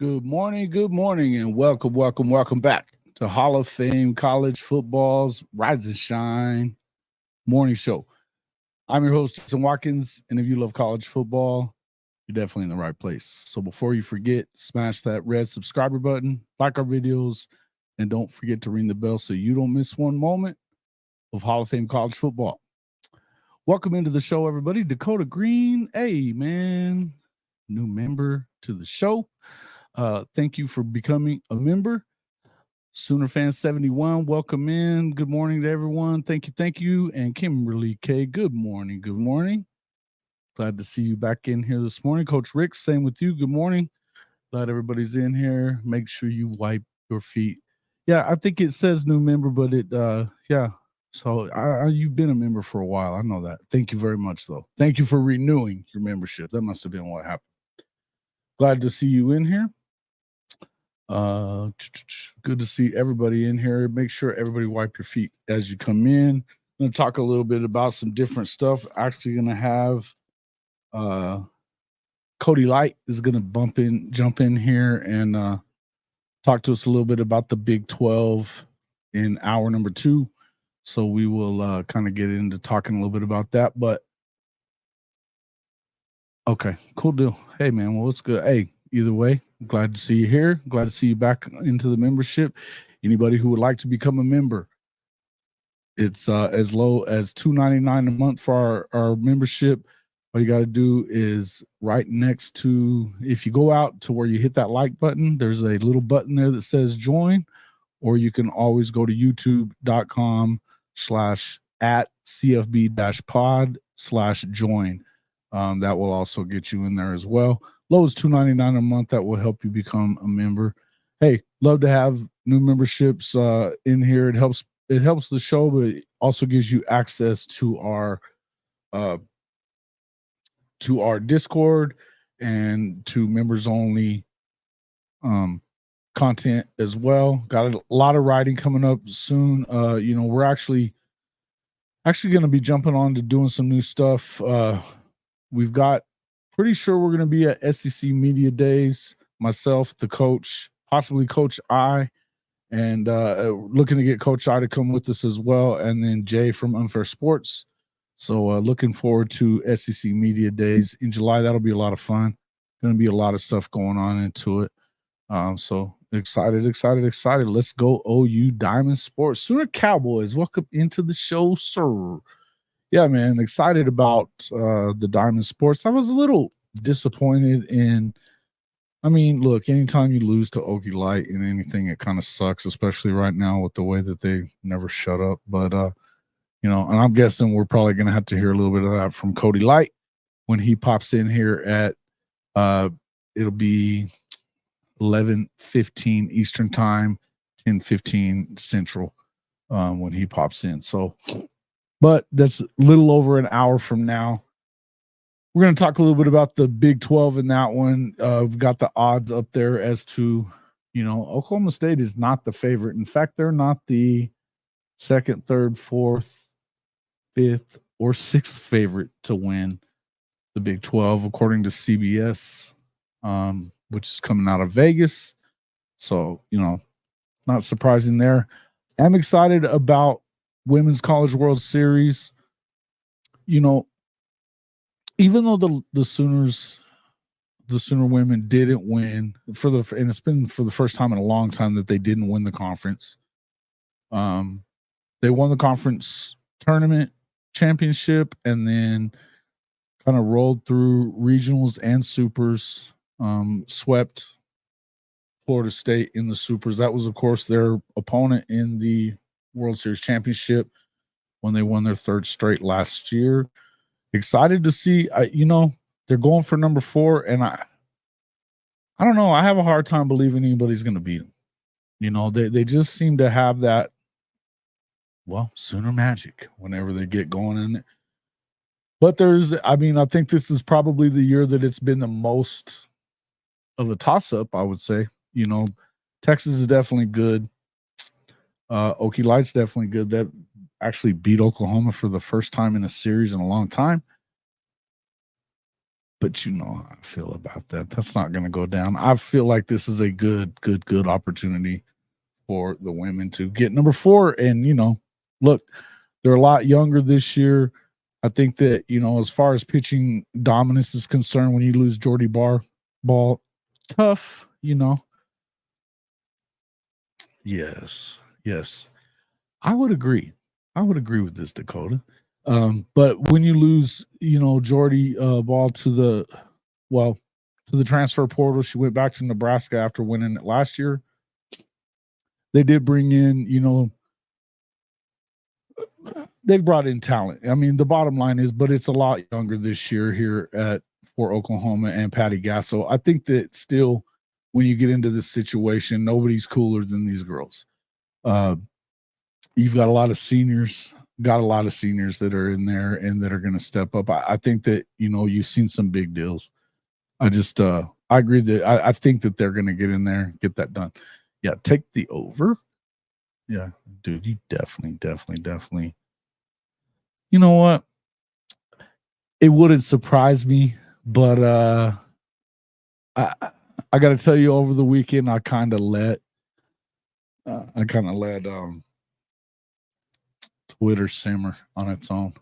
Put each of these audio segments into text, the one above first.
Good morning, and welcome back to Hall of Fame College Football's Rise and Shine Morning Show. I'm your host, Jason Watkins, and if you love college football, you're definitely in the right place. So before you forget, smash that red subscriber button, like our videos, and don't forget to ring the bell so you don't miss one moment of Hall of Fame College Football. Welcome into the show, everybody. Dakota Green, hey, man, new member to the show. Thank you for becoming a member. Sooner Fan 71, welcome in. Good morning to everyone. Thank you. And Kimberly K, good morning. Glad to see you back in here this morning. Coach Rick, same with you. Good morning. Glad everybody's in here. Make sure you wipe your feet. Yeah, I think it says new member, but yeah. So you've been a member for a while. I know that. Thank you very much, though. Thank you for renewing your membership. That must have been what happened. Glad to see you in here. Good to see everybody in here. Make sure everybody wipe your feet as you come in. I'm going to talk a little bit about some different stuff. Actually going to have Cody Light is going to jump in here and talk to us a little bit about the Big 12 in hour number 2. So we will kind of get into talking a little bit about that. But okay, cool deal. Hey, man, well, it's good. Hey, either way, glad to see you here. Glad to see you back into the membership. Anybody who would like to become a member, it's as low as $2.99 a month for our membership. All you got to do is right next to, if you go out to where you hit that like button, there's a little button there that says join, or you can always go to youtube.com/@cfb-pod/join. That will also get you in there as well. Low is $2.99 a month. That will help you become a member. Hey, love to have new memberships in here. It helps the show, but it also gives you access to our Discord and to members only content as well. Got a lot of writing coming up soon. We're actually going to be jumping on to doing some new stuff. We've got pretty sure we're going to be at SEC Media Days. Myself, the coach, possibly Coach I, and looking to get Coach I to come with us as well, and then Jay from Unfair Sports. So looking forward to SEC Media Days in July. That'll be a lot of fun. Going to be a lot of stuff going on into it. So excited. Let's go OU Diamond Sports. Sooner Cowboys, welcome into the show, sir. Yeah, man, excited about the Diamond Sports. I was a little disappointed in, look, anytime you lose to Okie Light in anything, it kind of sucks, especially right now with the way that they never shut up. But, and I'm guessing we're probably going to have to hear a little bit of that from Cody Light when he pops in here at, it'll be 11:15 Eastern time, 10:15 Central when he pops in. So, but that's a little over an hour from now. We're going to talk a little bit about the Big 12 in that one. We've got the odds up there as to, Oklahoma State is not the favorite. In fact, they're not the second, third, fourth, fifth, or sixth favorite to win the Big 12, according to CBS, which is coming out of Vegas. So, not surprising there. I'm excited about Women's College World Series. Even though the Sooner women didn't win and it's been for the first time in a long time that they didn't win the conference. They won the conference tournament championship and then kind of rolled through regionals and supers, swept Florida State in the supers. That was, of course, their opponent in the World Series championship when they won their third straight last year. Excited to see, they're going for number 4, and I don't know. I have a hard time believing anybody's going to beat them. They just seem to have that, Sooner magic whenever they get going in it. But I think this is probably the year that it's been the most of a toss-up, I would say. Texas is definitely good. Okie Light's definitely good. That actually beat Oklahoma for the first time in a series in a long time. But you know how I feel about that. That's not going to go down. I feel like this is a good opportunity for the women to get number 4. And, you know, look, they're a lot younger this year. I think that, you know, as far as pitching dominance is concerned, when you lose Jordy Ball, tough, you know. Yes. I would agree. With this, Dakota. But when you lose, you know, Jordy Ball to the transfer portal, she went back to Nebraska after winning it last year. They did bring in, you know, they've brought in talent. I mean, the bottom line is, but it's a lot younger this year here for Oklahoma and Patty Gasso. I think that still, when you get into this situation, nobody's cooler than these girls. You've got a lot of seniors that are in there and that are going to step up. I think that, you know, you've seen some big deals. I agree that I think that they're going to get in there, get that done. Yeah, take the over. Yeah, dude, you definitely. You know what? It wouldn't surprise me, but I got to tell you, over the weekend, I kind of let Twitter simmer on its own.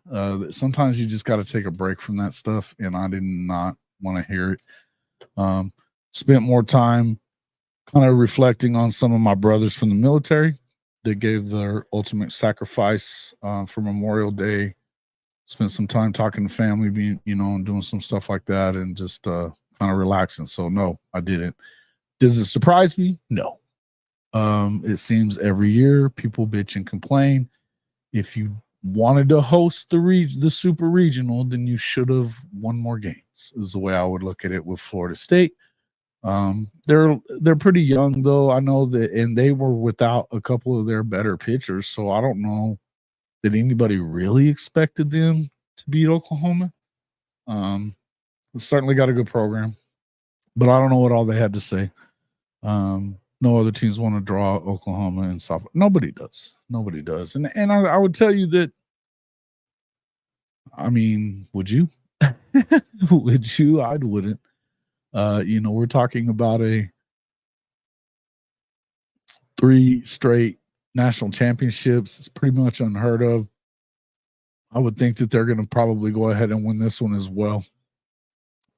Sometimes you just got to take a break from that stuff, and I did not want to hear it. Spent more time kind of reflecting on some of my brothers from the military that gave their ultimate sacrifice for Memorial Day. Spent some time talking to family, being, you know, and doing some stuff like that, and just kind of relaxing. So no, I didn't. Does it surprise me? No. It seems every year people bitch and complain. If you wanted to host the super regional, then you should have won more games, is the way I would look at it with Florida State. They're pretty young though. I know that, and they were without a couple of their better pitchers, so I don't know that anybody really expected them to beat Oklahoma. Certainly got a good program, but I don't know what all they had to say. No other teams want to draw Oklahoma and softball. Nobody does. And I would tell you that, I mean, would you? Would you? I wouldn't. You know, we're talking about a 3 straight national championships. It's pretty much unheard of. I would think that they're going to probably go ahead and win this one as well.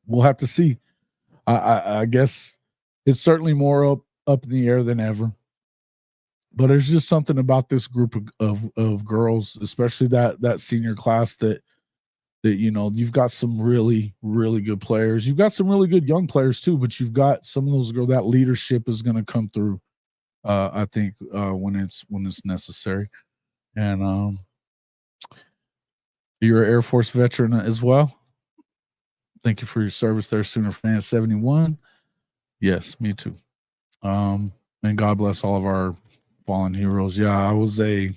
We'll have to see. I guess it's certainly more up in the air than ever. But there's just something about this group of girls, especially that senior class, that you know, you've got some really good players. You've got some really good young players too, but you've got some of those girls. That leadership is going to come through. I think when it's necessary. And you're an Air Force veteran as well. Thank you for your service there, Sooner Fan 71. Yes, me too. And God bless all of our fallen heroes. Yeah, I was I'm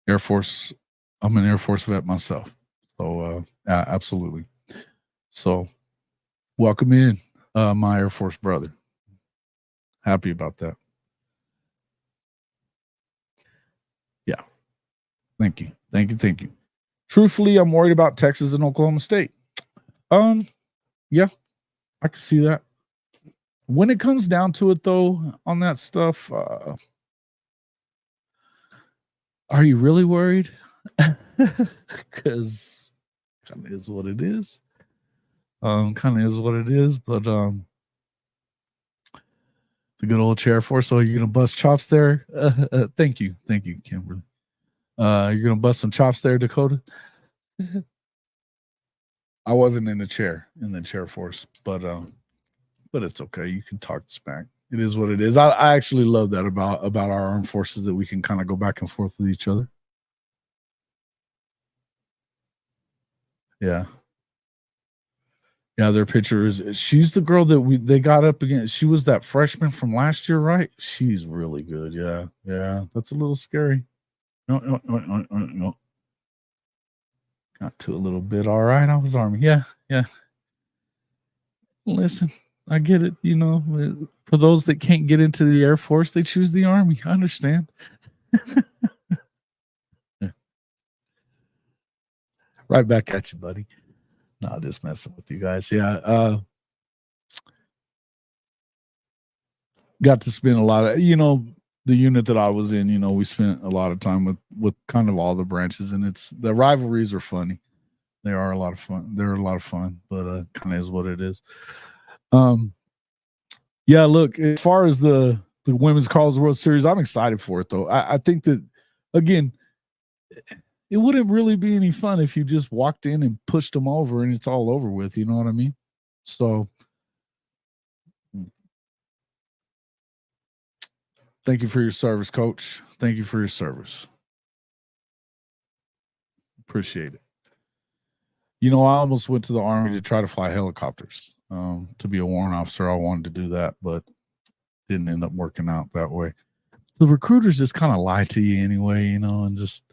an Air Force vet myself. So absolutely. So welcome in, my Air Force brother. Happy about that. Yeah. Thank you. Truthfully, I'm worried about Texas and Oklahoma State. Yeah, I can see that. When it comes down to it, though, on that stuff, are you really worried? Because kind of is what it is. But the good old chair force. So you're gonna bust chops there. Thank you, Kimberly. You're gonna bust some chops there, Dakota. I wasn't in the chair force, but it's okay. You can talk smack. It is what it is. I actually love that about our armed forces, that we can kind of go back and forth with each other. Yeah. Yeah, their pitcher she's the girl that they got up against. She was that freshman from last year, right? She's really good. Yeah. That's a little scary. No. Got to a little bit. All right, I was Army. Yeah. Listen, I get it. You know, for those that can't get into the Air Force, they choose the Army. I understand. Right back at you, buddy. No, just messing with you guys. Yeah. Got to spend a lot of, the unit that I was in, we spent a lot of time with kind of all the branches, and the rivalries are funny. They are a lot of fun. They're a lot of fun, but kind of is what it is. Yeah, look, as far as the Women's College World Series, I'm excited for it, though. I think that, again, it wouldn't really be any fun if you just walked in and pushed them over and it's all over with. You know what I mean? So thank you for your service, Coach. Thank you for your service. Appreciate it. I almost went to the Army to try to fly helicopters. To be a warrant officer, I wanted to do that, but didn't end up working out that way. The recruiters just kind of lie to you anyway, and just,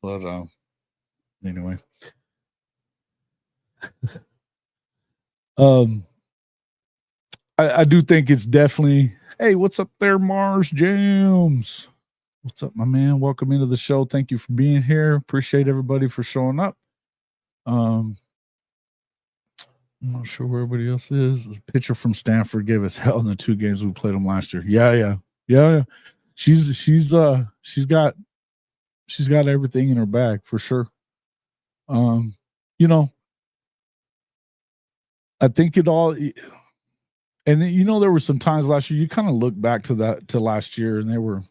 but anyway. I do think it's definitely, hey, what's up there, Mars James? What's up, my man? Welcome into the show. Thank you for being here. Appreciate everybody for showing up. I'm not sure where everybody else is. A pitcher from Stanford gave us hell in the 2 games we played them last year. Yeah. She's got everything in her bag for sure. I think it all, and there were some times last year you kind of look back to last year, and they were,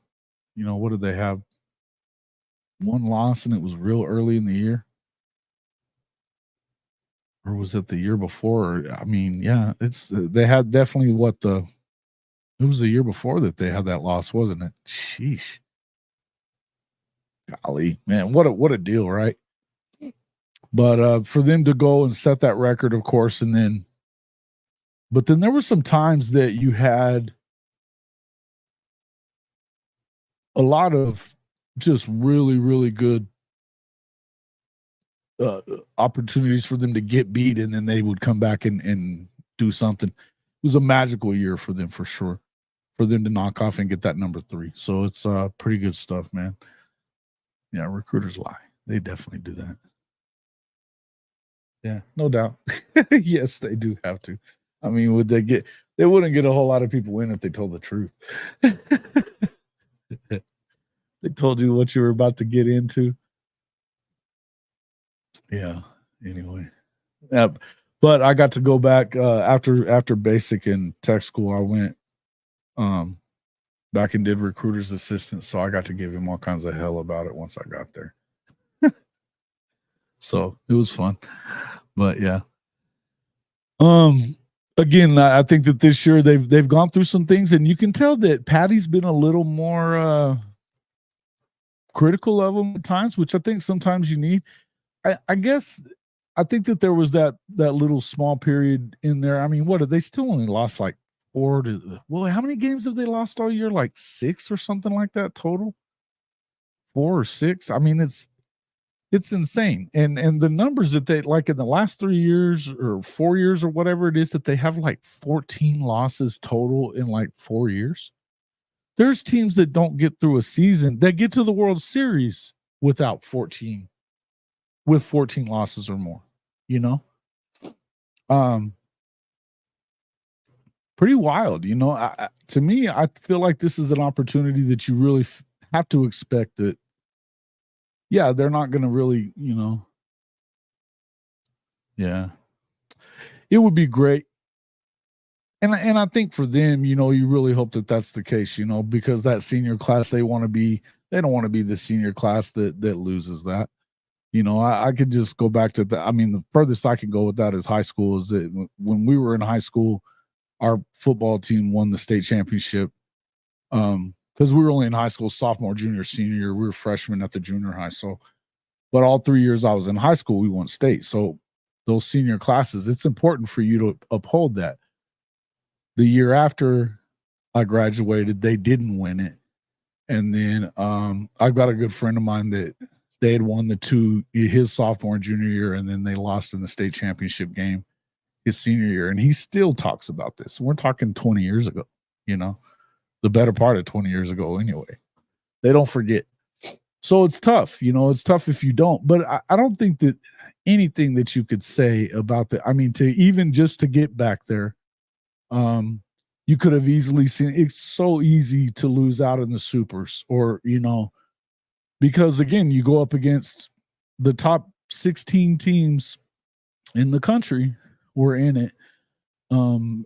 what did they have? 1 loss, and it was real early in the year. Or was it the year before? I mean, yeah, they had definitely it was the year before that they had that loss, wasn't it? Sheesh. Golly, man, what a deal, right? But for them to go and set that record, of course, but then there were some times that you had a lot of just really, really good opportunities for them to get beat, and then they would come back and do something. It was a magical year for them, for sure, for them to knock off and get that number 3. So it's pretty good stuff, man. Yeah, recruiters lie. They definitely do that. Yeah, no doubt. Yes, they do have to. I mean, they wouldn't get a whole lot of people in if they told the truth. They told you what you were about to get into. Yeah. Anyway. Yeah. But I got to go back after basic and tech school. I went back and did recruiter's assistant. So I got to give him all kinds of hell about it once I got there. So it was fun. But yeah. Again, I think that this year they've gone through some things, and you can tell that Patty's been a little more critical of them at times, which I think sometimes you need. I guess I think that there was that little small period in there. I mean, what, they still only lost like 4 to, well, how many games have they lost all year? Like 6 or something like that total? 4 or 6. I mean, it's insane. And the numbers that they, like in the last 3 years or 4 years or whatever it is, that they have like 14 losses total in like 4 years. There's teams that don't get through a season that get to the World Series with 14 losses or more, pretty wild. To me, I feel like this is an opportunity that you really have to expect that. Yeah, they're not going to really, yeah, it would be great. And I think for them, you really hope that that's the case, because that senior class, they don't want to be the senior class that loses that. I could just go back to that. I mean, the furthest I can go with that is high school. Is that when we were in high school, our football team won the state championship. Because we were only in high school, sophomore, junior, senior year. We were freshmen at the junior high. So, but all 3 years I was in high school, we won state. So those senior classes, it's important for you to uphold that. The year after I graduated, they didn't win it. And then I've got a good friend of mine that they had won his sophomore and junior year, and then they lost in the state championship game his senior year. And he still talks about this. We're talking 20 years ago, the better part of 20 years ago anyway. They don't forget. So it's tough. It's tough if you don't. But I don't think that anything that you could say about the, I mean, to even just to get back there, you could have easily seen it's so easy to lose out in the supers, or, because again, you go up against the top 16 teams in the country were in it.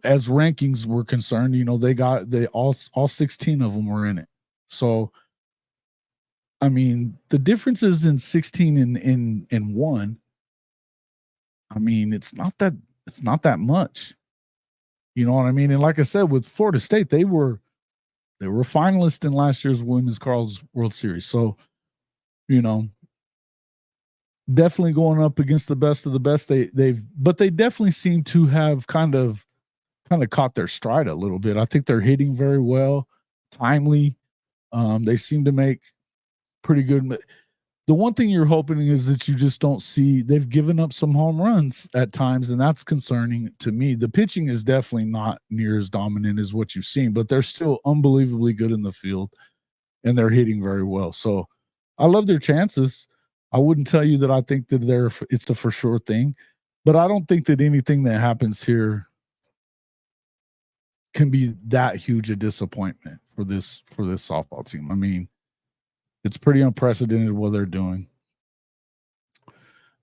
As rankings were concerned, they all 16 of them were in it. So I mean, the differences in 16 and 1, I mean, it's not that much. You know what I mean? And like I said, with Florida State, they were finalists in last year's Women's Carls World Series. So, definitely going up against the best of the best. But they definitely seem to have kind of caught their stride a little bit. I think they're hitting very well, timely. They seem to make pretty good. The one thing you're hoping is that you just don't see, they've given up some home runs at times, and that's concerning to me. The pitching is definitely not near as dominant as what you've seen, but they're still unbelievably good in the field, and they're hitting very well. So I love their chances. I wouldn't tell you that I think that it's the for sure thing, but I don't think that anything that happens here can be that huge a disappointment for this softball team. I mean, it's pretty unprecedented what they're doing.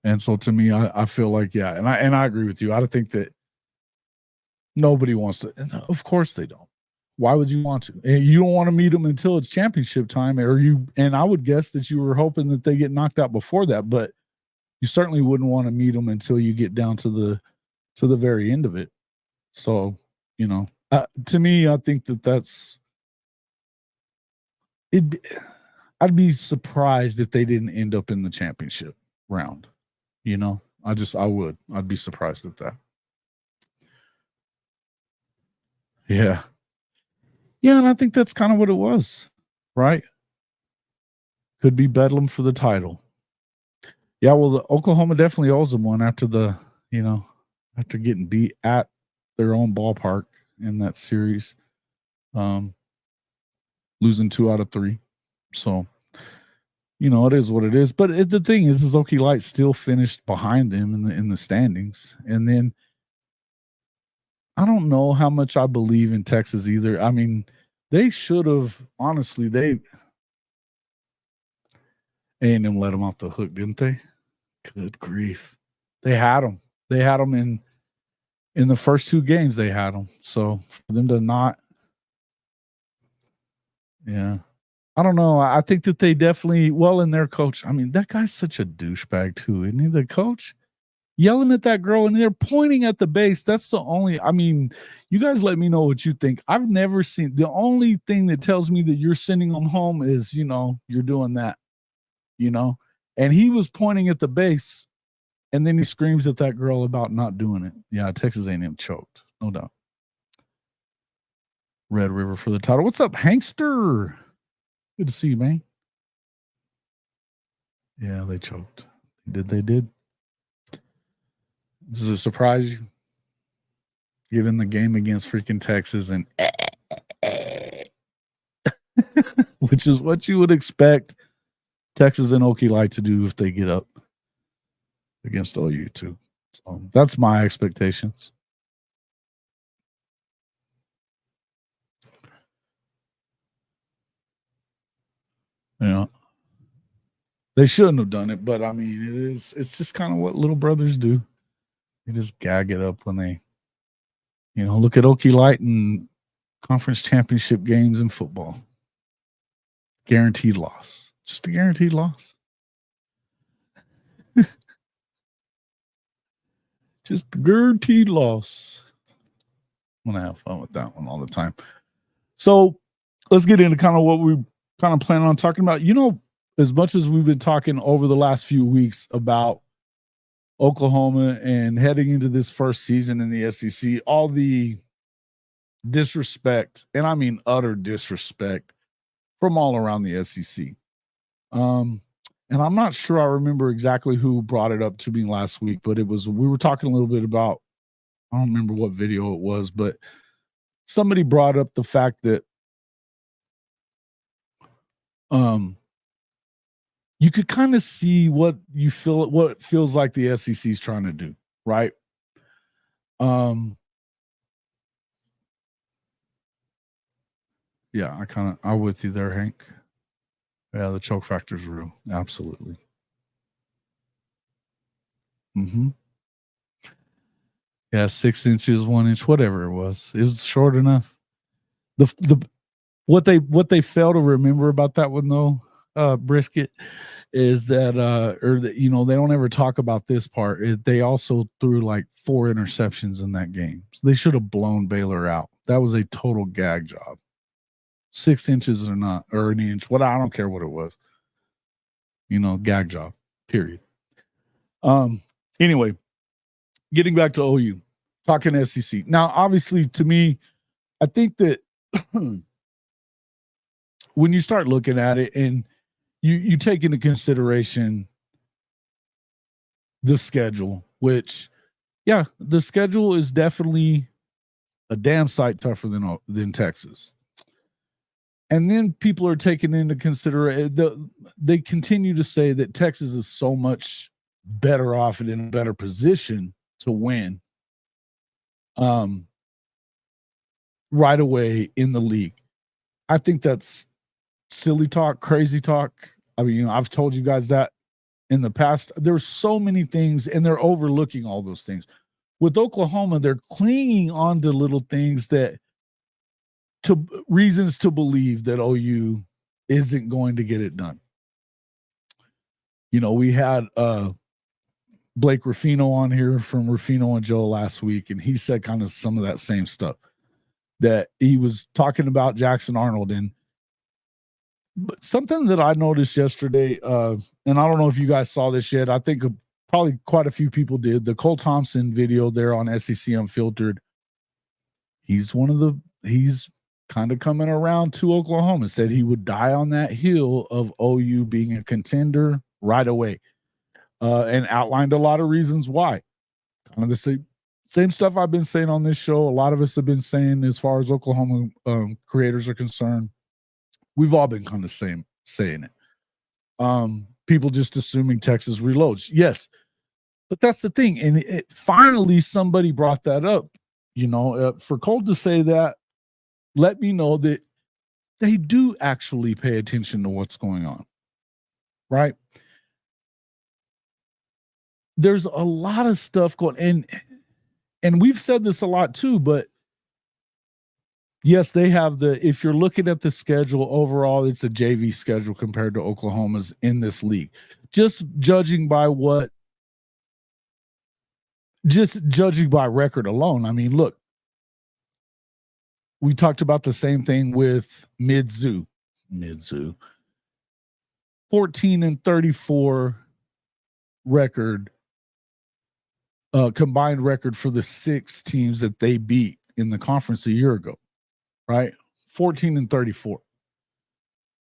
And so to me, I feel like, yeah, and I agree with you. I don't think that nobody wants to, and of course they don't. Why would you want to? And you don't want to meet them until it's championship time, and I would guess that you were hoping that they get knocked out before that, but you certainly wouldn't want to meet them until you get down to the very end of it. So, to me, I think that's it. I'd be surprised if they didn't end up in the championship round. I'd be surprised at that. Yeah. Yeah, and I think that's kind of what it was, right? Could be bedlam for the title. Yeah, well, the Oklahoma definitely owes them one after after getting beat at their own ballpark in that series, losing 2 out of 3. So, it is what it is. But the thing is Okie Light still finished behind them in the standings, and then I don't know how much I believe in Texas either. I mean, they should have, honestly, A&M let them off the hook, didn't they? Good grief. They had them. They had them in the first 2 games. They had them. So for them to not, yeah. I don't know. I think that they definitely, and their coach, I mean, that guy's such a douchebag too, isn't he? The coach yelling at that girl and they're pointing at the base. That's the only, I mean, you guys let me know what you think. I've never seen, the only thing that tells me that you're sending them home is, you're doing that, and he was pointing at the base, and then he screams at that girl about not doing it. Yeah, Texas A&M choked, no doubt. Red River for the title. What's up, Hankster? Good to see you, man. Yeah, they choked. They did. Does it surprise you? Get in the game against freaking Texas and which is what you would expect Texas and Okie Light to do if they get up against OU too. So that's my expectations. Yeah. They shouldn't have done it, but I mean, it's just kind of what little brothers do. They just gag it up when they, look at Okie Light and conference championship games in football. Guaranteed loss. Just a guaranteed loss. Just a guaranteed loss. I'm going to have fun with that one all the time. So let's get into kind of what we kind of plan on talking about. As much as we've been talking over the last few weeks about Oklahoma and heading into this first season in the SEC, all the disrespect, and I mean utter disrespect, from all around the SEC. And I'm not sure I remember exactly who brought it up to me last week, but we were talking a little bit about, I don't remember what video it was, but somebody brought up the fact that you could kind of see what it feels like the SEC is trying to do, right? Yeah, I'm with you there, Hank. Yeah, the choke factor is real. Absolutely. Mm-hmm. Yeah, 6 inches, 1 inch, whatever it was short enough. What they fail to remember about that one though, Brisket, is that they don't ever talk about this part. They also threw like 4 interceptions in that game. So they should have blown Baylor out. That was a total gag job. 6 inches or not, or an inch. I don't care what it was. Gag job. Period. Anyway, getting back to OU, talking SEC. Now, obviously, to me, I think that when you start looking at it and you take into consideration the schedule, which, yeah, the schedule is definitely a damn sight tougher than Texas. And then people are taking into consideration, they continue to say that Texas is so much better off and in a better position to win right away in the league. I think that's silly talk, crazy talk. I mean, I've told you guys that in the past. There's so many things, and they're overlooking all those things. With Oklahoma, they're clinging on to little things reasons to believe that OU isn't going to get it done. We had Blake Ruffino on here from Ruffino and Joe last week, and he said kind of some of that same stuff, that he was talking about Jackson Arnold. And but something that I noticed yesterday, and I don't know if you guys saw this yet, I think probably quite a few people did, the Cole Thompson video there on SEC Unfiltered. He's kind of coming around to Oklahoma, said he would die on that hill of OU being a contender right away, and outlined a lot of reasons why. Kind of the same stuff I've been saying on this show. A lot of us have been saying as far as Oklahoma creators are concerned. We've all been kind of saying it. People just assuming Texas reloads. Yes, but that's the thing. And finally somebody brought that up. For Cole to say that, let me know that they do actually pay attention to what's going on, right? There's a lot of stuff going, and we've said this a lot too, but yes, they have if you're looking at the schedule overall, it's a JV schedule compared to Oklahoma's in this league. Just judging by record alone. I mean, look, we talked about the same thing with Mizzou. 14-34 record, combined record for the 6 teams that they beat in the conference a year ago, right? 14-34.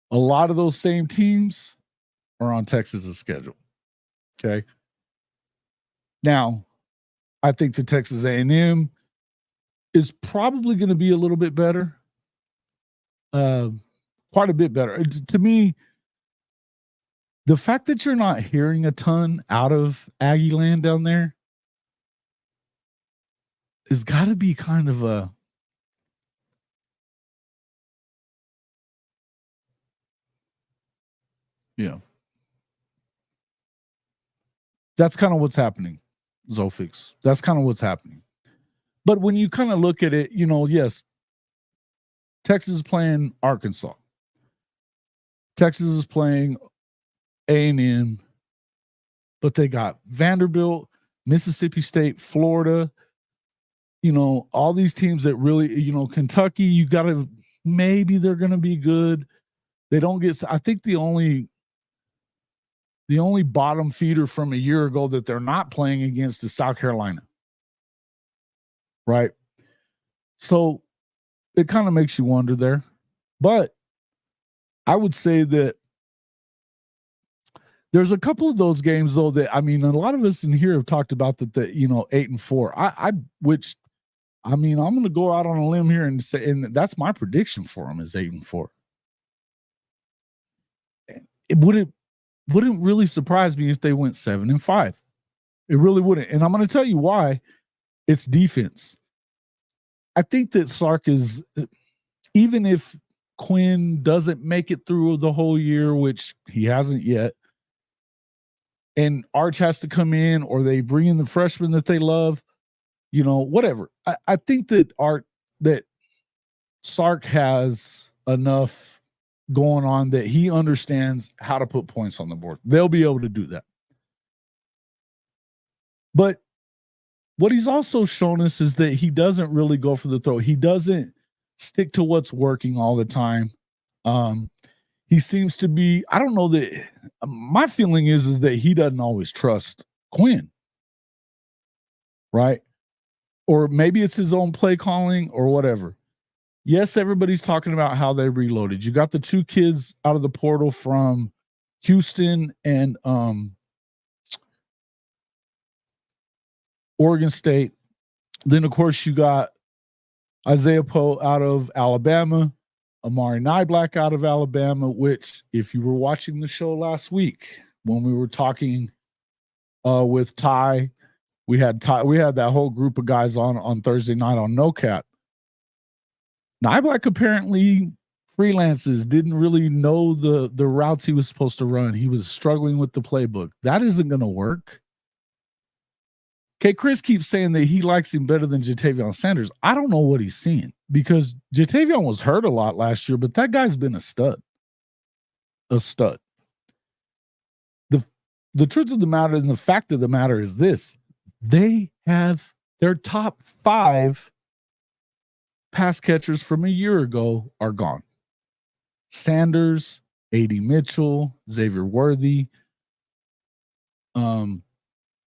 A lot of those same teams are on Texas's schedule. Okay. Now, I think the Texas A&M is probably going to be a little bit better. Quite a bit better. To me, the fact that you're not hearing a ton out of Aggie land down there has got to be kind of a that's kind of what's happening, Zofix. That's kind of what's happening. But when you kind of look at it, yes, Texas is playing Arkansas. Texas is playing A&M, but they got Vanderbilt, Mississippi State, Florida, all these teams that really, Kentucky, you got to, maybe they're going to be good. They don't get, I think the only bottom feeder from a year ago that they're not playing against is South Carolina. Right. So it kind of makes you wonder there. But I would say that there's a couple of those games, though, that, I mean, a lot of us in here have talked about that, 8-4. I'm going to go out on a limb here and say, and that's my prediction for them is 8-4. wouldn't really surprise me if they went 7-5. It really wouldn't. And I'm going to tell you why. It's defense. I think that Sark is, even if Quinn doesn't make it through the whole year, which he hasn't yet, and Arch has to come in, or they bring in the freshman that they love, whatever. I think that Sark has enough going on that he understands how to put points on the board. They'll be able to do that. But what he's also shown us is that he doesn't really go for the throw. He doesn't stick to what's working all the time. He seems to be, I don't know, that my feeling is that he doesn't always trust Quinn, right? Or maybe it's his own play calling or whatever. Yes, everybody's talking about how they reloaded. You got the two kids out of the portal from Houston and Oregon State. Then, of course, you got Isaiah Poe out of Alabama, Amari Niblack out of Alabama, which, if you were watching the show last week when we were talking with Ty, we had that whole group of guys on Thursday night on No Cap. Niblack apparently freelances, didn't really know the routes he was supposed to run. He was struggling with the playbook. That isn't going to work. Okay, Chris keeps saying that he likes him better than Jatavion Sanders. I don't know what he's seeing, because Jatavion was hurt a lot last year, but that guy's been a stud. A stud. The truth of the matter and the fact of the matter is this: they have their top 5 pass catchers from a year ago are gone. Sanders, A.D. Mitchell, Xavier Worthy,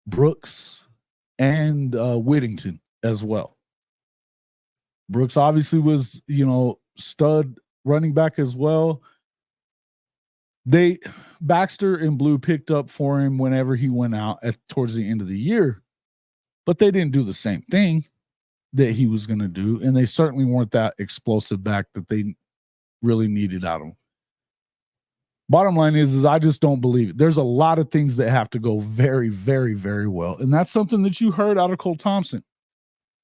Brooks, and Whittington as well. Brooks obviously was, stud running back as well. Baxter and Blue picked up for him whenever he went out towards the end of the year, but they didn't do the same thing that he was going to do, and they certainly weren't that explosive back that they really needed out of him. Bottom line is I just don't believe it. There's a lot of things that have to go very, very, very well, and that's something that you heard out of Cole Thompson,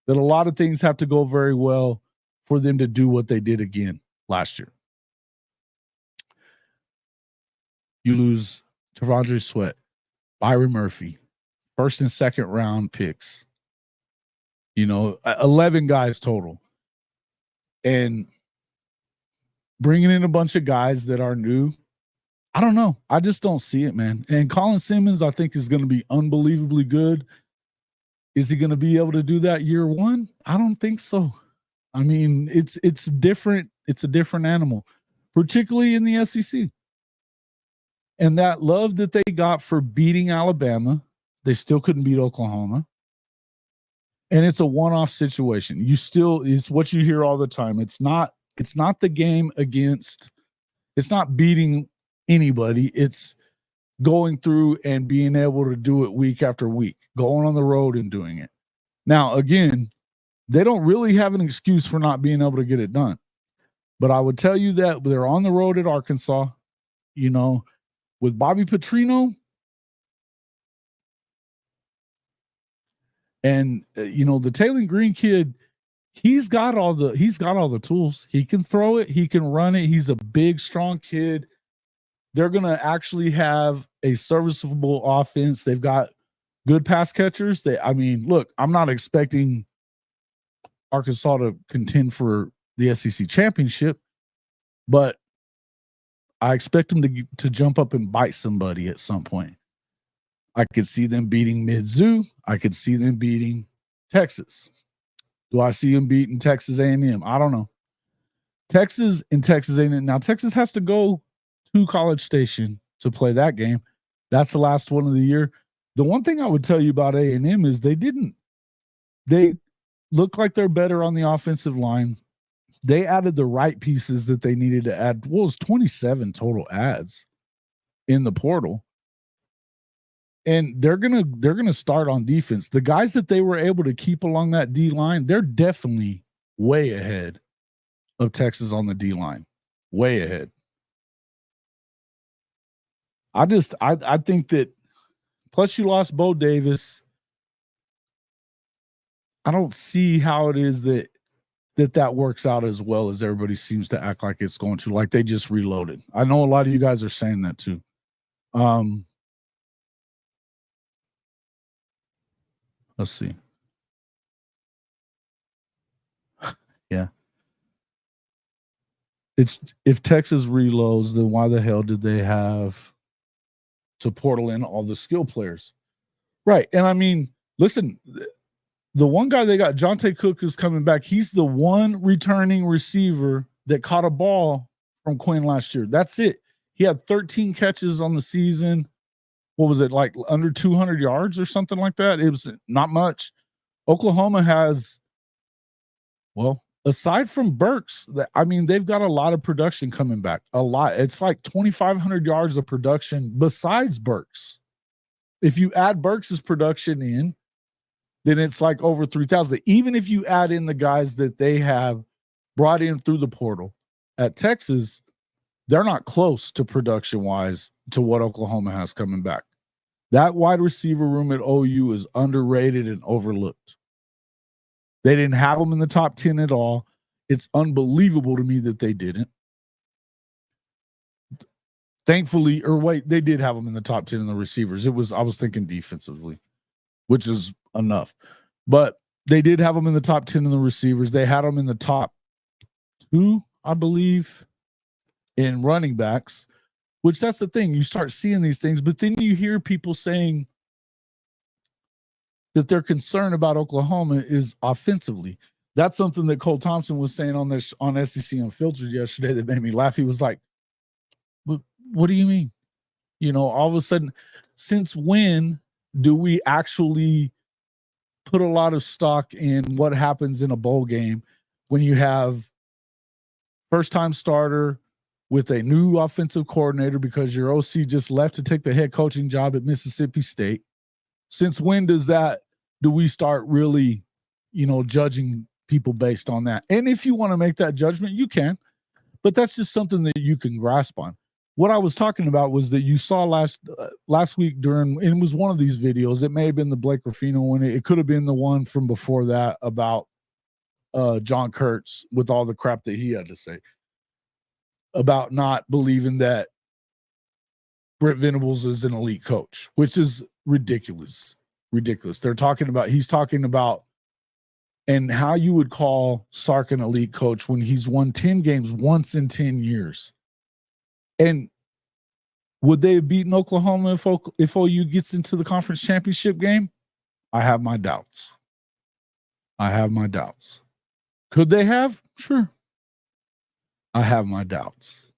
that a lot of things have to go very well for them to do what they did again last year. You lose Tavondre Sweat, Byron Murphy, first and second round picks, 11 guys total. And bringing in a bunch of guys that are new, I don't know. I just don't see it, man. And Colin Simmons, I think, is going to be unbelievably good. Is he going to be able to do that year one? I don't think so. I mean, it's different. It's a different animal, particularly in the SEC. And that love that they got for beating Alabama, they still couldn't beat Oklahoma. And it's a one-off situation. It's what you hear all the time. It's not the game against, it's not beating anybody. It's going through and being able to do it week after week, going on the road and doing it. Now, again, they don't really have an excuse for not being able to get it done. But I would tell you that they're on the road at Arkansas, with Bobby Petrino. And the Taylor Green kid, he's got all the tools. He can throw it, he can run it. He's a big, strong kid. They're going to actually have a serviceable offense. They've got good pass catchers. Look, I'm not expecting Arkansas to contend for the SEC championship, but I expect them to jump up and bite somebody at some point. I could see them beating Mizzou. I could see them beating Texas. Do I see them beating Texas A&M? I don't know. Texas and Texas A&M. Now, Texas has to go to College Station to play that game. That's the last one of the year. The one thing I would tell you about A&M is they look like they're better on the offensive line. They added the right pieces that they needed to add. Well, it was 27 total adds in the portal. And they're gonna start on defense. The guys that they were able to keep along that D line, they're definitely way ahead of Texas on the D line. Way ahead. I think that, plus you lost Bo Davis. I don't see how it is that works out as well as everybody seems to act like it's going to. Like they just reloaded. I know a lot of you guys are saying that too. Let's see. Yeah. It's if Texas reloads, then why the hell did they have to portal in all the skill players? Right. And I mean, listen, the one guy they got, Jonte Cook, is coming back. He's the one returning receiver that caught a ball from Quinn last year. That's it. He had 13 catches on the season. What was it, like under 200 yards or something like that? It was not much. Oklahoma has, well, aside from Burks, they've got a lot of production coming back. A lot. It's like 2,500 yards of production besides Burks. If you add Burks' production in, then it's like over 3,000. Even if you add in the guys that they have brought in through the portal at Texas, they're not close to production-wise to what Oklahoma has coming back. That wide receiver room at OU is underrated and overlooked. They didn't have them in the top 10 at all. It's unbelievable to me that they didn't. Thankfully, they did have them in the top 10 in the receivers. I was thinking defensively, which is enough. But they did have them in the top 10 in the receivers. They had them in the top 2, I believe, in running backs, which that's the thing. You start seeing these things, but then you hear people saying that their concern about Oklahoma is offensively. That's something that Cole Thompson was saying on SEC Unfiltered yesterday that made me laugh. He was like, what do you mean? All of a sudden, since when do we actually put a lot of stock in what happens in a bowl game when you have first-time starter with a new offensive coordinator because your OC just left to take the head coaching job at Mississippi State? Since when do we start really, judging people based on that? And if you want to make that judgment, you can, but that's just something that you can grasp on. What I was talking about was that you saw last week and it was one of these videos. It may have been the Blake Ruffino one. It could have been the one from before that about John Kurtz with all the crap that he had to say about not believing that Brent Venables is an elite coach, which is ridiculous. He's talking about and how you would call Sark an elite coach when he's won 10 games once in 10 years. And would they have beaten Oklahoma if OU gets into the conference championship game? I have my doubts. Could they have? Sure. I have my doubts.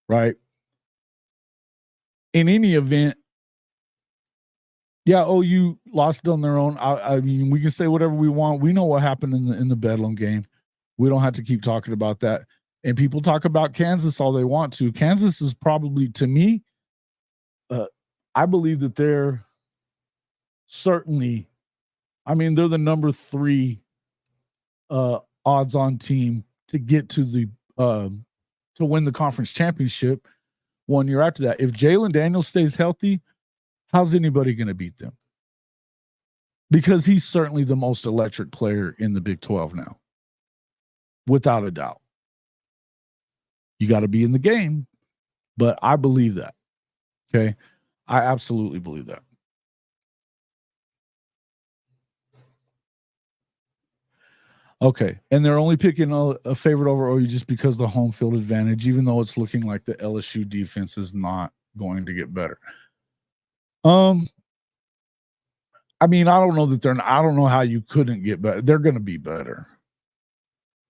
Right? In any event, yeah, OU lost on their own. I mean, we can say whatever we want. We know what happened in the Bedlam game. We don't have to keep talking about that. And people talk about Kansas all they want to. Kansas is probably, to me, I believe that they're certainly, they're the number 3 odds-on team to get to to win the conference championship 1 year after that. If Jalen Daniels stays healthy, how's anybody going to beat them? Because he's certainly the most electric player in the Big 12 now, without a doubt. You got to be in the game, but I believe that. Okay, I absolutely believe that. Okay, and they're only picking a favorite over OU just because of the home field advantage, even though it's looking like the LSU defense is not going to get better. I don't know that I don't know how you couldn't get better. They're going to be better.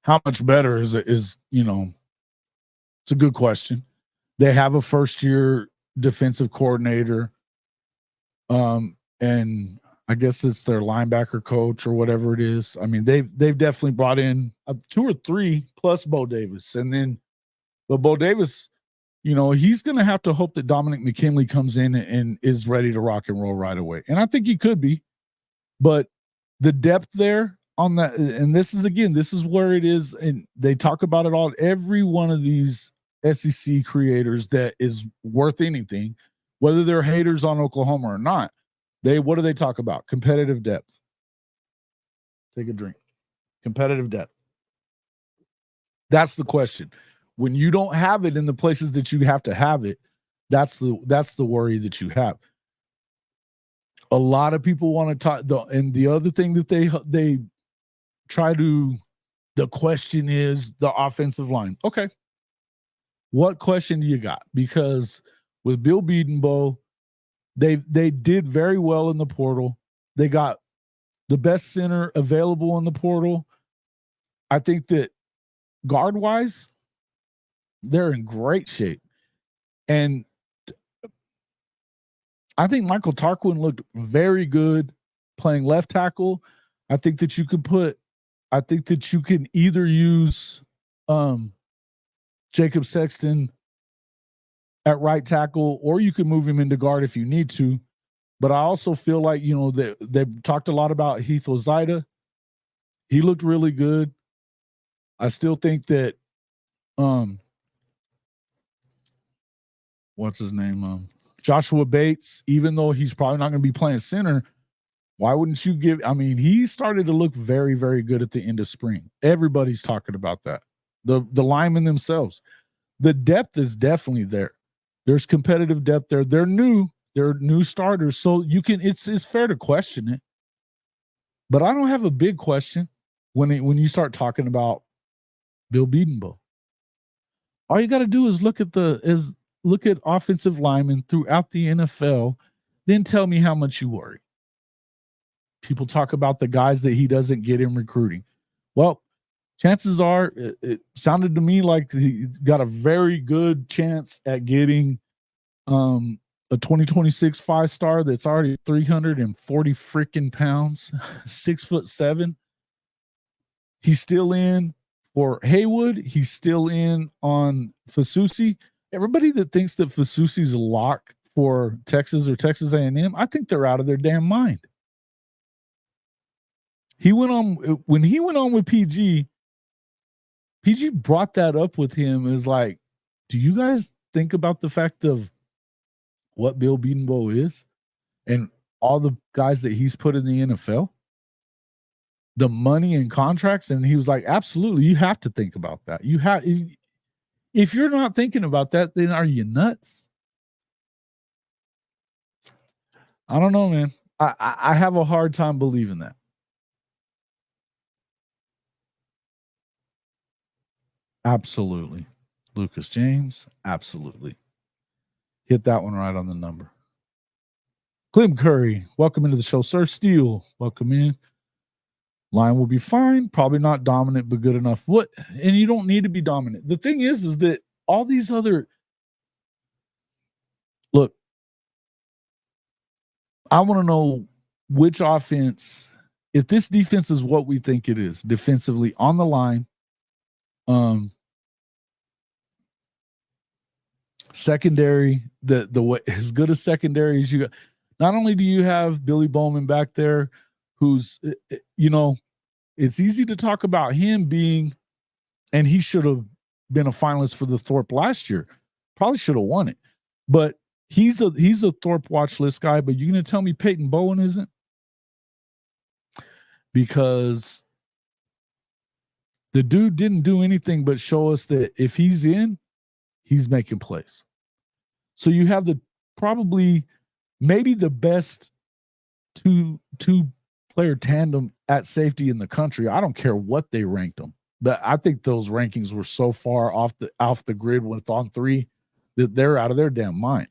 How much better is it's a good question. They have a first-year defensive coordinator, and I guess it's their linebacker coach or whatever it is. They've definitely brought in 2 or 3 plus Bo Davis, but Bo Davis, he's going to have to hope that Dominic McKinley comes in and is ready to rock and roll right away, and I think he could be. But the depth there on that, and this is where it is, and they talk about it all. Every one of these SEC creators that is worth anything, whether they're haters on Oklahoma or not. What do they talk about? Competitive depth. Take a drink. Competitive depth. That's the question. When you don't have it in the places that you have to have it, that's the worry that you have. A lot of people want to talk. And the other thing that they try to, the question is the offensive line. Okay. What question do you got? Because with Bill Bedenbaugh, they did very well in the portal. They got the best center available in the portal. I think that guard-wise, they're in great shape. And I think Michael Tarquin looked very good playing left tackle. I think that you can either use Jacob Sexton at right tackle, or you can move him into guard if you need to. But I also feel like, they've talked a lot about Heath Ozida. He looked really good. I still think that what's his name? Joshua Bates, even though he's probably not going to be playing center, why wouldn't you he started to look very, very good at the end of spring. Everybody's talking about that. The linemen themselves. The depth is definitely there. There's competitive depth there. They're new starters. So it's fair to question it. But I don't have a big question when you start talking about Bill Bedenbaugh. All you got to do is look at offensive linemen throughout the NFL, then tell me how much you worry. People talk about the guys that he doesn't get in recruiting. Well, chances are, it sounded to me like he got a very good chance at getting a 2026 5-star that's already 340 freaking pounds, 6'7". He's still in for Haywood. He's still in on Fasusi. Everybody that thinks that Fasusi's a lock for Texas or Texas A&M, I think they're out of their damn mind. When he went on with PG brought that up with him as like, do you guys think about the fact of what Bill Bedenbaugh is and all the guys that he's put in the NFL? The money and contracts? And he was like, absolutely, you have to think about that. If you're not thinking about that, then are you nuts? I don't know, man. I have a hard time believing that. Absolutely. Lucas James, absolutely. Hit that one right on the number. Clem Curry, welcome into the show. Sir Steele, welcome in. Line will be fine. Probably not dominant, but good enough. And you don't need to be dominant. The thing is that all these other look, I want to know which offense, if this defense is what we think it is, defensively on the line, secondary, the way as good a secondary as you got. Not only do you have Billy Bowman back there, who's, it's easy to talk about him being, and he should have been a finalist for the Thorpe last year. Probably should have won it. But he's a Thorpe watch list guy, but you're going to tell me Peyton Bowen isn't? Because the dude didn't do anything but show us that if he's in, he's making plays. So you have maybe the best two player tandem at safety in the country. I don't care what they ranked them, but I think those rankings were so far off the grid with on 3 that they're out of their damn mind.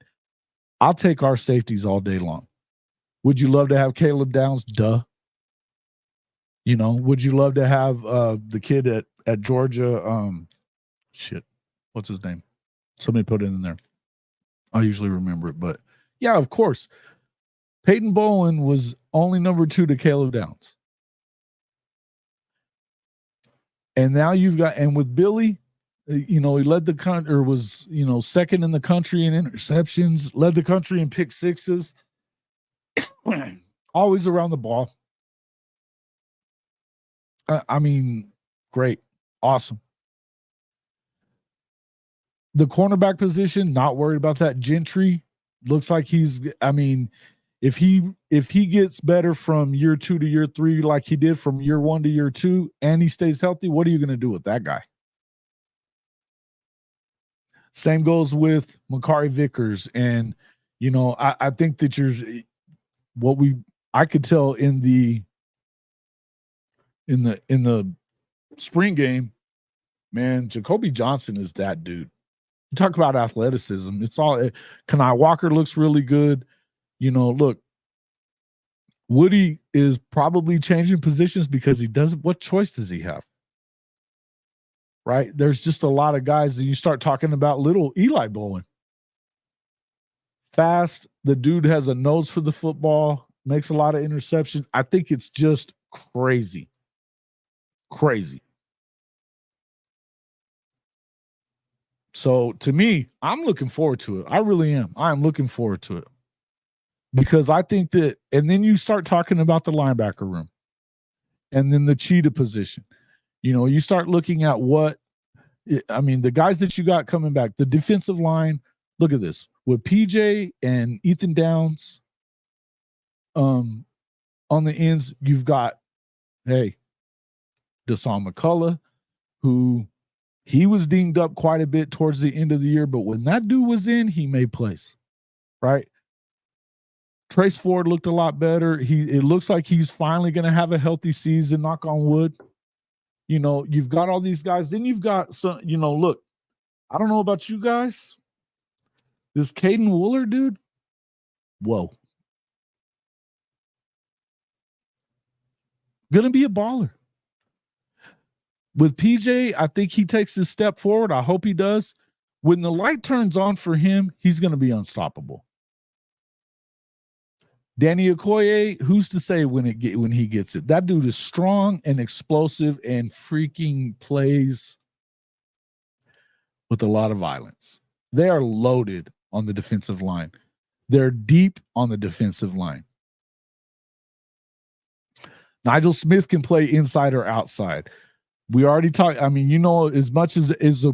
I'll take our safeties all day long. Would you love to have Caleb Downs? Duh. Would you love to have the kid at Georgia? What's his name? Somebody put it in there. I usually remember it, but yeah, of course. Peyton Bowen was only number 2 to Caleb Downs. And now and with Billy, he led the country, or was, second in the country in interceptions, led the country in pick sixes, always around the ball. Great. Awesome. The cornerback position, not worried about that. Gentry looks like he's, I mean, if he gets better from year 2 to year 3 like he did from year 1 to year 2 and he stays healthy, what are you going to do with that guy? Same goes with Makari Vickers. And, you know, I think that I could tell in the spring game, man, Jacoby Johnson is that dude. You talk about athleticism. It's all Kanai Walker looks really good. You know, look, Woody is probably changing positions because he doesn't. What choice does he have? Right? There's just a lot of guys that you start talking about. Little Eli Bowen, fast. The dude has a nose for the football. Makes a lot of interceptions. I think it's just crazy. Crazy. So to me, I'm looking forward to it. I really am. I'm looking forward to it. Because I think that, and then you start talking about the linebacker room and then the cheetah position. You know, you start looking at the guys that you got coming back, the defensive line. Look at this with PJ and Ethan Downs on the ends. You've got, Dasan McCullough, who he was dinged up quite a bit towards the end of the year, but when that dude was in, he made plays, right? Trace Ford looked a lot better. It looks like he's finally going to have a healthy season, knock on wood. You know, you've got all these guys. Then you've got some, you know, look, I don't know about you guys. This Caden Wooler dude, whoa. Gonna be a baller. With PJ, I think he takes his step forward. I hope he does. When the light turns on for him, he's going to be unstoppable. Danny Okoye, who's to say when he gets it? That dude is strong and explosive and freaking plays with a lot of violence. They are loaded on the defensive line. They're deep on the defensive line. Nigel Smith can play inside or outside. We already talked. I mean, you know, as much as is a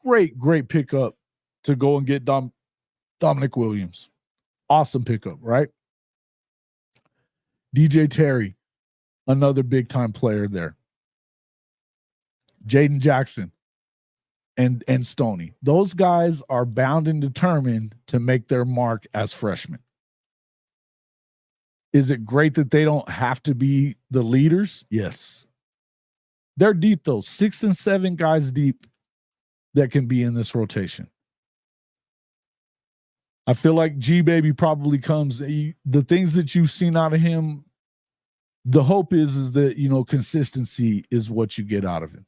great pickup to go and get Dominic Williams. Awesome pickup, right? DJ Terry, another big-time player there. Jaden Jackson and Stoney. Those guys are bound and determined to make their mark as freshmen. Is it great that they don't have to be the leaders? Yes. They're deep, though. 6 and 7 guys deep that can be in this rotation. I feel like G-Baby probably comes. The things that you've seen out of him, the hope is that, you know, consistency is what you get out of him.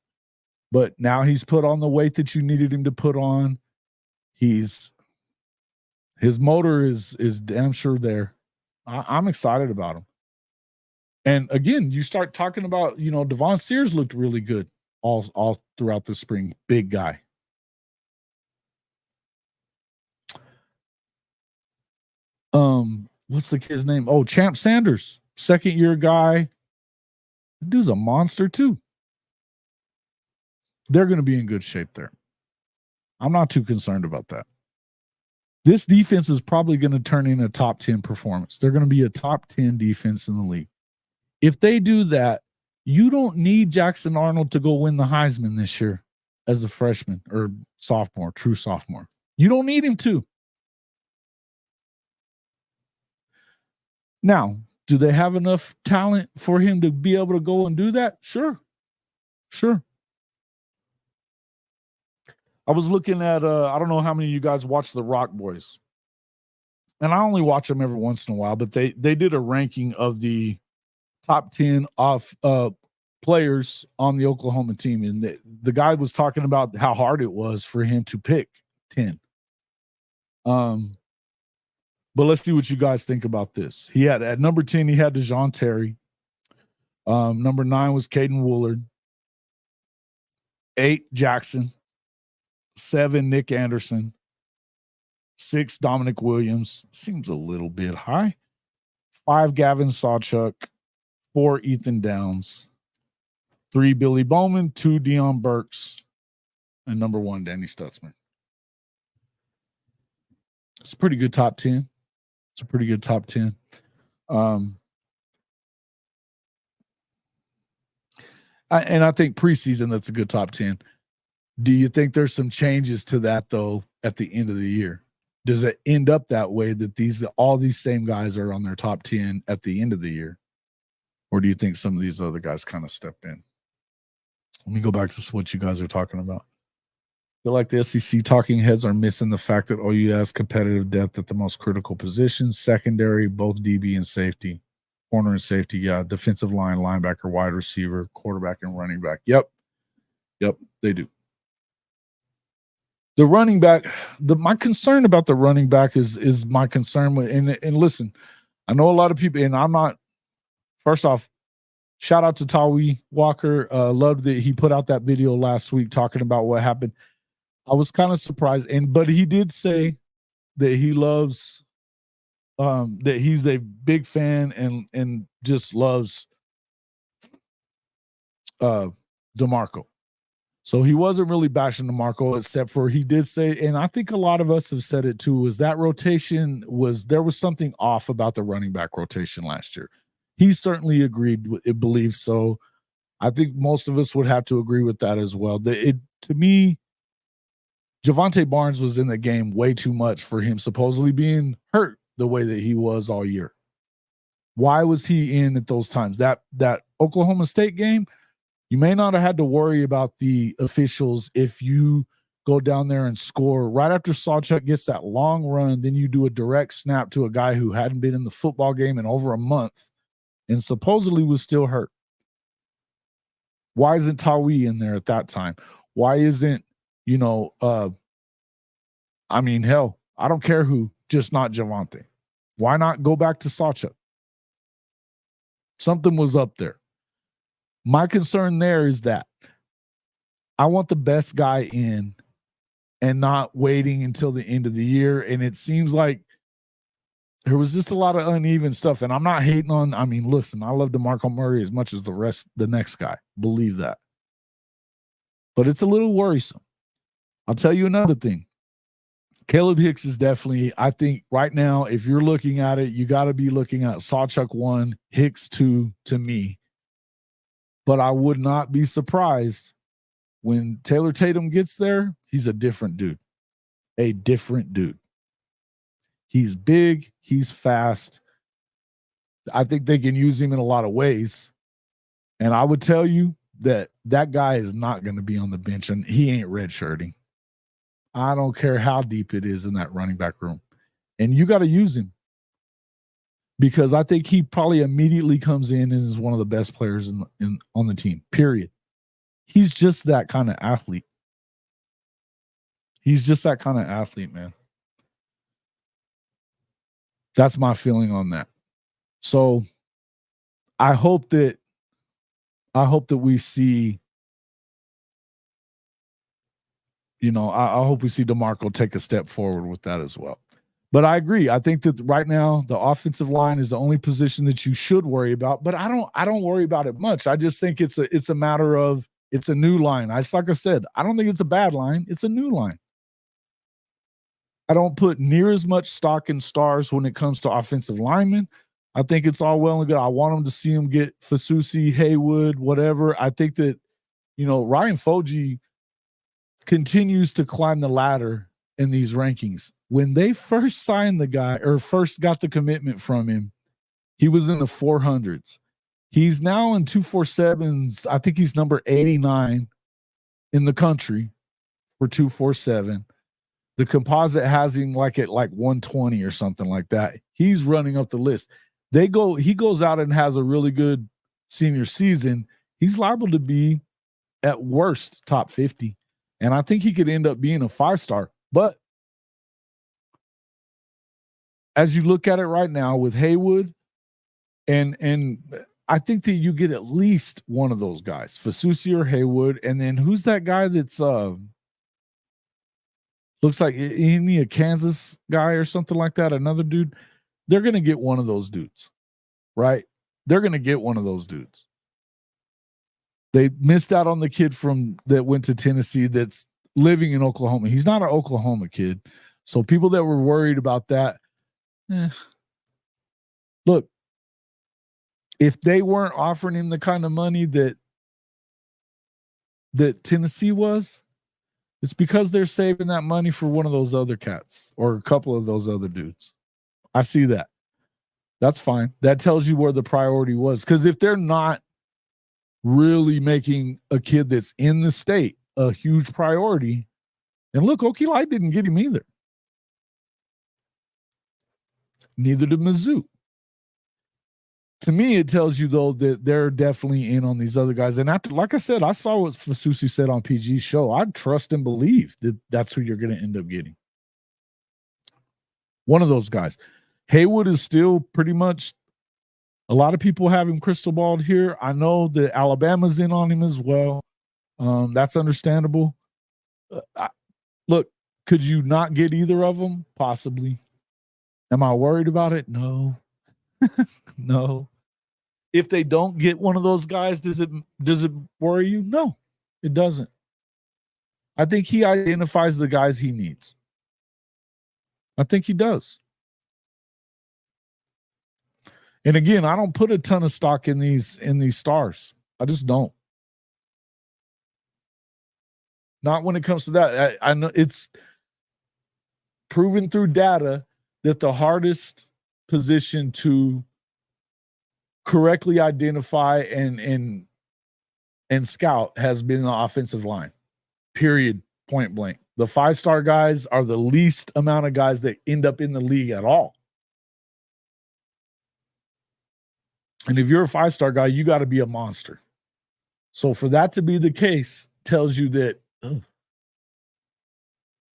But now he's put on the weight that you needed him to put on. His motor is damn sure there. I'm excited about him. And again, you start talking about, you know, Devon Sears looked really good all throughout the spring. Big guy. What's the kid's name? Oh, Champ Sanders, second-year guy. The dude's a monster too. They're going to be in good shape there. I'm not too concerned about that. This defense is probably going to turn in a top 10 performance. They're going to be a top 10 defense in the league. If they do that, you don't need Jackson Arnold to go win the Heisman this year as a freshman or sophomore, true sophomore. You don't need him to. Now, do they have enough talent for him to be able to go and do that? Sure. I was looking at, I don't know how many of you guys watch the Rock Boys. And I only watch them every once in a while, but they did a ranking of the top 10 players on the Oklahoma team. And the guy was talking about how hard it was for him to pick 10. But let's see what you guys think about this. He had at number 10, he had DeJoun Terry. Number 9 was Caden Woolard. 8, Jackson. 7, Nick Anderson. 6, Dominic Williams. Seems a little bit high. 5, Gavin Sawchuk. 4, Ethan Downs. 3, Billy Bowman. 2, Deion Burks. And number 1, Danny Stutzman. It's a pretty good top 10. It's a pretty good top 10. And I think preseason, that's a good top 10. Do you think there's some changes to that, though, at the end of the year? Does it end up that way that all these same guys are on their top 10 at the end of the year? Or do you think some of these other guys kind of step in? Let me go back to what you guys are talking about. I feel like the SEC talking heads are missing the fact that OU has competitive depth at the most critical positions, secondary, both DB and safety, corner and safety, yeah, defensive line, linebacker, wide receiver, quarterback, and running back. Yep, they do. The running back, my concern about the running back is my concern with, and listen, I know a lot of people, and I'm not, first off, shout out to Tawi Walker. Loved that he put out that video last week talking about what happened. I was kind of surprised, but he did say that he loves, that he's a big fan and just loves DeMarco. So he wasn't really bashing DeMarco, except for he did say, and I think a lot of us have said it too, is that rotation there was something off about the running back rotation last year. He certainly believed so. I think most of us would have to agree with that as well. To me, Javonte Barnes was in the game way too much for him supposedly being hurt the way that he was all year. Why was he in at those times? That Oklahoma State game, you may not have had to worry about the officials if you go down there and score right after Sawchuk gets that long run, then you do a direct snap to a guy who hadn't been in the football game in over a month and supposedly was still hurt. Why isn't Tawi in there at that time? Why isn't, hell, I don't care who, just not Javonte. Why not go back to Sawchuk? Something was up there. My concern there is that I want the best guy in and not waiting until the end of the year. And it seems like there was just a lot of uneven stuff. And I'm not hating on, listen, I love DeMarco Murray as much as the next guy. Believe that. But it's a little worrisome. I'll tell you another thing. Caleb Hicks is definitely, I think right now, if you're looking at it, you got to be looking at Sawchuk 1, Hicks 2 to me. But I would not be surprised when Taylor Tatum gets there. He's a different dude. A different dude. He's big. He's fast. I think they can use him in a lot of ways. And I would tell you that guy is not going to be on the bench, and he ain't redshirting. I don't care how deep it is in that running back room. And you got to use him. Because I think he probably immediately comes in and is one of the best players on the team, period. He's just that kind of athlete. He's just that kind of athlete, man. That's my feeling on that. So I hope that we see, I hope we see DeMarco take a step forward with that as well. But I agree. I think that right now the offensive line is the only position that you should worry about. But I don't worry about it much. I just think it's a matter of, it's a new line. Like I said, I don't think it's a bad line. It's a new line. I don't put near as much stock in stars when it comes to offensive linemen. I think it's all well and good. I want them to see them get Fasusi, Haywood, whatever. I think that, Ryan Foji continues to climb the ladder in these rankings. When they first signed the guy or first got the commitment from him, he was in the 400s. He's now in 247s. I think he's number 89 in the country for 247. The composite has him at 120 or something like that. He's running up the list. He goes out and has a really good senior season. He's liable to be at worst top 50. And I think he could end up being a 5-star. But as you look at it right now with Haywood, and I think that you get at least one of those guys, Fasusi or Haywood. And then who's that guy that's looks like a Kansas guy or something like that, another dude? They're going to get one of those dudes, right? They're going to get one of those dudes. They missed out on the kid that went to Tennessee that's living in Oklahoma. He's not an Oklahoma kid. So people that were worried about that, look, if they weren't offering him the kind of money that Tennessee was, it's because they're saving that money for one of those other cats or a couple of those other dudes. I see that. That's fine. That tells you where the priority was. Because if they're not really making a kid that's in the state a huge priority, and look, Okie Light didn't get him either. Neither did Mizzou. To me, it tells you, though, that they're definitely in on these other guys. And after, like I said, I saw what Fasusi said on PG's show. I trust and believe that that's who you're going to end up getting. One of those guys. Haywood is still pretty much, a lot of people have him crystal balled here. I know that Alabama's in on him as well. That's understandable. Look, could you not get either of them? Possibly. Am I worried about it? No. No. If they don't get one of those guys, does it worry you? No, it doesn't. I think he identifies the guys he needs. I think he does. And again, I don't put a ton of stock in these stars. I just don't. Not when it comes to that. I know it's proven through data that the hardest position to correctly identify and scout has been the offensive line. Period. Point blank. The 5-star guys are the least amount of guys that end up in the league at all. And if you're a 5-star guy, you got to be a monster. So for that to be the case tells you that,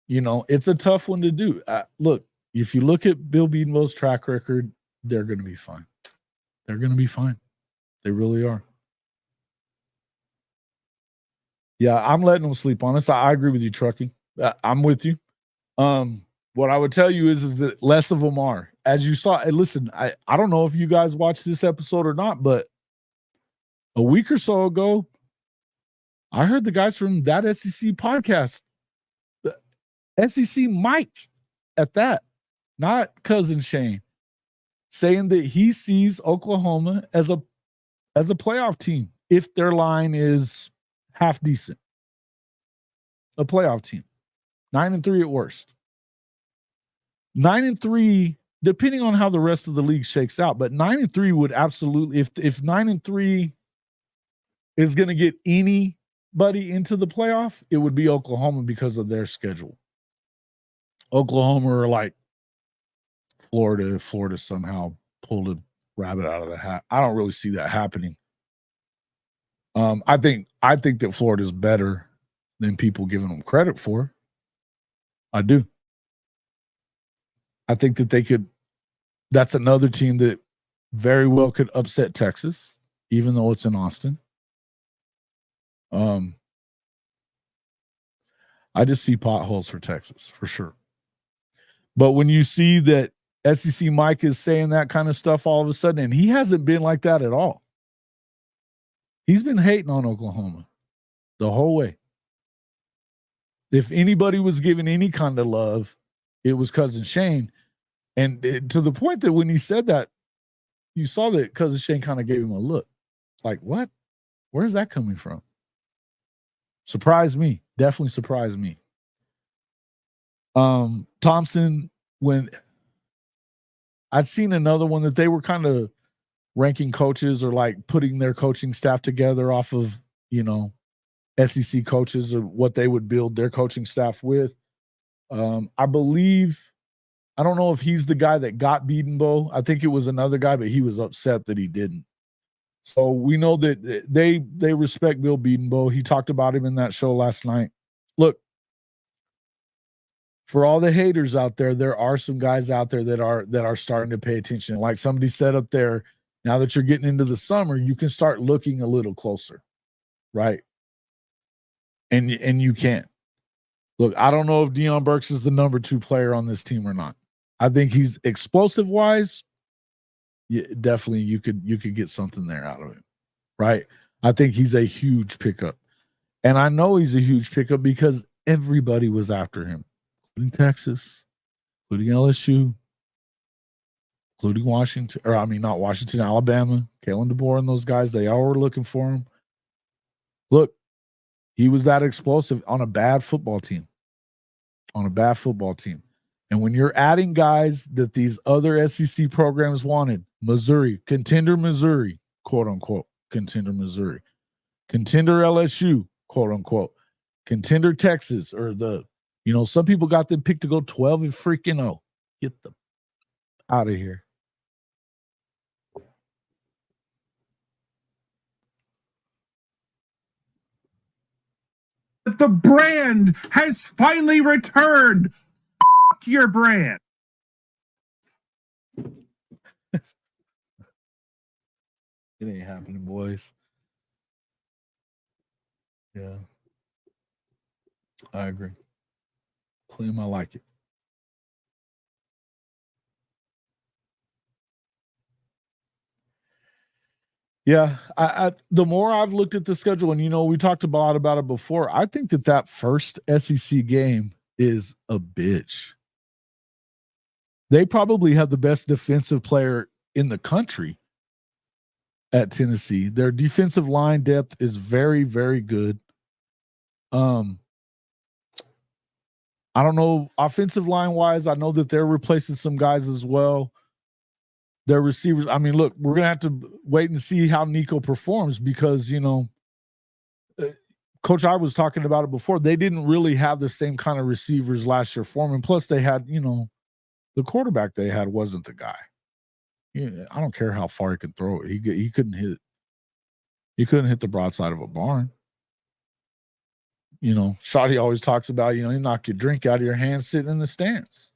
it's a tough one to do. Look, if you look at Bill Bedenbaugh's track record, they're going to be fine. They're going to be fine. They really are. Yeah, I'm letting them sleep on us. I agree with you, Truckee. I'm with you. What I would tell you is that less of them are. As you saw, and listen, I don't know if you guys watched this episode or not, but a week or so ago, I heard the guys from that SEC podcast, SEC Mike at that, not Cousin Shane, saying that he sees Oklahoma as a playoff team if their line is half decent. A playoff team. 9-3 at worst. 9-3, depending on how the rest of the league shakes out, but 9-3 would absolutely, if 9-3 is going to get anybody into the playoff, it would be Oklahoma because of their schedule. Oklahoma are like Florida. If Florida somehow pulled a rabbit out of the hat, I don't really see that happening. I think that Florida is better than people giving them credit for. I do. I think that they could. That's another team that very well could upset Texas, even though it's in Austin. I just see potholes for Texas for sure. But when you see that SEC Mike is saying that kind of stuff all of a sudden, and he hasn't been like that at all. He's been hating on Oklahoma the whole way. If anybody was given any kind of love, it was Cousin Shane. And to the point that when he said that, you saw that Cousin Shane kind of gave him a look. Like, what? Where's that coming from? Surprised me. Definitely surprised me. Thompson, when I'd seen another one that they were kind of ranking coaches or like putting their coaching staff together off of, SEC coaches or what they would build their coaching staff with. I believe, I don't know if he's the guy that got Bedenbaugh. I think it was another guy, but he was upset that he didn't. So we know that they respect Bill Bedenbaugh. He talked about him in that show last night. Look, for all the haters out there are some guys out there that are starting to pay attention. Like somebody said up there, now that you're getting into the summer, you can start looking a little closer, right? And you can't. Look, I don't know if Deion Burks is the number 2 player on this team or not. I think he's explosive wise. Yeah, definitely you could get something there out of him, right? I think he's a huge pickup. And I know he's a huge pickup because everybody was after him, including Texas, including LSU, including Washington, or I mean, not Washington, Alabama, Kalen DeBoer and those guys, they all were looking for him. Look, he was that explosive on a bad football team. And when you're adding guys that these other SEC programs wanted, Missouri, contender Missouri, quote unquote, contender Missouri, contender LSU, quote unquote, contender Texas, or some people got them picked to go 12 and freaking 0. Get them out of here. The brand has finally returned. F*** your brand. It ain't happening, boys. Yeah. I agree. Claim I like it. Yeah, I the more I've looked at the schedule, and we talked a lot about it before, I think that first SEC game is a bitch. They probably have the best defensive player in the country at Tennessee. Their defensive line depth is very, very good. I don't know, offensive line wise, I know that they're replacing some guys as well. Their receivers, I mean, look, we're going to have to wait and see how Nico performs because, Coach I was talking about it before. They didn't really have the same kind of receivers last year for him. And plus they had, the quarterback they had wasn't the guy. Yeah, I don't care how far he can throw it. He couldn't hit. He couldn't hit the broadside of a barn. Shotty always talks about, you knock your drink out of your hand sitting in the stands.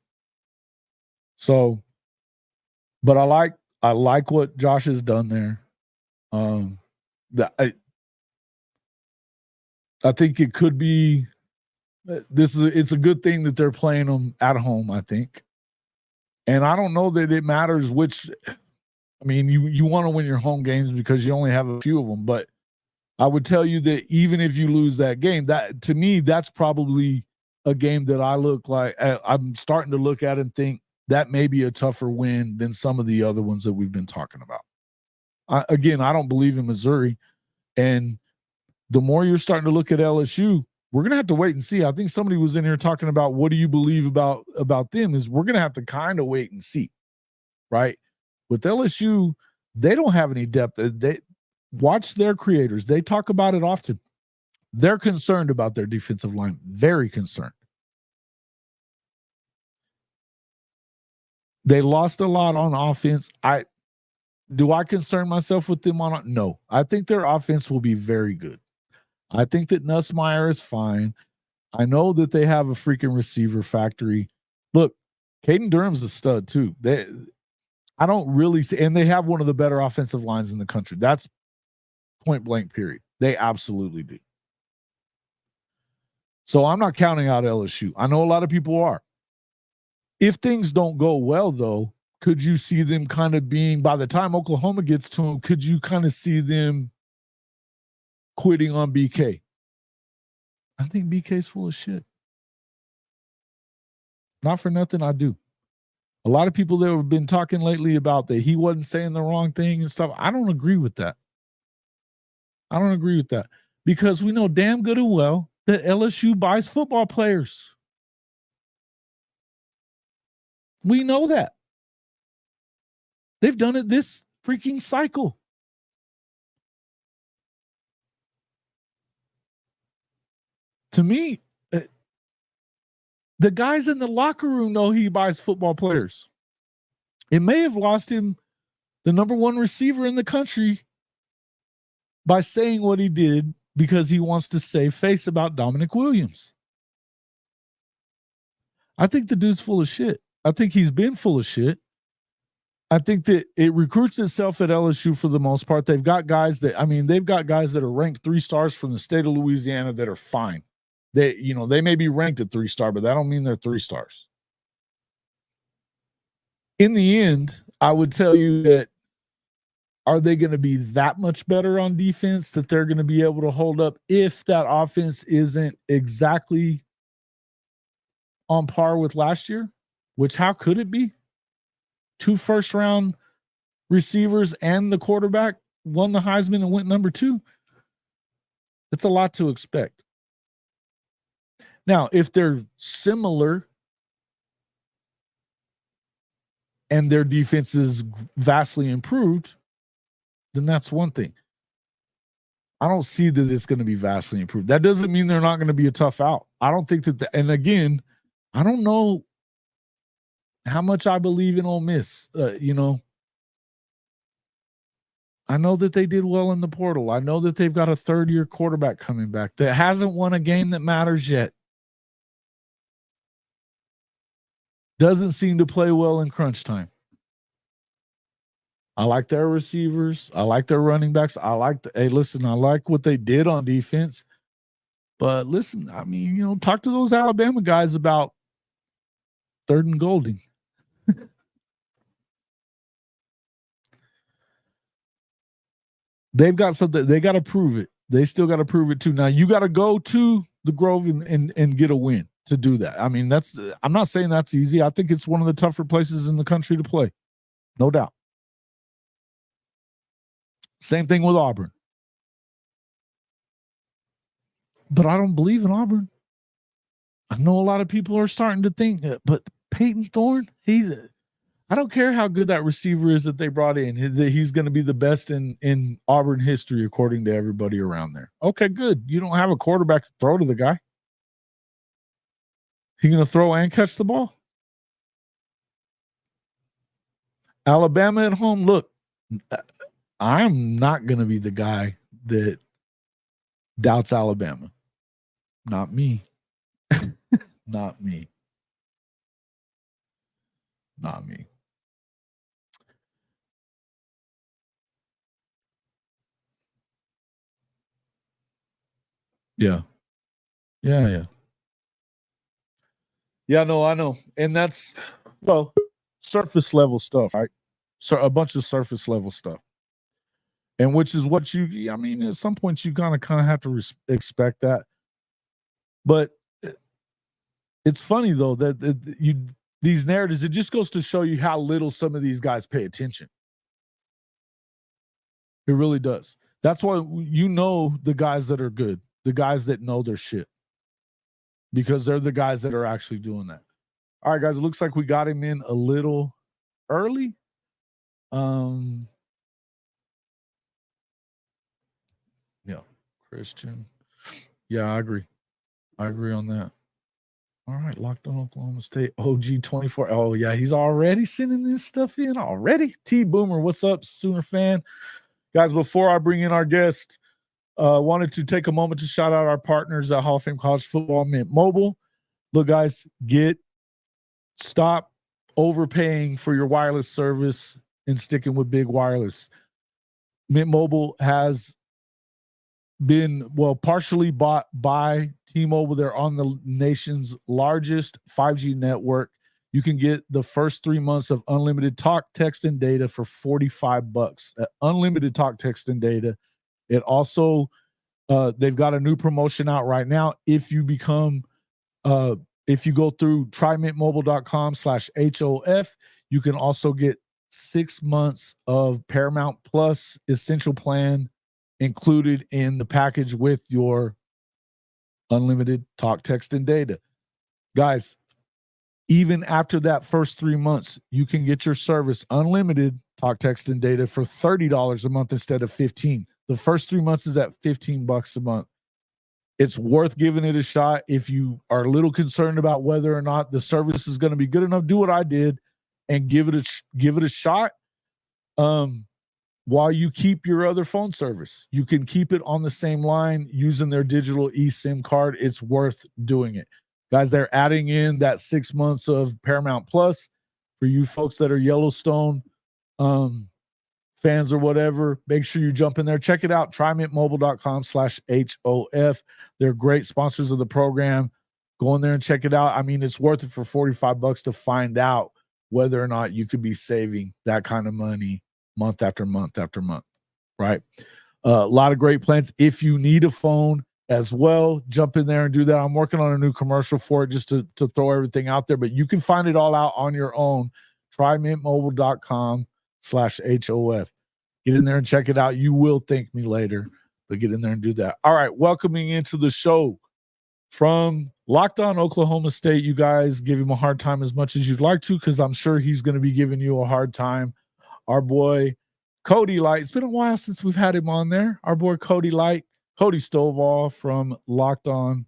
So, but I like what Josh has done there. I think it could be. It's a good thing that they're playing them at home, I think. And I don't know that it matters which. I mean, you want to win your home games because you only have a few of them. But I would tell you that even if you lose that game, that to me, that's probably a game that I'm starting to look at and think that may be a tougher win than some of the other ones that we've been talking about. I don't believe in Missouri. And the more you're starting to look at LSU, we're going to have to wait and see. I think somebody was in here talking about what do you believe about them is we're going to have to kind of wait and see, right? With LSU, they don't have any depth. They watch their creators. They talk about it often. They're concerned about their defensive line, very concerned. They lost a lot on offense. Do I concern myself with them on? No, I think their offense will be very good. I think that Nussmeier is fine. I know that they have a freaking receiver factory. Look, Caden Durham's a stud too. I don't really see, and they have one of the better offensive lines in the country. That's point blank, period. They absolutely do. So I'm not counting out LSU. I know a lot of people are. If things don't go well, though, could you see them kind of being, by the time Oklahoma gets to them, could you kind of see them quitting on BK? I think BK's full of shit. Not for nothing, I do. A lot of people that have been talking lately about that he wasn't saying the wrong thing and stuff. I don't agree with that. Because we know damn good and well that LSU buys football players. We know that. They've done it this freaking cycle. To me, the guys in the locker room know he buys football players. It may have lost him the number one receiver in the country by saying what he did because he wants to save face about Dominic Williams. I think the dude's full of shit. I think he's been full of shit. I think that it recruits itself at LSU for the most part. They've got guys that are ranked 3 stars from the state of Louisiana that are fine. They may be ranked at 3-star, but that don't mean they're 3 stars. In the end, I would tell you that are they going to be that much better on defense that they're going to be able to hold up if that offense isn't exactly on par with last year? which how could it be? 2 first-round receivers and the quarterback won the Heisman and went number 2. It's a lot to expect. Now, if they're similar and their defense is vastly improved, then that's one thing. I don't see that it's going to be vastly improved. That doesn't mean they're not going to be a tough out. I don't think that, and again, I don't know how much I believe in Ole Miss. I know that they did well in the portal. I know that they've got a third-year quarterback coming back that hasn't won a game that matters yet. Doesn't seem to play well in crunch time. I like their receivers. I like their running backs. I like what they did on defense. But listen, I mean, talk to those Alabama guys about 3rd and Golding. They've got something. They got to prove it. They still got to prove it too. Now, you got to go to the Grove and get a win to do that. I mean, I'm not saying that's easy. I think it's one of the tougher places in the country to play. No doubt. Same thing with Auburn. But I don't believe in Auburn. I know a lot of people are starting to think, but Peyton Thorne, I don't care how good that receiver is that they brought in. He's going to be the best in Auburn history, according to everybody around there. Okay, good. You don't have a quarterback to throw to the guy. He going to throw and catch the ball? Alabama at home, look, I'm not going to be the guy that doubts Alabama. Not me. Not me. Not me. Yeah. Yeah. Yeah, no, I know. And that's, surface level stuff, right? So a bunch of surface level stuff. And which is what at some point you kind of have to expect that. But it's funny though that these narratives, it just goes to show you how little some of these guys pay attention. It really does. That's why the guys that are good, the guys that know their shit, because they're the guys that are actually doing that. All right, guys, it looks like we got him in a little early. Yeah, Christian. Yeah, I agree. I agree on that. All right, Locked On Oklahoma State, OG24. Oh, yeah, he's already sending this stuff in already. T-Boomer, what's up, Sooner fan? Guys, before I bring in our guest, wanted to take a moment to shout out our partners at Hall of Fame College Football, Mint Mobile. Look, guys, stop overpaying for your wireless service and sticking with big wireless. Mint Mobile has been partially bought by T-Mobile. They're on the nation's largest 5G network. You can get the first 3 months of unlimited talk, text, and data for $45. Unlimited talk, text, and data. It also, they've got a new promotion out right now. If you go through trymintmobile.com/HOF, you can also get 6 months of Paramount Plus Essential Plan included in the package with your unlimited talk, text, and data. Guys, even after that first 3 months, you can get your service unlimited talk, text, and data for $30 a month instead of $15. The first 3 months is at $15 a month. It's worth giving it a shot. If you are a little concerned about whether or not the service is going to be good enough, do what I did and give it a shot. While you keep your other phone service, you can keep it on the same line using their digital eSIM card. It's worth doing it. Guys, they're adding in that 6 months of Paramount Plus for you folks that are Yellowstone fans or whatever. Make sure you jump in there. Check it out. trymintmobile.com/HOF. They're great sponsors of the program. Go in there and check it out. I mean, it's worth it for $45 to find out whether or not you could be saving that kind of money month after month after month, right? A lot of great plans. If you need a phone, as well. Jump in there and do that. I'm working on a new commercial for it just to throw everything out there, but you can find it all out on your own. TryMintMobile.com/HOF. Get in there and check it out. You will thank me later, but get in there and do that. All right, welcoming into the show from Locked On Oklahoma State. You guys give him a hard time as much as you'd like to, because I'm sure he's going to be giving you a hard time. Our boy Cody Light. It's been a while since we've had him on there. Our boy Cody Light, Cody Stovall from Locked On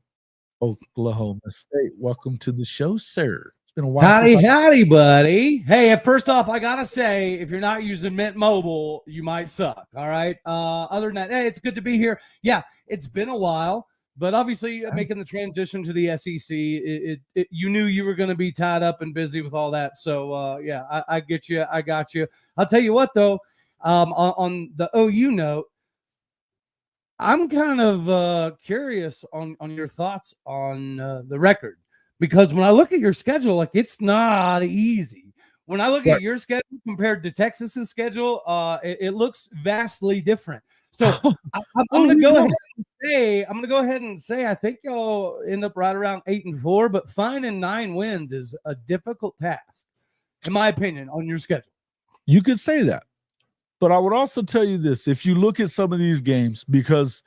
Oklahoma State. Welcome to the show, sir. It's been a while. Howdy, buddy. Hey, first off, I gotta say, if you're not using Mint Mobile, you might suck. All right. Other than that, hey, it's good to be here. Yeah, it's been a while, but obviously making the transition to the SEC, you knew you were going to be tied up and busy with all that. So yeah, I get you. I got you. I'll tell you what, though, on the OU note, I'm kind of curious on your thoughts on the record, because when I look at your schedule, like, it's not easy. When I look at your schedule compared to Texas's schedule, it looks vastly different. So I'm going to go ahead and say I think y'all end up right around 8-4, but finding 9 wins is a difficult task, in my opinion, on your schedule. You could say that. But I would also tell you this, if you look at some of these games, because,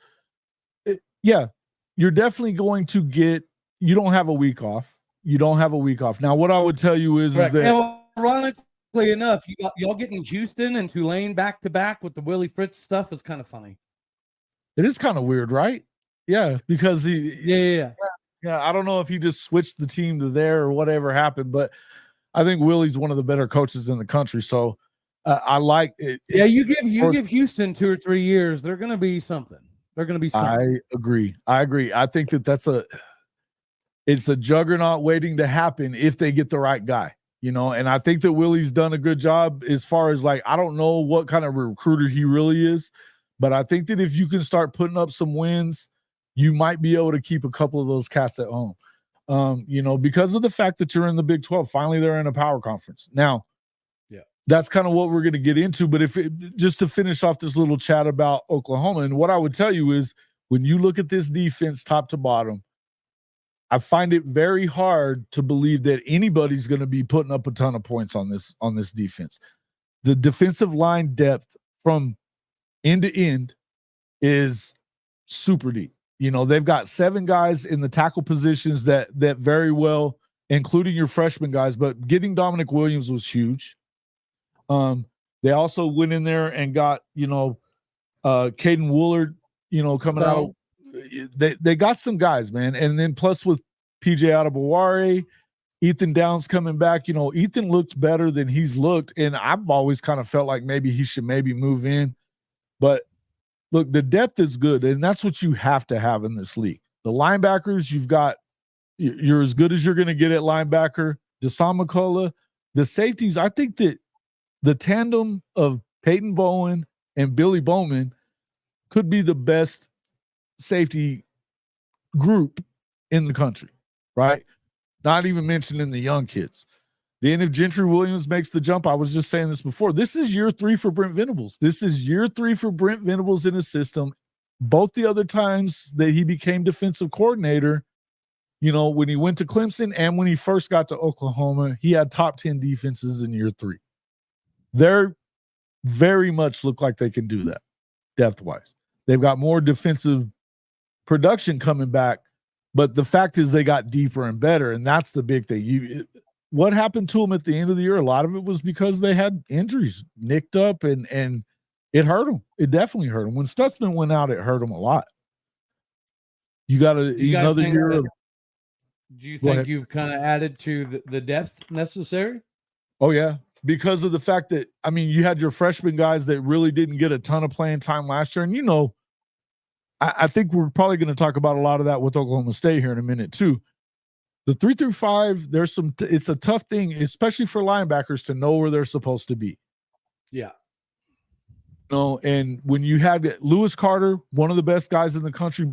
you're definitely going to get – you don't have a week off. You don't have a week off. Now, what I would tell you is that – and ironically enough, y'all getting Houston and Tulane back-to-back with the Willie Fritz stuff is kind of funny. It is kind of weird, right? Yeah, because Yeah, I don't know if he just switched the team to there or whatever happened, but I think Willie's one of the better coaches in the country, so – I like it. Yeah, you give Houston 2 or 3 years, they're going to be something. They're going to be something. I agree. I think it's a juggernaut waiting to happen if they get the right guy, and I think that Willie's done a good job as far as, like, I don't know what kind of recruiter he really is, but I think that if you can start putting up some wins, you might be able to keep a couple of those cats at home, because of the fact that you're in the Big 12. Finally, they're in a power conference. Now, that's kind of what we're going to get into. But just to finish off this little chat about Oklahoma, and what I would tell you is, when you look at this defense top to bottom, I find it very hard to believe that anybody's going to be putting up a ton of points on this defense. The defensive line depth from end to end is super deep. They've got 7 guys in the tackle positions that very well, including your freshman guys, but getting Dominic Williams was huge. They also went in there and got, Caden Woolard, coming out. They got some guys, man. And then plus with PJ Adebaware, Ethan Downs coming back, Ethan looked better than he's looked. And I've always kind of felt like maybe he should move in. But look, the depth is good. And that's what you have to have in this league. The linebackers, you're as good as you're going to get at linebacker. Desan McCullough, the safeties, I think that the tandem of Peyton Bowen and Billy Bowman could be the best safety group in the country, right? Not even mentioning the young kids. Then if Gentry Williams makes the jump, I was just saying this before, this is year 3 for Brent Venables. This is year 3 for Brent Venables in his system. Both the other times that he became defensive coordinator, when he went to Clemson and when he first got to Oklahoma, he had top 10 defenses in year 3. They're very much look like they can do that depth-wise. They've got more defensive production coming back, but the fact is they got deeper and better, and that's the big thing. What happened to them at the end of the year, a lot of it was because they had injuries nicked up, and it hurt them. It definitely hurt them. When Stutzman went out, it hurt them a lot. You got another year of – Do you think you've kind of added to the depth necessary? Oh, yeah. Because of the fact that, you had your freshman guys that really didn't get a ton of playing time last year. And, I think we're probably going to talk about a lot of that with Oklahoma State here in a minute too. The 3 through 5, it's a tough thing, especially for linebackers, to know where they're supposed to be. Yeah. And when you had Lewis Carter, one of the best guys in the country,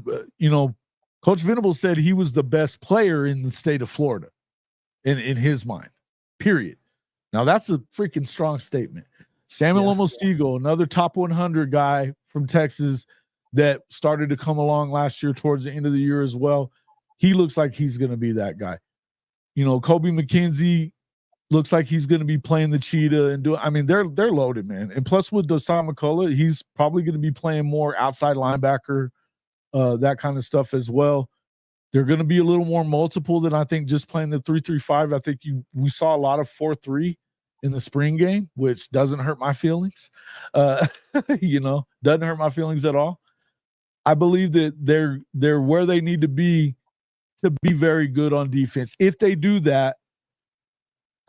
Coach Venables said he was the best player in the state of Florida in his mind, period. Now, that's a freaking strong statement. Samuel Omosigho, another top 100 guy from Texas, that started to come along last year towards the end of the year as well. He looks like he's going to be that guy. Kobe McKenzie looks like he's going to be playing the cheetah and they're loaded, man. And plus with Dasan McCullough, he's probably going to be playing more outside linebacker, that kind of stuff as well. They're going to be a little more multiple than I think just playing the 3-3-5. I think we saw a lot of 4-3 in the spring game, which doesn't hurt my feelings. Doesn't hurt my feelings at all. I believe that they're where they need to be very good on defense. If they do that,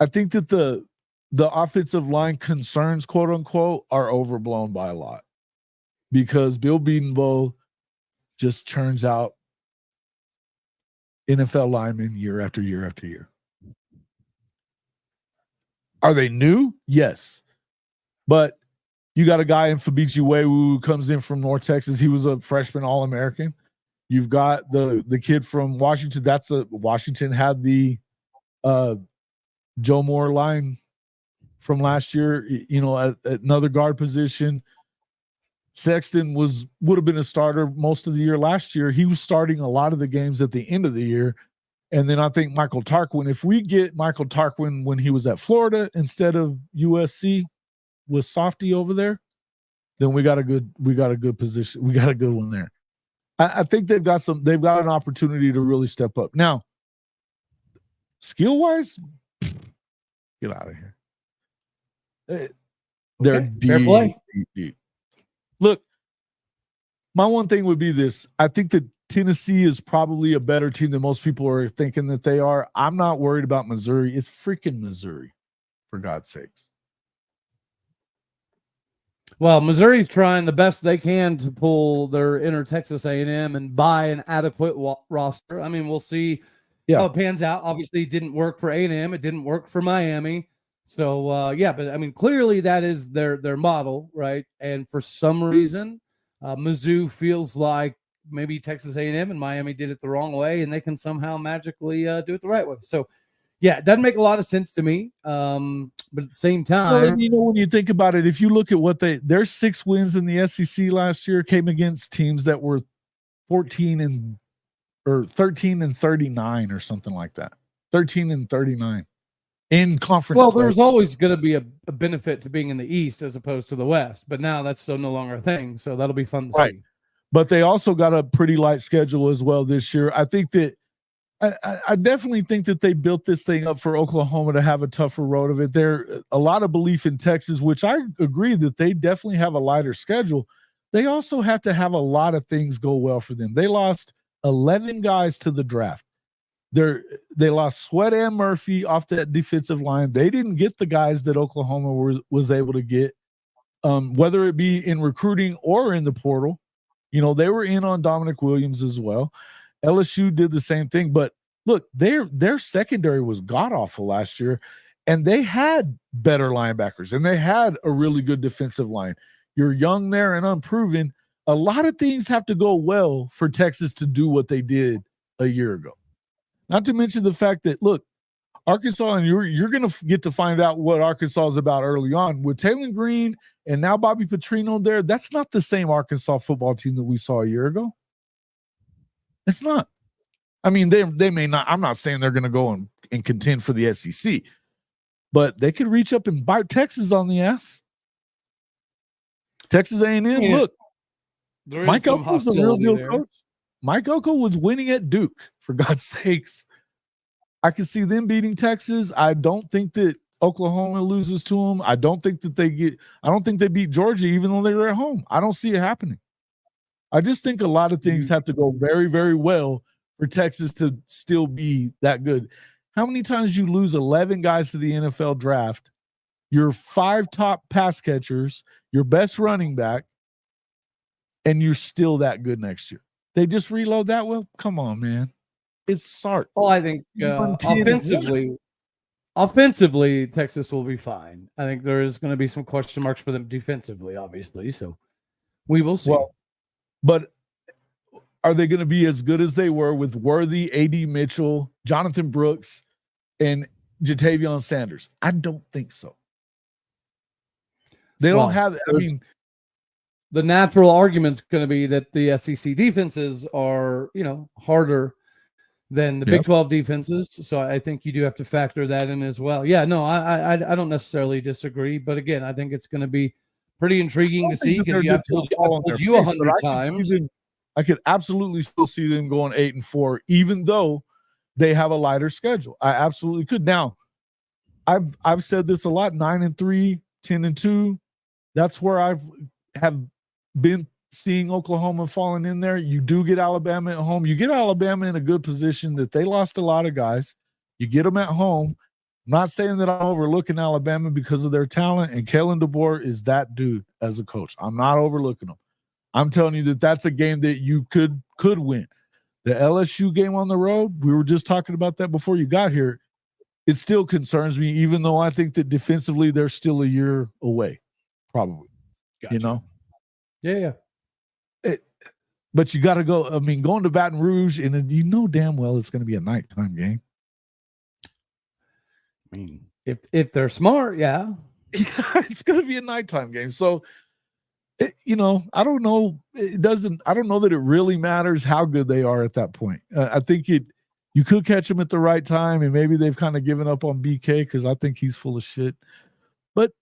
I think that the offensive line concerns, quote unquote, are overblown by a lot because Bill Bedenbaugh just churns out NFL linemen year after year after year. Are they new? Yes. But you got a guy in Fabichi Wewu who comes in from North Texas. He was a freshman All-American. You've got the kid from Washington. Washington had the Joe Moore line from last year, at another guard position. Sexton would have been a starter most of the year last year. He was starting a lot of the games at the end of the year. And then I think Michael Tarquin, if we get Michael Tarquin when he was at Florida instead of USC with Softy over there, then we got a good position. We got a good one there. I think they've got an opportunity to really step up. Now, skill wise, get out of here. They're deep, fair play. Deep. Look, my one thing would be this. I think that Tennessee is probably a better team than most people are thinking that they are. I'm not worried about Missouri. It's freaking Missouri, for God's sakes. Well, Missouri's trying the best they can to pull their inner Texas A&M and buy an adequate roster. I mean, we'll see how it pans out. Obviously, it didn't work for A&M. It didn't work for Miami. So, but I mean, clearly that is their model, right? And for some reason, Mizzou feels like maybe Texas A&M and Miami did it the wrong way, and they can somehow magically do it the right way. So, it doesn't make a lot of sense to me. But at the same time, when you think about it, if you look at what their 6 wins in the SEC last year came against teams that were 13 and 39 or something like that. 13 and 39 in conference. Well, there's always going to be a benefit to being in the East as opposed to the West, but now that's so no longer a thing. So that'll be fun to see. But they also got a pretty light schedule as well this year. I think that I definitely think that they built this thing up for Oklahoma to have a tougher road of it. There's a lot of belief in Texas, which I agree that they definitely have a lighter schedule. They also have to have a lot of things go well for them. They lost 11 guys to the draft. They lost Sweat and Murphy off that defensive line. They didn't get the guys that Oklahoma was able to get, whether it be in recruiting or in the portal. They were in on Dominic Williams as well. LSU did the same thing, but look, their secondary was god-awful last year, and they had better linebackers, and they had a really good defensive line. You're young there and unproven. A lot of things have to go well for Texas to do what they did a year ago. Not to mention the fact that, look, Arkansas, and you're going to get to find out what Arkansas is about early on. With Taylor Green and now Bobby Petrino there, that's not the same Arkansas football team that we saw a year ago. It's not. I mean, they may not. I'm not saying they're going to go and contend for the SEC, but they could reach up and bite Texas on the ass. Texas A&M, look, Mike Elko was a real deal coach. Mike Elko was winning at Duke, for God's sakes. I can see them beating Texas. I don't think that Oklahoma loses to them. I don't think they beat Georgia, even though they were at home. I don't see it happening. I just think a lot of things have to go very, very well for Texas to still be that good. How many times you lose 11 guys to the NFL draft, your 5 top pass catchers, your best running back, and you're still that good next year? They just reload that well? Come on, man. It's Sark. Well, I think offensively, Texas will be fine. I think there is going to be some question marks for them defensively, obviously. So we will see. Well, but are they going to be as good as they were with Worthy, A.D. Mitchell, Jonathan Brooks, and Jatavion Sanders? I don't think so. They don't have – I mean, the natural argument's going to be that the SEC defenses are, harder than the Big 12 defenses. So I think you do have to factor that in as well. Yeah, no, I don't necessarily disagree, but again, I think it's going to be pretty intriguing to see because I've told you 100 times. I could absolutely still see them going 8-4, even though they have a lighter schedule. I absolutely could. Now, I've said this a lot: 9-3, 10-2. That's where have been seeing Oklahoma falling in there. You do get Alabama at home. You get Alabama in a good position that they lost a lot of guys. You get them at home. I'm not saying that I'm overlooking Alabama because of their talent, and Kalen DeBoer is that dude as a coach. I'm not overlooking them. I'm telling you that that's a game that you could win. The LSU game on the road, we were just talking about that before you got here. It still concerns me, even though I think that defensively they're still a year away, probably. Gotcha. Yeah. But you got to go. I mean, going to Baton Rouge, and you know damn well it's going to be a nighttime game. I mean, if they're smart, yeah, it's going to be a nighttime game. So, I don't know. I don't know that it really matters how good they are at that point. I think you could catch them at the right time, and maybe they've kind of given up on BK because I think he's full of shit. But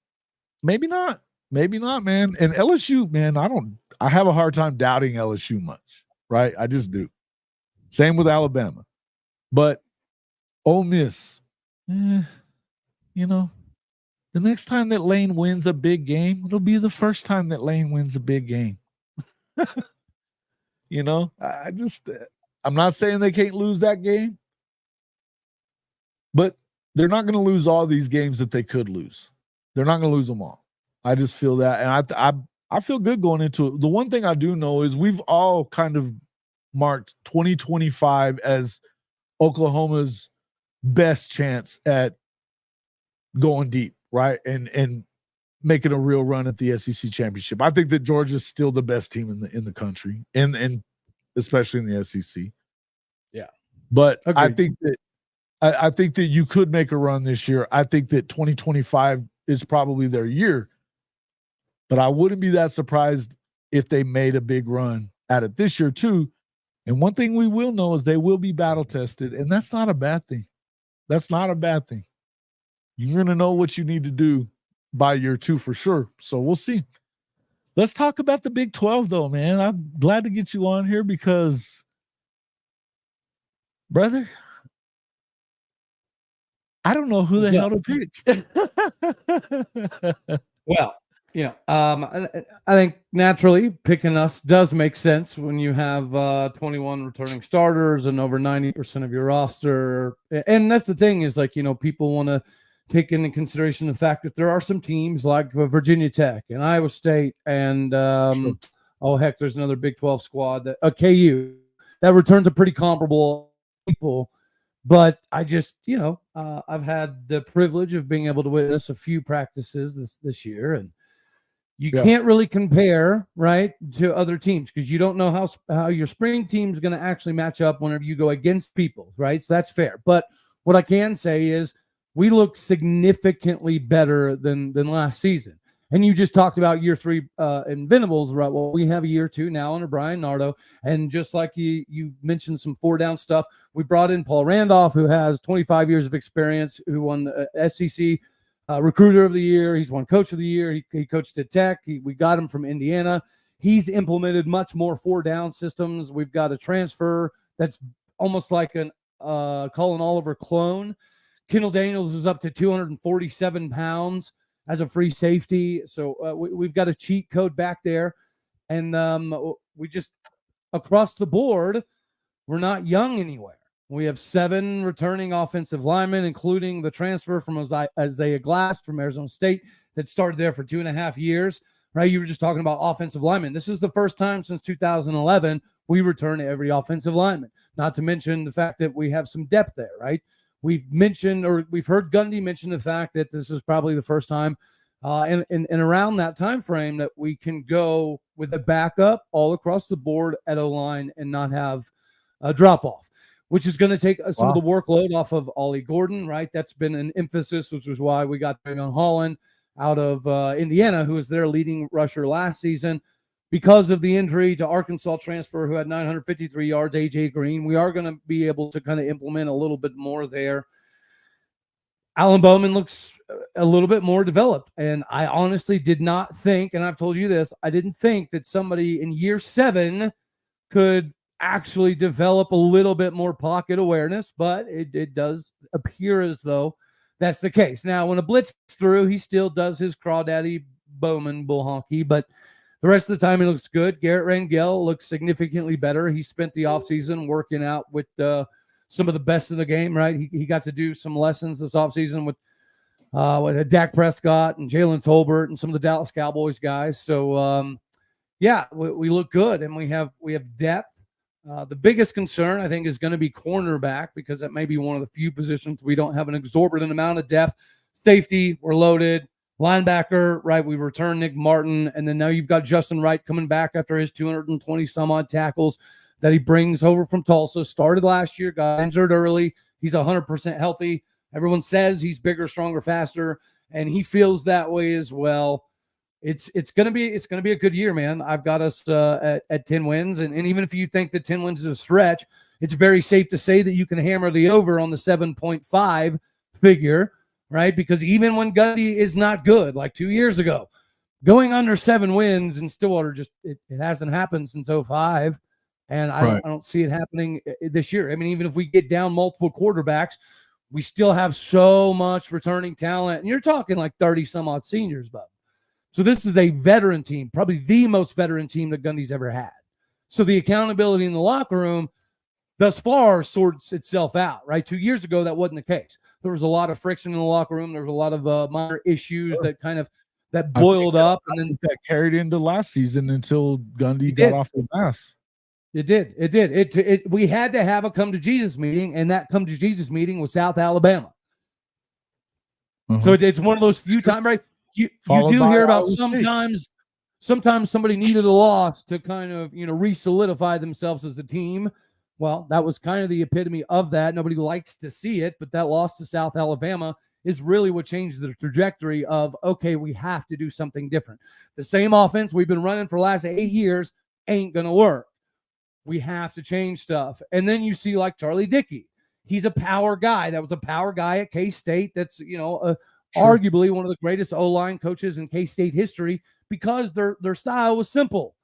maybe not. Maybe not, man. And LSU, man, I have a hard time doubting LSU much, right? I just do. Same with Alabama. But Ole Miss, the next time that Lane wins a big game, it'll be the first time that Lane wins a big game. I'm not saying they can't lose that game, but they're not going to lose all these games that they could lose. They're not going to lose them all. I just feel that, and I feel good going into it. The one thing I do know is we've all kind of marked 2025 as Oklahoma's best chance at going deep, right, and making a real run at the SEC championship. I think that Georgia's still the best team in the country, and especially in the SEC. Yeah, but agreed. I think that you could make a run this year. I think that 2025 is probably their year. But I wouldn't be that surprised if they made a big run at it this year, too. And one thing we will know is they will be battle tested, and that's not a bad thing. That's not a bad thing. You're going to know what you need to do by year 2 for sure. So we'll see. Let's talk about the Big 12, though, man. I'm glad to get you on here because, brother, I don't know who the hell to pick. Well, I think naturally picking us does make sense when you have 21 returning starters and over 90% of your roster. And that's the thing is people want to take into consideration the fact that there are some teams like Virginia Tech and Iowa State and there's another Big 12 squad that KU that returns a pretty comparable people. But I just, I've had the privilege of being able to witness a few practices this year, and you can't really compare, right, to other teams because you don't know how your spring team is going to actually match up whenever you go against people, right? So that's fair. But what I can say is we look significantly better than last season. And you just talked about year 3 in Venables, right? Well, we have a year 2 now under Brian Nardo. And just like you mentioned some 4-down stuff, we brought in Paul Randolph, who has 25 years of experience, who won the SEC Recruiter of the Year. He's won Coach of the Year. He coached at Tech. We got him from Indiana. He's implemented much more 4-down systems. We've got a transfer that's almost like an Colin Oliver clone. Kendall Daniels is up to 247 pounds as a free safety. So we've got a cheat code back there. And we just, across the board, we're not young anywhere. We have 7 returning offensive linemen, including the transfer from Isaiah Glass from Arizona State that started there for 2.5 years, right? You were just talking about offensive linemen. This is the first time since 2011 we return every offensive lineman, not to mention the fact that we have some depth there, right? We've heard Gundy mention the fact that this is probably the first time and around that time frame that we can go with a backup all across the board at O-line and not have a drop-off, which is going to take some of the workload off of Ollie Gordon, right? That's been an emphasis, which was why we got Draymond Holland out of Indiana, who was their leading rusher last season. because of the injury to Arkansas transfer who had 953 yards, A.J. Green. We are going to be able to kind of implement a little bit more there. Alan Bowman looks a little bit more developed, and I honestly did not think, and I've told you this, I didn't think that somebody in year 7 could actually develop a little bit more pocket awareness, but it does appear as though that's the case. Now, when a blitz gets through, he still does his crawdaddy Bowman bull honky, but the rest of the time he looks good. Garrett Rangel looks significantly better. He spent the offseason working out with some of the best in the game, right? He got to do some lessons this offseason with Dak Prescott and Jalen Tolbert and some of the Dallas Cowboys guys. So, we look good, and we have depth. The biggest concern, I think, is going to be cornerback, because that may be one of the few positions we don't have an exorbitant amount of depth. Safety, we're loaded. Linebacker, right, we returned Nick Martin, and then now you've got Justin Wright coming back after his 220-some-odd tackles that he brings over from Tulsa. Started last year, got injured early. He's 100% healthy. Everyone says he's bigger, stronger, faster, and he feels that way as well. It's gonna be a good year, man. I've got us at 10 wins, and even if you think that 10 wins is a stretch, it's very safe to say that you can hammer the over on the 7.5 figure, right? Because even when Gundy is not good, like 2 years ago, going under 7 wins in Stillwater it hasn't happened since 2005, and I don't see it happening this year. I mean, even if we get down multiple quarterbacks, we still have so much returning talent, and you're talking like 30 some odd seniors, but. So this is a veteran team, probably the most veteran team that Gundy's ever had. So the accountability in the locker room thus far sorts itself out, right? 2 years ago, that wasn't the case. There was a lot of friction in the locker room. There was a lot of minor issues that boiled up. And then that carried into last season until Gundy got off his ass. It did. We had to have a come to Jesus meeting, and that come to Jesus meeting was South Alabama. So it's one of those few times, right? You do hear about sometimes somebody needed a loss to kind of, re-solidify themselves as a team. Well, that was kind of the epitome of that. Nobody likes to see it, but that loss to South Alabama is really what changed the trajectory of, okay, we have to do something different. The same offense we've been running for the last 8 years ain't going to work. We have to change stuff. And then you see like Charlie Dickey. He's a power guy. That was a power guy at K-State. That's, arguably one of the greatest O-line coaches in K-State history, because their style was simple.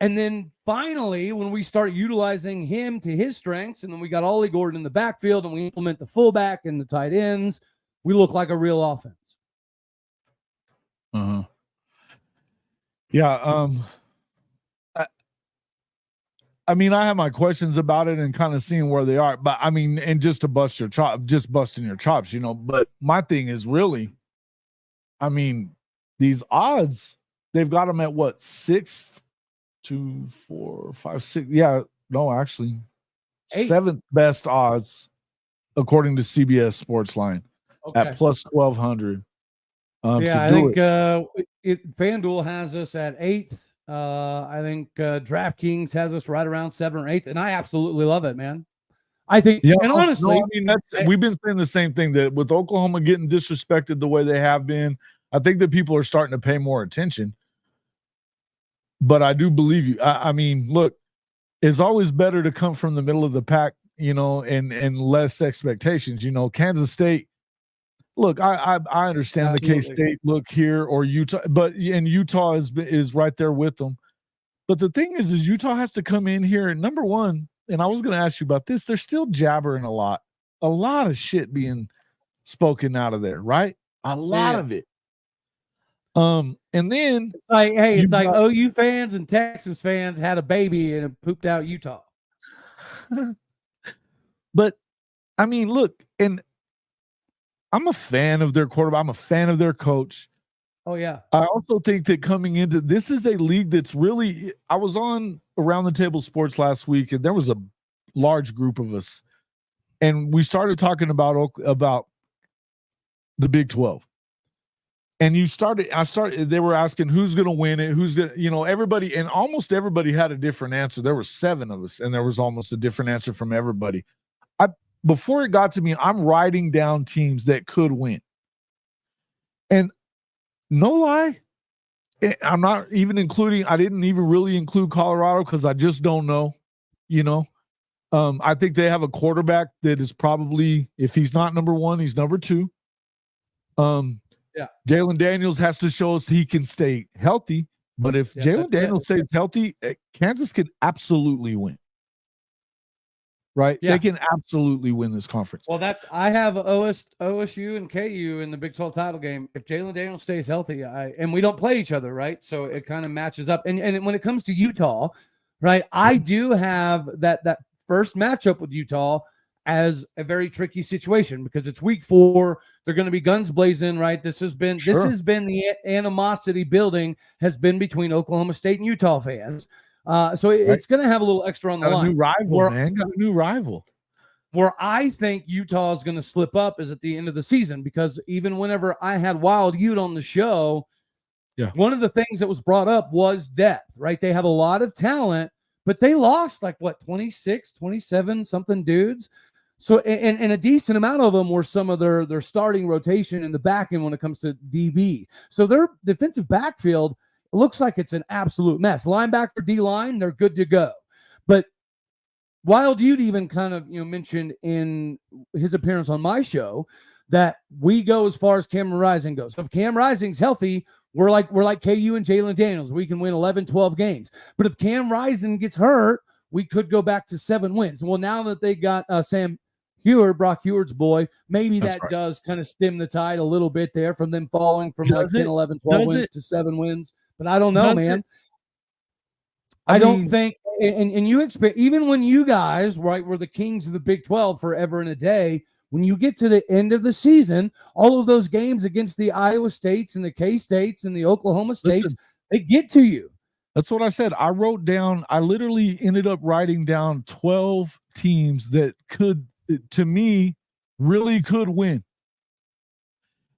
And then finally, when we start utilizing him to his strengths, and then we got Ollie Gordon in the backfield, and we implement the fullback and the tight ends, we look like a real offense. Yeah. I mean, I have my questions about it and kind of seeing where they are, but I mean, and just to bust your just busting your chops, but my thing is really, I mean, these odds, they've got them at what, 6th to 4, 5, 6. Yeah, no, actually 7th best odds according to CBS Sportsline at plus 1,200. I think FanDuel has us at 8th. I think DraftKings has us right around 7th or 8th, and I absolutely love it, man. I think, and honestly, I mean, we've been saying the same thing, that with Oklahoma getting disrespected the way they have been, I think that people are starting to pay more attention. But I do believe you. I mean, look, it's always better to come from the middle of the pack, and less expectations. Kansas State. Look, I understand the K-State look here, or Utah, and Utah is right there with them. But the thing is Utah has to come in here, and number one, and I was going to ask you about this, they're still jabbering a lot of shit being spoken out of there, right? A lot of it. And then it's like OU fans and Texas fans had a baby and it pooped out Utah. But I mean, look, and I'm a fan of their quarterback. I'm a fan of their coach. Oh, yeah. I also think that coming into this is a league that's really, I was on Around the Table Sports last week, and there was a large group of us, and we started talking about the Big 12. And they were asking who's going to win it, who's going to, everybody, and almost everybody had a different answer. There were 7 of us, and there was almost a different answer from everybody. Before it got to me, I'm writing down teams that could win. And no lie, I'm not even including. I didn't even really include Colorado because I just don't know. You know, I think they have a quarterback that is probably, if he's not number one, he's number two. Yeah. Jalen Daniels has to show us he can stay healthy. But if Jalen Daniels stays healthy, Kansas can absolutely win. Right? Yeah. They can absolutely win this conference. Well, I have OSU and KU in the Big 12 title game. If Jalen Daniels stays healthy, and we don't play each other, right? So it kind of matches up. And when it comes to Utah, right, I do have that first matchup with Utah as a very tricky situation because it's week 4. They're going to be guns blazing, right? This has been the animosity building has been between Oklahoma State and Utah fans. So it's going to have a little extra on the line. A new rival, man. Got a new rival. Where I think Utah is going to slip up is at the end of the season because even whenever I had Wild Ute on the show, one of the things that was brought up was depth, right? They have a lot of talent, but they lost 26, 27 something dudes. So, and a decent amount of them were some of their starting rotation in the back end when it comes to DB. So their defensive backfield looks like it's an absolute mess. Linebacker, D-line, they're good to go. But Wild Ute even kind of mentioned in his appearance on my show that we go as far as Cameron Rising goes. So if Cam Rising's healthy, we're like KU and Jalen Daniels. We can win 11, 12 games. But if Cam Rising gets hurt, we could go back to 7 wins. Well, now that they got Sam Heward, Brock Heward's boy, maybe that does kind of stem the tide a little bit there from them falling from 10, 11, 12 wins to 7 wins. But I don't know, man. I don't think, and you expect, even when you guys, right, were the kings of the Big 12 forever and a day, when you get to the end of the season, all of those games against the Iowa States and the K-States and the Oklahoma States, they get to you. That's what I said. I literally ended up writing down 12 teams that could, to me, really could win.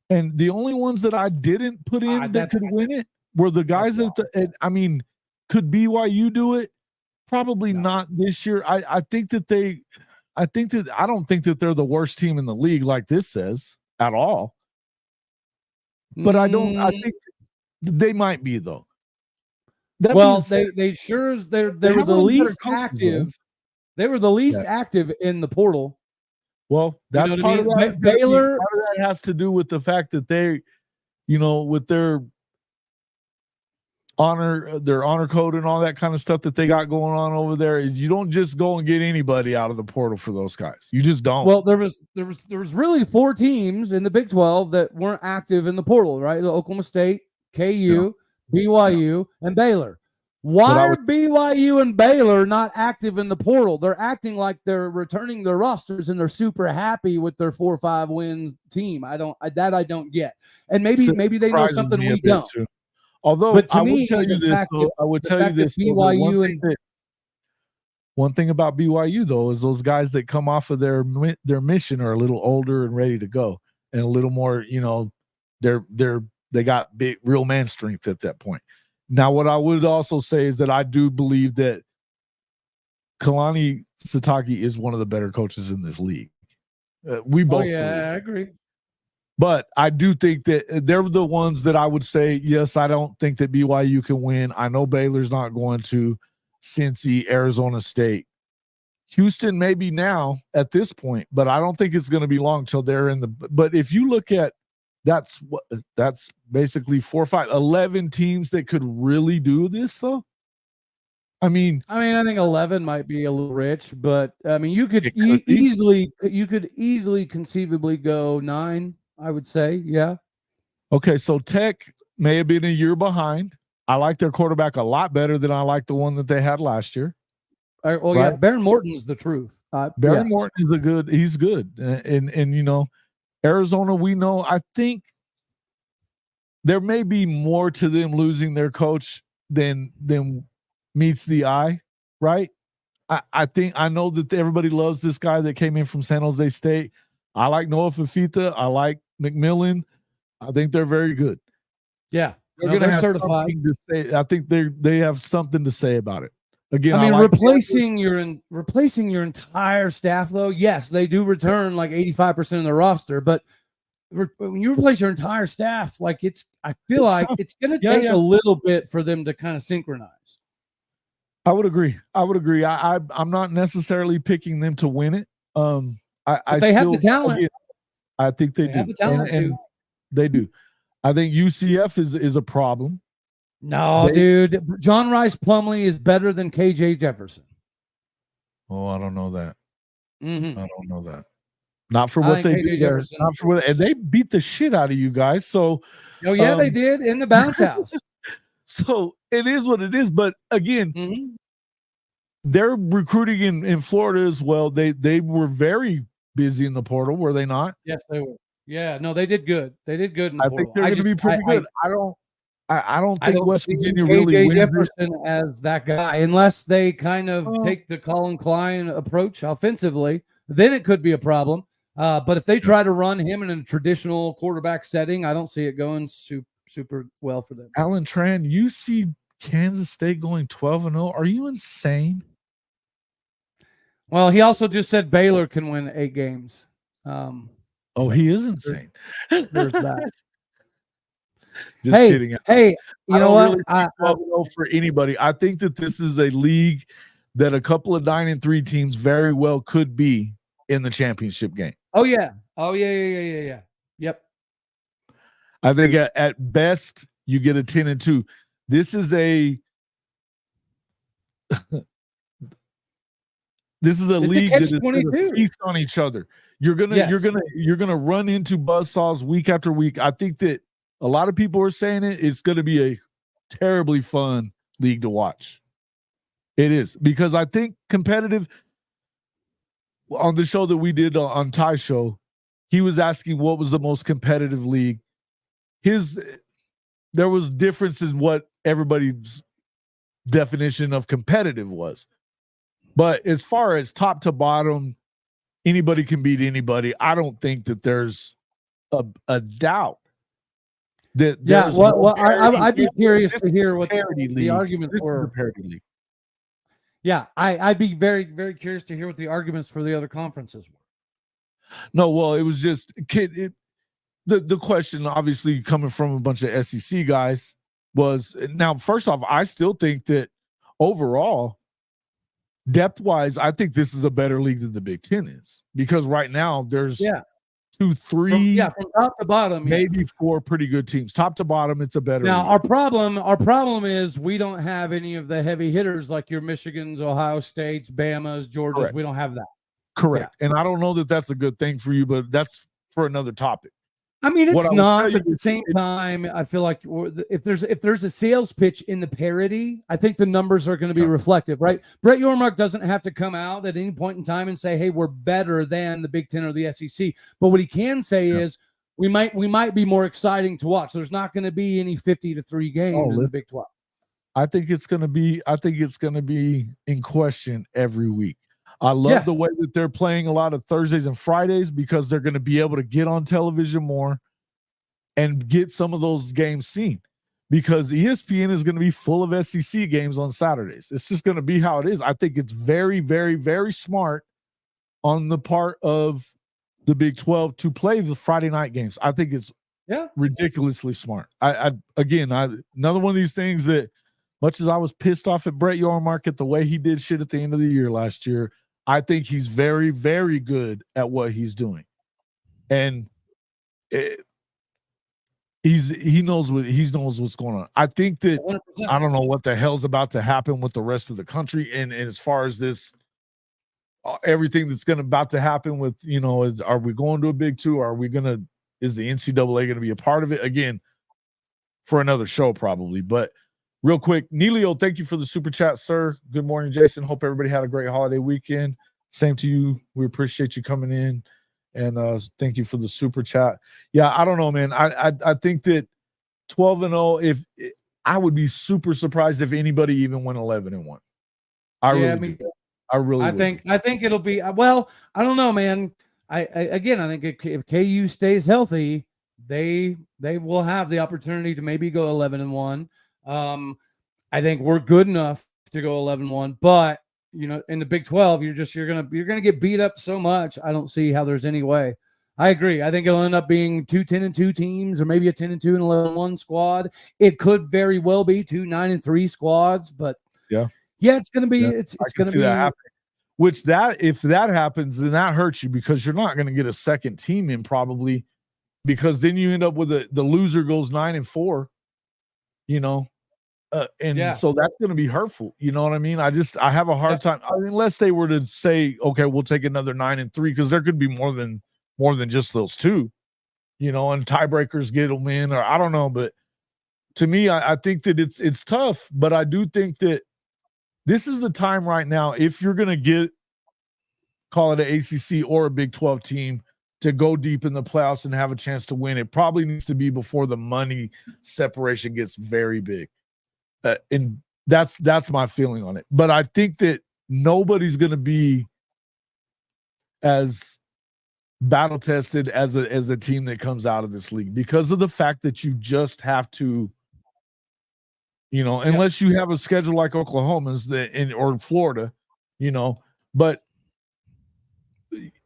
And the only ones that I didn't put in that could win it were the guys could BYU do it? Probably not this year. I don't think that they're the worst team in the league like this says at all. But I think they might be though. They were the least active. They were the least active in the portal. Well, that's part of that. Baylor. Part of that has to do with the fact that they, with their honor code and all that kind of stuff that they got going on over there, is you don't just go and get anybody out of the portal for those guys. You just don't. Well, there was really 4 teams in the Big 12 that weren't active in the portal, right? The Oklahoma State, KU, BYU, and Baylor. Why are BYU and Baylor not active in the portal? They're acting like they're returning their rosters and they're super happy with their 4 or 5 win team. I don't get. And maybe they know something we don't. Too. Although I would tell you this, BYU one thing about BYU though is those guys that come off of their mission are a little older and ready to go, and a little more, they got real man strength at that point. Now, what I would also say is that I do believe that Kalani Sitake is one of the better coaches in this league. We both. I agree. But I do think that they're the ones that I would say, yes, I don't think that BYU can win. I know Baylor's not going to. Cincy, Arizona State. Houston maybe now at this point, but I don't think it's going to be long till they're in the – but if you look at that's basically 4 or 5, 11 teams that could really do this though. I think 11 might be a little rich, but you could easily conceivably go 9, I would say. Yeah. Okay. So Tech may have been a year behind. I like their quarterback a lot better than I like the one that they had last year. Yeah. Baron Morton's the truth. Baron Morton is he's good. And Arizona, we know, I think there may be more to them losing their coach than meets the eye, right? I know that everybody loves this guy that came in from San Jose State. I like Noah Fafita. I like McMillan. I think they're very good. Yeah. They're going to have certified. Something to say. I think they have something to say about it. Again, replacing your entire staff, though, yes, they do return like 85% of the roster, but when you replace your entire staff, like I feel It's like tough. it's going to Yeah, take yeah. a little bit for them to kind of synchronize. I would agree. I'm not necessarily picking them to win it. I They have still, the talent. again, I think they do. Have the talent and too. they do. I think UCF is a problem. No, dude. John Rice Plumlee is better than KJ Jefferson. Oh, I don't know that. Mm-hmm. I don't know that. Not for what they do there. Not for what, and they beat the shit out of you guys. So, oh yeah, they did in the bounce house. So it is what it is. But again, they're recruiting in Florida as well. They were very busy in the portal, were they not? Yes, they were. Yeah, no, they did good. They did good in the I portal. think they're going to be pretty good. I don't think West Virginia really wins Jefferson as that guy unless they kind of take the Colin Klein approach offensively. Then it could be a problem. But if they try to run him in a traditional quarterback setting, I don't see it going super well for them. Alan Tran, you see Kansas State going 12-0. Are you insane? Well, he also just said Baylor can win 8 games. He is insane. There's that. Just kidding. Hey, you know what? Really for anybody. I think that this is a league that a couple of 9-3 teams very well could be in the championship game. Oh yeah. Yep. I think at best you get a 10-2. This is a league that is going to feast on each other. You're gonna run into buzzsaws week after week. I think that a lot of people are saying it's going to be a terribly fun league to watch. It is, because I think competitive. On the show that we did on Ty's show, he was asking what was the most competitive league. There was differences in what everybody's definition of competitive was. But as far as top to bottom, anybody can beat anybody. I don't think that there's a doubt that I'd be curious to hear what the arguments were. Yeah, I'd be very, very curious to hear what the arguments for the other conferences were. No, well, it was just the question, obviously coming from a bunch of SEC guys, was, now first off, I still think that overall, depth-wise, I think this is a better league than the Big Ten is, because right now there's 2, 3, from top to bottom, maybe 4 pretty good teams. Top to bottom, it's a better now league. Our problem is we don't have any of the heavy hitters like your Michigans, Ohio States, Bamas, Georgias. Correct. We don't have that. Correct. And I don't know that that's a good thing for you, but that's for another topic. I mean, it's not, but at the same time, I feel like if there's a sales pitch in the parity, I think the numbers are going to be reflective, right? Brett Yormark doesn't have to come out at any point in time and say, hey, we're better than the Big Ten or the SEC. But what he can say is we might be more exciting to watch. There's not going to be any 50-3 games in the Big 12. I think it's going to be in question every week. I love the way that they're playing a lot of Thursdays and Fridays, because they're going to be able to get on television more and get some of those games seen, because ESPN is going to be full of SEC games on Saturdays. It's just going to be how it is. I think it's very, very, very smart on the part of the Big 12 to play the Friday night games. I think it's ridiculously smart. Again, another one of these things that, much as I was pissed off at Brett Yormark at the way he did shit at the end of the year last year, I think he's very, very good at what he's doing. And he knows what's going on. I think that 100%. I don't know what the hell's about to happen with the rest of the country. And as far as this, everything that's about to happen with, are we going to a Big 2? Is the NCAA going to be a part of it? Again, for another show probably. But real quick, Neilio, thank you for the super chat, sir. Good morning, Jason. Hope everybody had a great holiday weekend. Same to you. We appreciate you coming in, and thank you for the super chat. Yeah, I don't know, man. I think that 12-0. I would be super surprised if anybody even went 11-1. I think it'll be well. I don't know, man. I think if KU stays healthy, they will have the opportunity to maybe go 11-1. I think we're good enough to go 11-1, but in the Big 12, you're gonna get beat up so much. I don't see how there's any way I agree. I think it'll end up being 2 10-2 teams, or maybe a 10-2 and 11-1 squad. It could very well be 2 9-3 squads, but Yeah, it's going to be yeah. it's I can going to see be that happening. Which if that happens, then that hurts you because you're not going to get a second team in probably, because then you end up with the loser goes 9-4, you know, so that's going to be hurtful. You know what I mean? I have a hard time unless they were to say, okay, we'll take another 9-3, because there could be more than just those two, you know, and tiebreakers get them in, or I don't know. But to me, I think that it's tough, but I do think that this is the time right now, if you're going to call it an ACC or a Big 12 team, to go deep in the playoffs and have a chance to win, it probably needs to be before the money separation gets very big. And that's my feeling on it. But I think that nobody's going to be as battle tested as a team that comes out of this league, because of the fact that you just have to, you know, unless you have a schedule like Oklahoma's or Florida, you know, but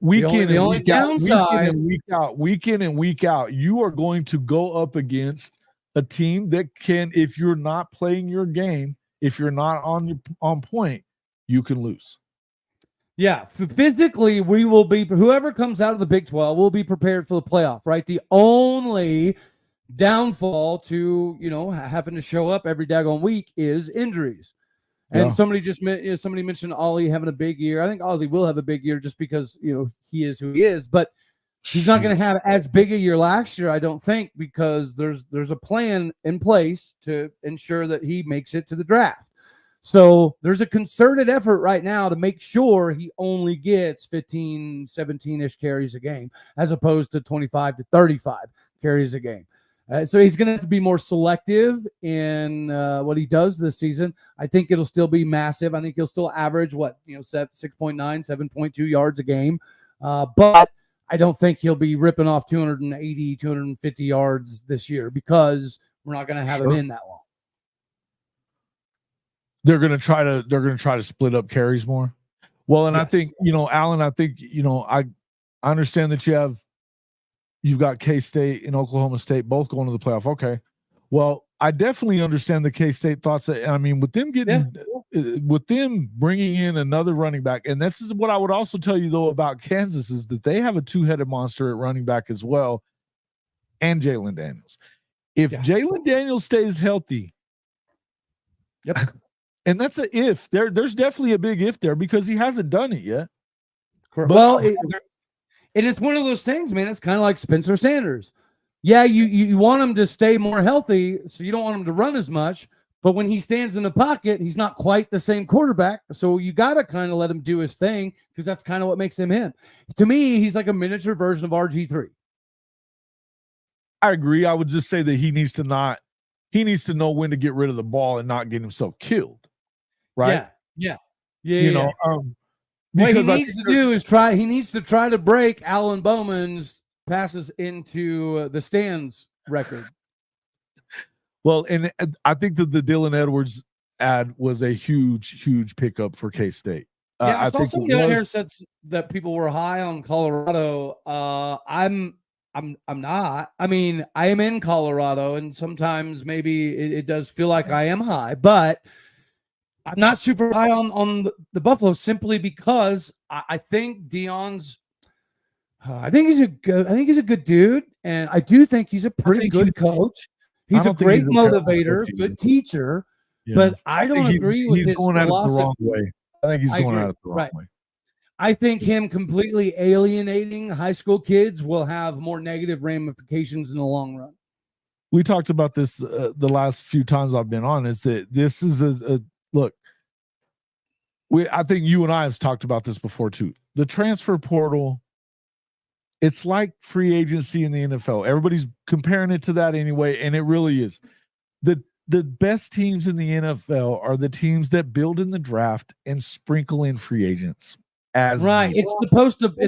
week in and week out, you are going to go up against a team that can, if you're not playing your game, if you're not on point, you can lose. Yeah, physically, we will be, whoever comes out of the Big 12 will be prepared for the playoff, right? The only downfall to, you know, having to show up every daggone week is injuries. And somebody mentioned Ollie having a big year. I think Ollie will have a big year just because, you know, he is who he is, but he's not going to have as big a year last year, I don't think, because there's a plan in place to ensure that he makes it to the draft. So there's a concerted effort right now to make sure he only gets 15, 17-ish carries a game, as opposed to 25 to 35 carries a game. So he's going to have to be more selective in what he does this season. I think it'll still be massive. I think he'll still average 6.9, 7.2 yards a game. But I don't think he'll be ripping off 280, 250 yards this year, because we're not going to have him in that long. They're going to try to split up carries more. Well, and I think, you know, Alan, I think, you know, I understand that you've got K-State and Oklahoma State both going to the playoff. Okay. Well, I definitely understand the K-State thoughts that, I mean, with them with them bringing in another running back, and this is what I would also tell you though about Kansas, is that they have a two-headed monster at running back as well, and Jalen Daniels. If Jalen Daniels stays healthy, and that's a if. There's definitely a big if there, because he hasn't done it yet. Correct. Well, it is one of those things, man. It's kind of like Spencer Sanders. Yeah, you want him to stay more healthy, so you don't want him to run as much. But when he stands in the pocket, he's not quite the same quarterback. So you got to kind of let him do his thing, because that's kind of what makes him him. To me, he's like a miniature version of RG3. I agree. I would just say that he needs to know when to get rid of the ball and not get himself killed. Right? Yeah. You know, what he needs to do is try to break Alan Bowman's passes into the stands record. Well, and I think that the Dylan Edwards ad was a huge pickup for K-State. I saw somebody out here said that people were high on Colorado. I'm not. I mean, I am in Colorado, and sometimes maybe it does feel like I am high, but I'm not super high on the Buffalo, simply because I think Deion's. I think he's a good dude, and I do think he's a pretty good coach. He's a great motivator, good teacher, but I don't agree with his philosophy. I think he's going at it the wrong way. I think him completely alienating high school kids will have more negative ramifications in the long run. We talked about this the last few times I've been on, is that this is a look. I think you and I have talked about this before too. The transfer portal, it's like free agency in the NFL. Everybody's comparing it to that anyway, and it really is. The best teams in the NFL are the teams that build in the draft and sprinkle in free agents. Right. It's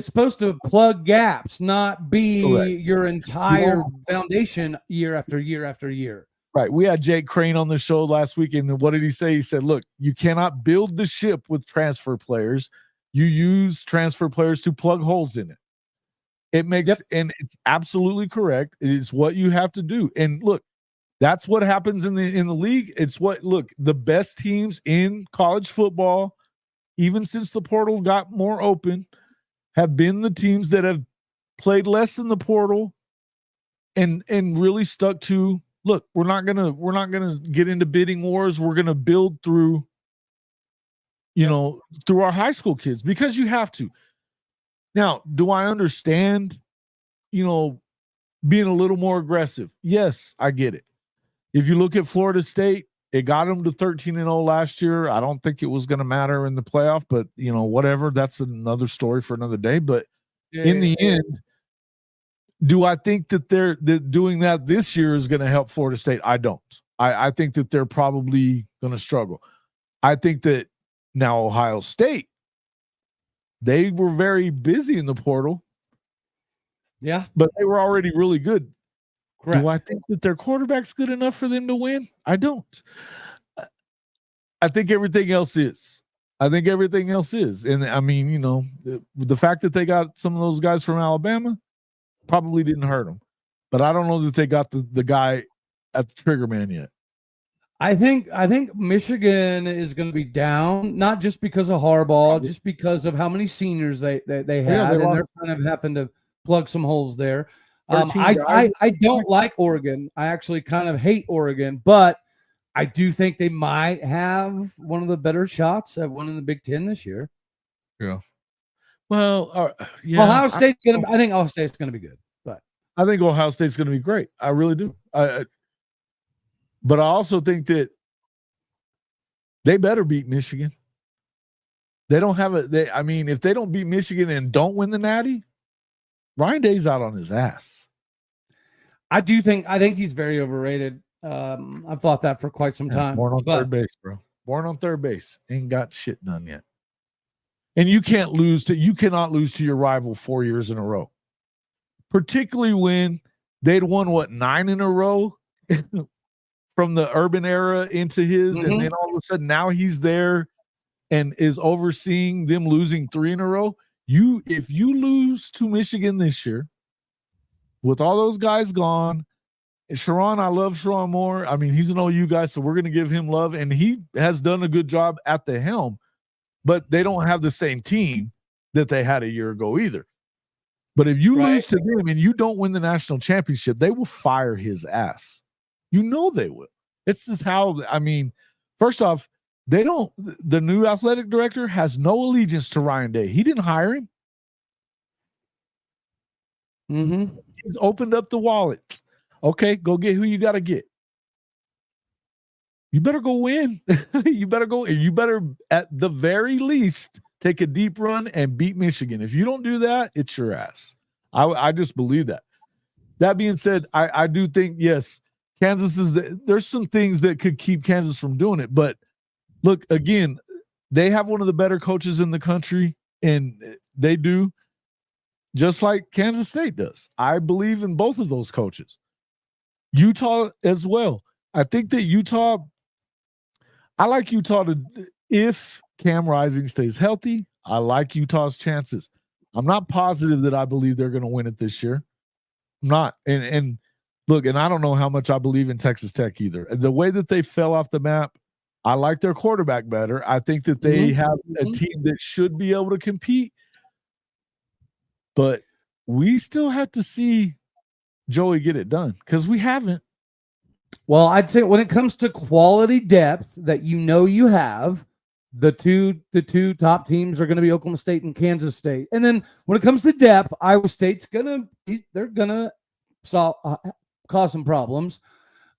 supposed to plug gaps, not be your entire foundation year after year after year. Right. We had Jake Crane on the show last week, and what did he say? He said, look, you cannot build the ship with transfer players. You use transfer players to plug holes in it. It makes and it's absolutely correct. It's what you have to do. And look, that's what happens in the league. It's what the best teams in college football, even since the portal got more open, have been the teams that have played less in the portal and really stuck to, look, we're not gonna get into bidding wars. We're gonna build through, through our high school kids, because you have to. Now, do I understand, being a little more aggressive? Yes, I get it. If you look at Florida State, it got them to 13-0 last year. I don't think it was going to matter in the playoff, but whatever. That's another story for another day. But in the end, do I think that they're doing that this year is going to help Florida State? I don't. I think that they're probably going to struggle. I think that now Ohio State, they were very busy in the portal. Yeah. But they were already really good. Correct. Do I think that their quarterback's good enough for them to win? I don't. I think everything else is. And I mean, the fact that they got some of those guys from Alabama probably didn't hurt them. But I don't know that they got the guy at the trigger man yet. I think Michigan is going to be down, not just because of Harbaugh, just because of how many seniors they had, and they're kind of having to plug some holes there. I don't like Oregon. I actually kind of hate Oregon, but I do think they might have one of the better shots at winning the Big Ten this year. Yeah. Well, Ohio State's going to. I think Ohio State's going to be good, but I think Ohio State's going to be great. I really do. But I also think that they better beat Michigan. They don't have if they don't beat Michigan and don't win the Natty, Ryan Day's out on his ass. I think he's very overrated. I've thought that for quite some time. Born on third base, bro. Born on third base. Ain't got shit done yet. And you cannot lose to your rival 4 years in a row. Particularly when they'd won 9 in a row from the Urban era into his, and then all of a sudden now he's there and is overseeing them losing 3 in a row. If you lose to Michigan this year, with all those guys gone, Sharon, I love Sharon Moore. I mean, he's an OU guy, so we're going to give him love, and he has done a good job at the helm, but they don't have the same team that they had a year ago either. But if you lose to them and you don't win the national championship, they will fire his ass. You know they will. This is how, first off, the new athletic director has no allegiance to Ryan Day. He didn't hire him. Mm-hmm. He's opened up the wallet. Okay, go get who you got to get. You better go win. You better, at the very least, take a deep run and beat Michigan. If you don't do that, it's your ass. I just believe that. That being said, I do think, yes, there's some things that could keep Kansas from doing it. But look, again, they have one of the better coaches in the country, and they do, just like Kansas State does. I believe in both of those coaches. Utah as well. I think that I like Utah if Cam Rising stays healthy, I like Utah's chances. I'm not positive that I believe they're going to win it this year. I'm not. And look, and I don't know how much I believe in Texas Tech either. The way that they fell off the map, I like their quarterback better. I think that they have a team that should be able to compete. But we still have to see Joey get it done, because we haven't. Well, I'd say when it comes to quality depth that you have, the two top teams are going to be Oklahoma State and Kansas State. And then when it comes to depth, Iowa State's they're gonna cause some problems.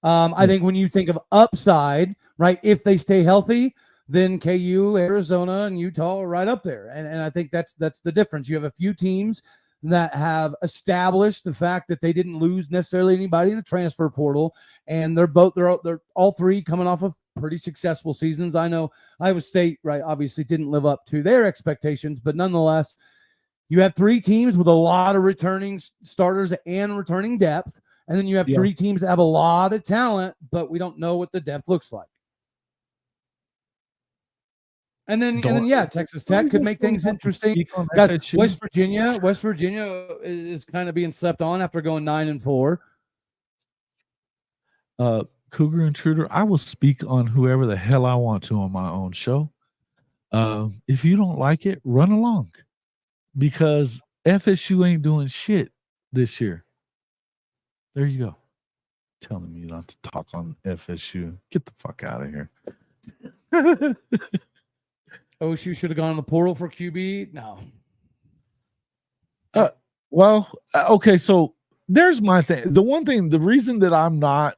I think when you think of upside, right, if they stay healthy, then KU, Arizona, and Utah are right up there. And I think that's the difference. You have a few teams that have established the fact that they didn't lose necessarily anybody in the transfer portal, and they're all three coming off of pretty successful seasons. I know Iowa State, right, obviously didn't live up to their expectations, but nonetheless, you have 3 teams with a lot of returning starters and returning depth, and then you have 3 teams that have a lot of talent, but we don't know what the depth looks like. And then Texas Tech could make things interesting. Guys, West Virginia is kind of being slept on after going 9-4. Cougar Intruder, I will speak on whoever the hell I want to on my own show. If you don't like it, run along, because FSU ain't doing shit this year. There you go. Telling me not to talk on FSU. Get the fuck out of here. OSU should have gone in the portal for QB. No. Okay, so there's my thing. The reason that I'm not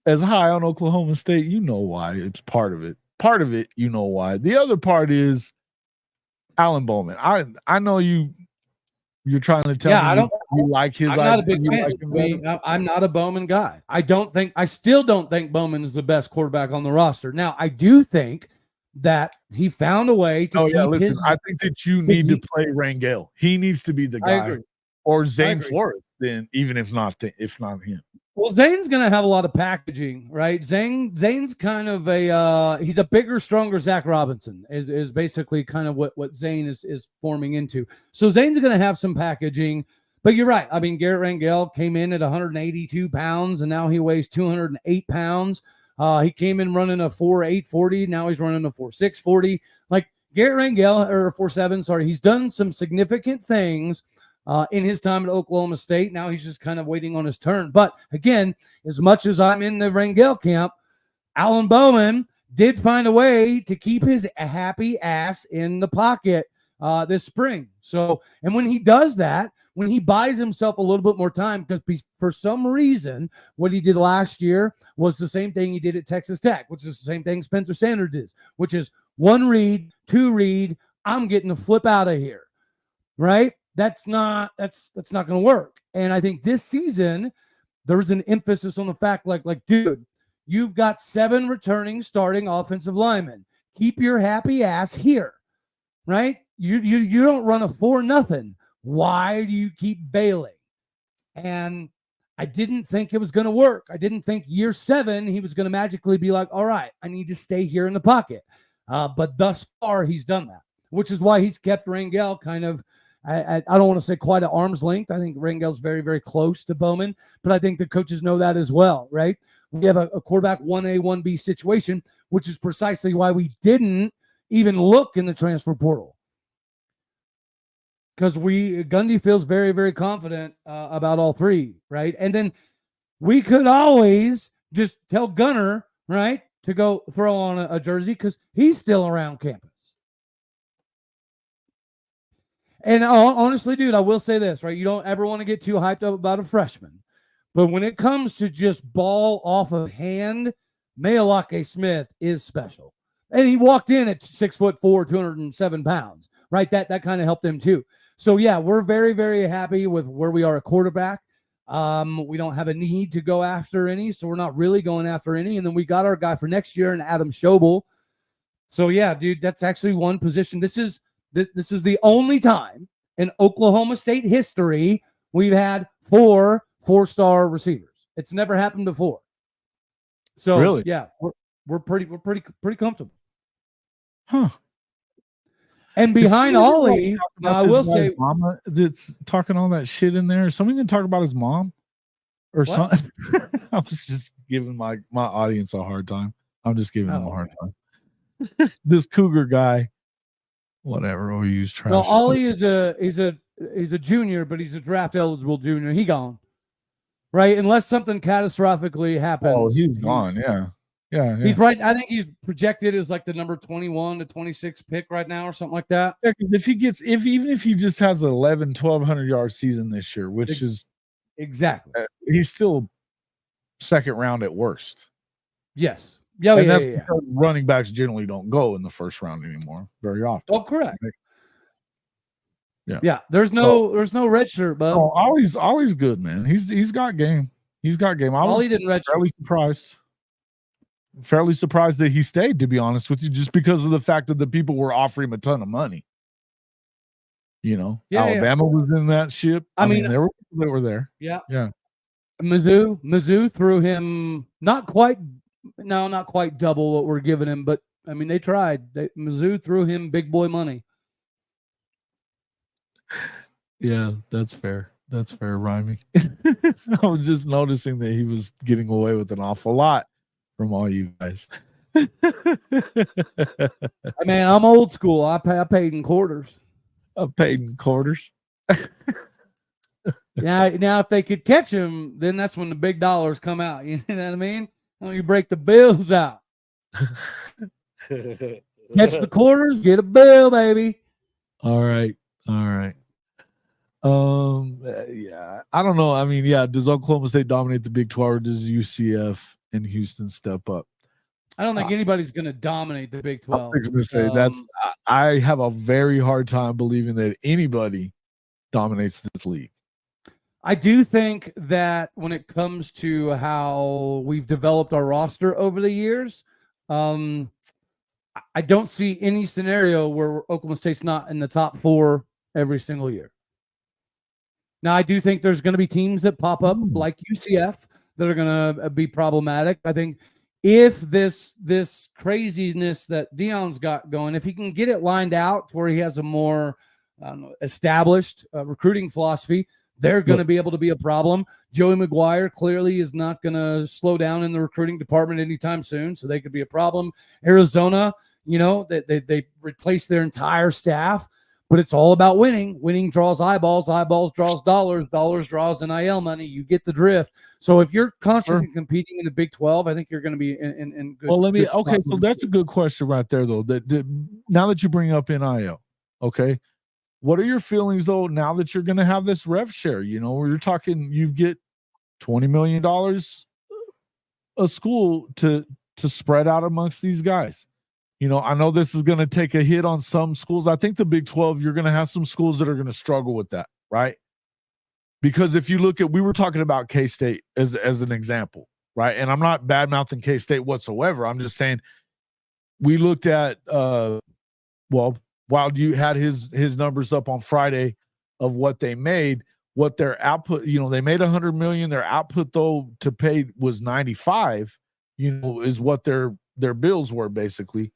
as high on Oklahoma State, you know why. It's part of it. Part of it, you know why. The other part is Alan Bowman. I know you're trying to tell me you like his. I'm not a big fan. I'm not a Bowman guy. I still don't think Bowman is the best quarterback on the roster. Now, I do think that he found a way to I think that you need to play Rangel. He needs to be the guy. Or Zane Flores, then, even if not him. Well, Zane's going to have a lot of packaging, right? Zane's kind of he's a bigger, stronger Zach Robinson is basically kind of what Zane is forming into. So Zane's going to have some packaging, but you're right. I mean, Garrett Rangel came in at 182 pounds, and now he weighs 208 pounds. He came in running a 4.840. Now he's running a 4.640. Like Garrett Rangel, or 4.7, sorry. He's done some significant things in his time at Oklahoma State. Now he's just kind of waiting on his turn. But again, as much as I'm in the Rangel camp, Alan Bowman did find a way to keep his happy ass in the pocket this spring. So, and when he does that, when he buys himself a little bit more time, because for some reason, what he did last year was the same thing he did at Texas Tech, which is the same thing Spencer Sanders did, which is 1 read, 2 read, I'm getting the flip out of here, right? That's not going to work. And I think this season there's an emphasis on the fact, like, dude, you've got 7 returning starting offensive linemen. Keep your happy ass here, right? You don't run a 4-0. Why do you keep bailing? And I didn't think it was going to work. I didn't think year 7 he was going to magically be like, all right, I need to stay here in the pocket. But thus far he's done that, which is why he's kept Rangel kind of, I don't want to say quite at arm's length. I think Rangel's very, very close to Bowman, but I think the coaches know that as well, right? We have a quarterback 1A, 1B situation, which is precisely why we didn't even look in the transfer portal. Because Gundy feels very, very confident about all 3, right? And then we could always just tell Gunner, right, to go throw on a jersey because he's still around campus. And honestly, dude, I will say this, right? You don't ever want to get too hyped up about a freshman. But when it comes to just ball off of hand, Mayalake Smith is special. And he walked in at 6'4", 207 pounds, right? That kind of helped him too. So, yeah, we're very, very happy with where we are at quarterback. We don't have a need to go after any, so we're not really going after any. And then we got our guy for next year in Adam Schobel. So, yeah, dude, that's actually one position. This is the only time in Oklahoma State history we've had 4 4-star receivers. It's never happened before. So really? Yeah, we're pretty comfortable. Huh. And behind Ollie, I will say, mama that's talking all that shit in there. Is somebody gonna talk about his mom or something? I was just giving my audience a hard time. I'm just giving them a hard time. This Cougar guy. Whatever, OU's trash. No, Ollie is a junior, but he's a draft eligible junior. He gone, right? Unless something catastrophically happens. Oh, he's gone. Yeah. He's right. I think he's projected as like the number 21 to 26 pick right now, or something like that. Yeah, because even if he just has an 1,200 yard season this year, which is exactly, he's still second round at worst. Yes. Yeah, and that's because running backs generally don't go in the first round anymore very often. Oh, correct. Yeah. Yeah. There's no red shirt, bud. Oh, Ollie's good, man. He's got game. He's got game. I was fairly surprised that he stayed, to be honest with you, just because of the fact that the people were offering him a ton of money. You know, Alabama was in that ship. I mean, there were people that were there. Yeah. Yeah. Mizzou threw him not quite double what we're giving him, but I mean, they tried. Mizzou threw him big boy money. Yeah, that's fair. That's fair, rhyming. I was just noticing that he was getting away with an awful lot from all you guys. Man, I'm old school. I paid in quarters. I paid in quarters. Now, if they could catch him, then that's when the big dollars come out. You know what I mean? When you break the bills out. Catch the quarters, get a bill, baby. All right. Yeah, I don't know. I mean, yeah, does Oklahoma State dominate the Big 12 or does UCF and Houston step up? I don't think anybody's going to dominate the Big 12. I was going to say I have a very hard time believing that anybody dominates this league. I do think that when it comes to how we've developed our roster over the years, I don't see any scenario where Oklahoma State's not in the top 4 every single year. Now, I do think there's going to be teams that pop up like UCF that are going to be problematic. I think if this craziness that Deion's got going, if he can get it lined out to where he has a more established recruiting philosophy, they're going to be able to be a problem. Joey McGuire clearly is not going to slow down in the recruiting department anytime soon, so they could be a problem. Arizona, they replaced their entire staff, but it's all about winning. Winning draws eyeballs, eyeballs draws dollars, dollars draws NIL money. You get the drift. So if you're constantly competing in the Big 12, I think you're going to be in good. Well, good so that's a good question right there, though. Now that you bring up NIL, okay. What are your feelings, though, now that you're going to have this rev share? Where you're talking, you get $20 million a school to spread out amongst these guys. I know this is going to take a hit on some schools. I think the Big 12, you're going to have some schools that are going to struggle with that, right? Because if you look at, we were talking about K-State as an example, right? And I'm not bad-mouthing K-State whatsoever. I'm just saying we looked at, while you had his numbers up on Friday of what they made, what their output, they made $100 million. Their output, though, to pay was 95, is what their bills were basically.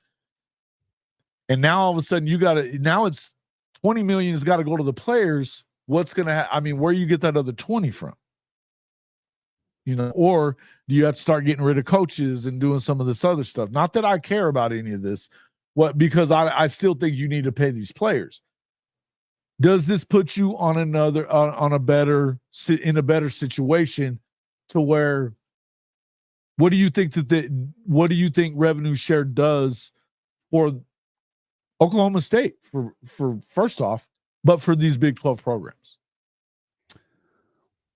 And now all of a sudden now it's $20 million has got to go to the players. What's going to where you get that other 20 from? Or do you have to start getting rid of coaches and doing some of this other stuff? Not that I care about any of this. Because I still think you need to pay these players. Does this put you on in a better situation to where? What do you think what do you think revenue share does for Oklahoma State for first off, but for these Big 12 programs?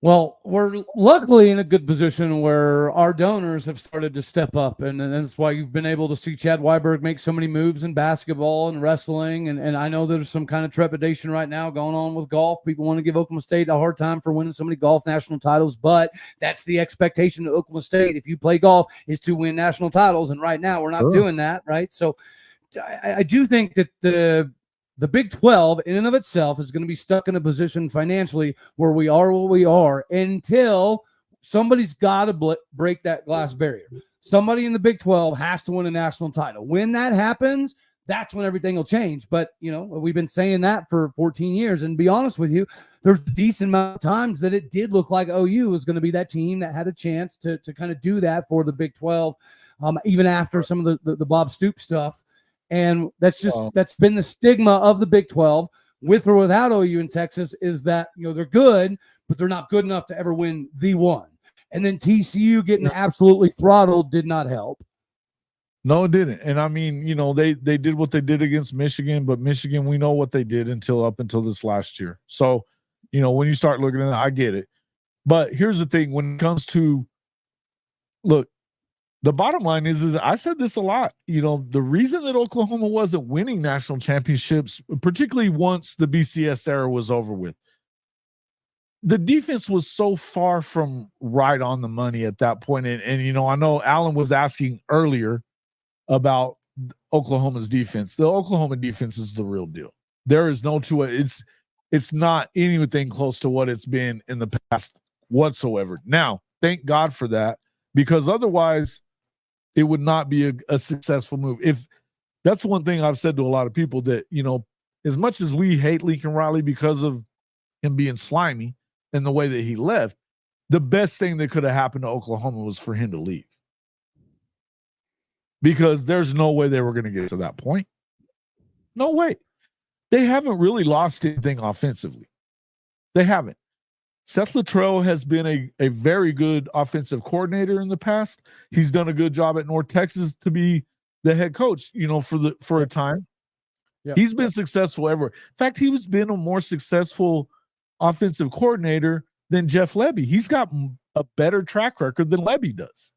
Well, we're luckily in a good position where our donors have started to step up, and that's why you've been able to see Chad Weiberg make so many moves in basketball and wrestling, and I know there's some kind of trepidation right now going on with golf. People want to give Oklahoma State a hard time for winning so many golf national titles, but that's the expectation of Oklahoma State. If you play golf, is to win national titles, and right now we're not doing that, right? So I do think that the Big 12 in and of itself is going to be stuck in a position financially where we are what we are until somebody's got to break that glass barrier. Somebody in the Big 12 has to win a national title. When that happens, that's when everything will change. But, we've been saying that for 14 years. And to be honest with you, there's a decent amount of times that it did look like OU was going to be that team that had a chance to kind of do that for the Big 12, even after some of the Bob Stoops stuff. And that's been the stigma of the Big 12 with or without OU in Texas is that, they're good, but they're not good enough to ever win the one. And then TCU getting absolutely throttled did not help. No, it didn't. And they did what they did against Michigan, but Michigan, we know what they did up until this last year. So, when you start looking at it, I get it. But here's the thing, when it comes to, look, the bottom line is I said this a lot. The reason that Oklahoma wasn't winning national championships, particularly once the BCS era was over with, the defense was so far from right on the money at that point. And I know Alan was asking earlier about Oklahoma's defense. The Oklahoma defense is the real deal. There is no two way. It's not anything close to what it's been in the past whatsoever. Now, thank God for that, because otherwise it would not be a successful move. that's one thing I've said to a lot of people that, as much as we hate Lincoln Riley because of him being slimy and the way that he left, the best thing that could have happened to Oklahoma was for him to leave. Because there's no way they were going to get to that point. No way. They haven't really lost anything offensively. They haven't. Seth Luttrell has been a very good offensive coordinator in the past. He's done a good job at North Texas to be the head coach, for a time. Yep. He's been successful ever. In fact, he's been a more successful offensive coordinator than Jeff Lebby. He's got a better track record than Lebby does.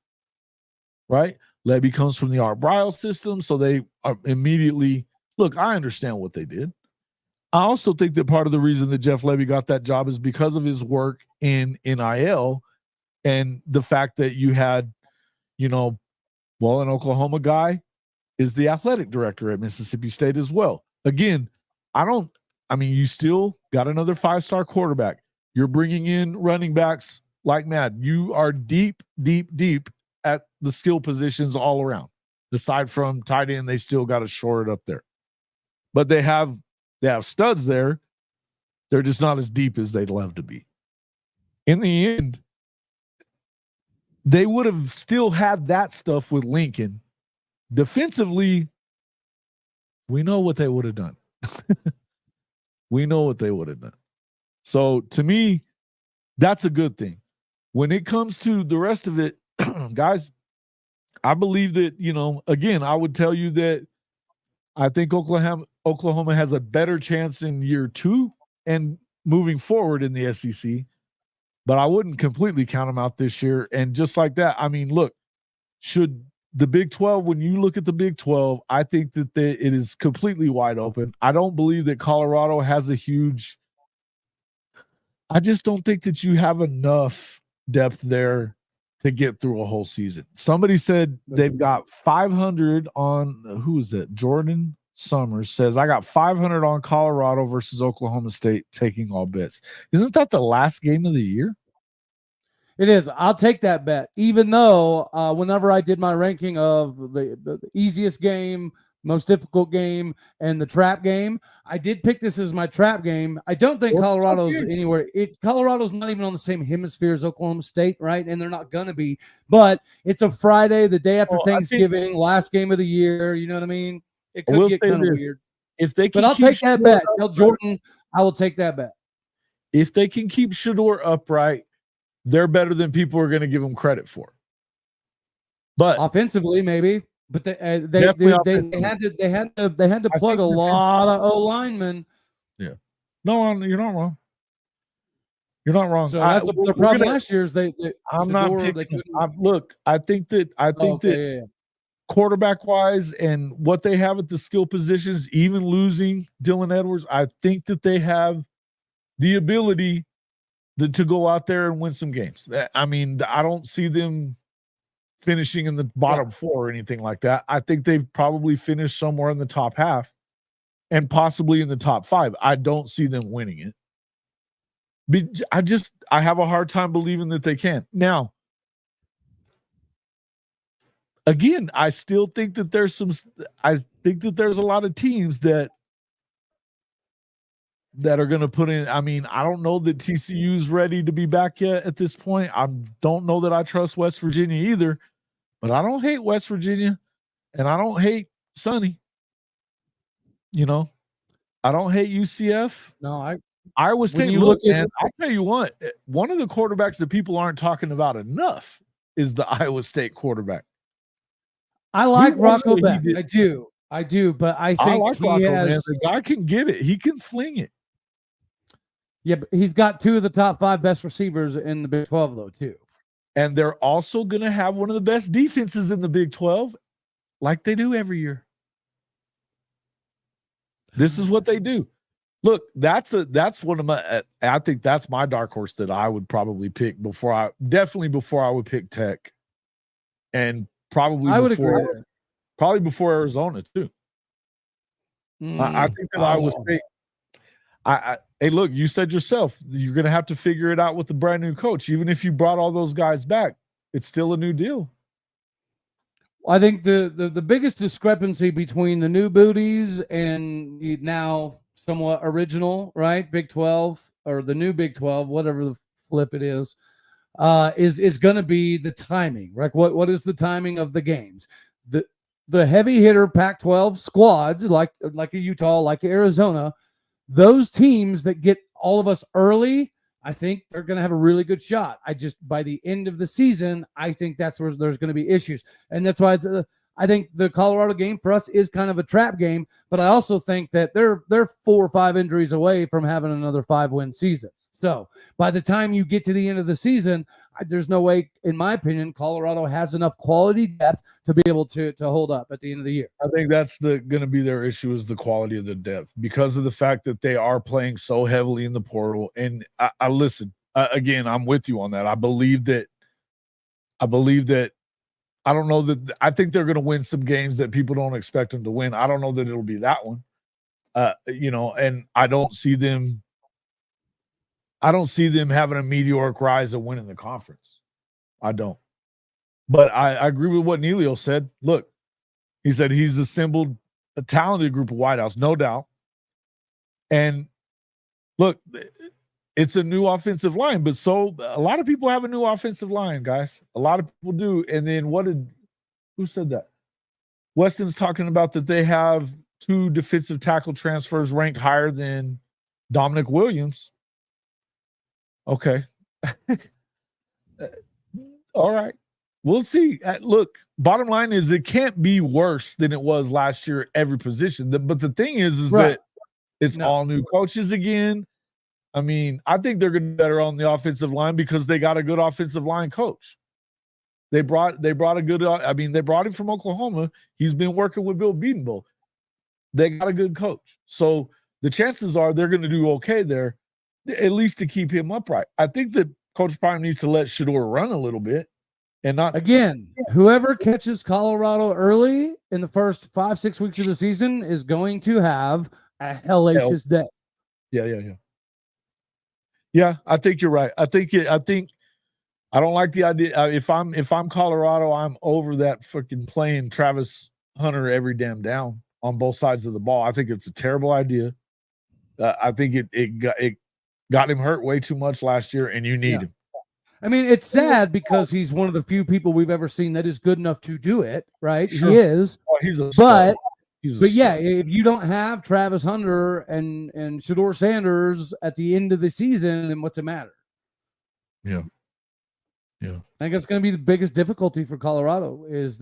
Right? Lebby comes from the Art Briles system, so they are immediately look. I understand what they did. I also think that part of the reason that Jeff Lebby got that job is because of his work in NIL and the fact that you had, an Oklahoma guy is the athletic director at Mississippi State as well. Again, you still got another 5-star quarterback. You're bringing in running backs like mad. You are deep, deep, deep at the skill positions all around. Aside from tight end, they still got to shore it up there. But they have studs there. They're just not as deep as they'd love to be. In the end, they would have still had that stuff with Lincoln. Defensively, we know what they would have done. We know what they would have done. So to me, that's a good thing. When it comes to the rest of it, guys, I believe that, again, I would tell you that I think Oklahoma has a better chance in year 2 and moving forward in the SEC, but I wouldn't completely count them out this year. And just like that, look, should the Big 12, when you look at the Big 12, I think that it is completely wide open. I don't believe that Colorado has I just don't think that you have enough depth there to get through a whole season. Somebody said they've got 500 on, who is it? Jordan Summers says, I got 500 on Colorado versus Oklahoma State taking all bets. Isn't that the last game of the year? It is. I'll take that bet, even though whenever I did my ranking of the easiest game, most difficult game, and the trap game, I did pick this as my trap game. I don't think Colorado's anywhere. Colorado's not even on the same hemisphere as Oklahoma State, right? And they're not going to be. But it's a Friday, the day after Thanksgiving, last game of the year. You know what I mean? It could get kind of weird. But I'll take that bet. Tell Jordan I will take that bet. If they can keep Shedeur upright, they're better than people are going to give them credit for. But offensively, maybe. But they had to plug a lot of O-linemen. Yeah. No, you're not wrong. You're not wrong. So that's the problem last year is I'm not picking. Look, I think that quarterback wise and what they have at the skill positions, even losing Dylan Edwards, I think that they have the ability to go out there and win some games. I don't see them finishing in the bottom 4 or anything like that. I think they've probably finished somewhere in the top half and possibly in the top 5. I don't see them winning it. I have a hard time believing that they can. Now, again, I still think that there's a lot of teams that are going to put in. I don't know that TCU's ready to be back yet at this point. I don't know that I trust West Virginia either, but I don't hate West Virginia and I don't hate Sonny. I don't hate UCF. No, Iowa State. Man, I'll tell you what, one of the quarterbacks that people aren't talking about enough is the Iowa State quarterback. I like Rocco Beck. I do, but I think like Rocco, man. The guy can get it. He can fling it. Yeah, but he's got 2 of the top 5 best receivers in the Big 12, though, too. And they're also going to have one of the best defenses in the Big 12, like they do every year. This is what they do. Look, that's one of my. I think that's my dark horse that I would probably pick before I would pick Tech, and probably before Arizona too. I think that Iowa State. Hey, look, you said yourself you're going to have to figure it out with the brand new coach. Even if you brought all those guys back, it's still a new deal. I think the biggest discrepancy between the new booties and the now somewhat original, right, Big 12 or the new Big 12, whatever the flip it is going to be the timing, right? What is the timing of the games? The heavy hitter Pac-12 squads, like a Utah, like Arizona, those teams that get all of us early, I think they're going to have a really good shot. By the end of the season, I think that's where there's going to be issues. And that's why I think the Colorado game for us is kind of a trap game, but I also think that they're 4 or 5 injuries away from having another 5-win season. So by the time you get to the end of the season, there's no way, in my opinion, Colorado has enough quality depth to be able to hold up at the end of the year. I think that's going to be their issue, is the quality of the depth, because of the fact that they are playing so heavily in the portal. And I listen, again, I'm with you on that. I believe that I don't know that I think they're going to win some games that people don't expect them to win. I don't know that it'll be that one. And I don't see them having a meteoric rise and winning the conference. I don't. But I agree with what Neilio said. Look, he said he's assembled a talented group of wideouts, no doubt. And look, it's a new offensive line, but so a lot of people have a new offensive line, guys. A lot of people do. And then who said that? Weston's talking about that they have 2 defensive tackle transfers ranked higher than Dominic Williams. Okay. All right. We'll see. Look, bottom line is it can't be worse than it was last year at every position. But the thing is right. that it's all new coaches again. I mean, I think they're going to be better on the offensive line because they got a good offensive line coach. They brought a good. They brought him from Oklahoma. He's been working with Bill Bedenbaugh. They got a good coach, so the chances are they're going to do okay there, at least to keep him upright. I think that Coach Prime needs to let Shedeur run a little bit, and not again. Whoever catches Colorado early in the first 5-6 weeks of the season is going to have a hellacious day. Yeah, I think you're right. I think I don't like the idea. If I'm Colorado, I'm over that freaking playing Travis Hunter every damn down on both sides of the ball. I think it's a terrible idea. I think it got him hurt way too much last year, and you need him. I mean, it's sad because he's one of the few people we've ever seen that is good enough to do it, right? Sure. He is. Oh, he's a stud. But yeah, if you don't have Travis Hunter and Shedeur Sanders at the end of the season, then what's it matter? Yeah. I think that's going to be the biggest difficulty for Colorado is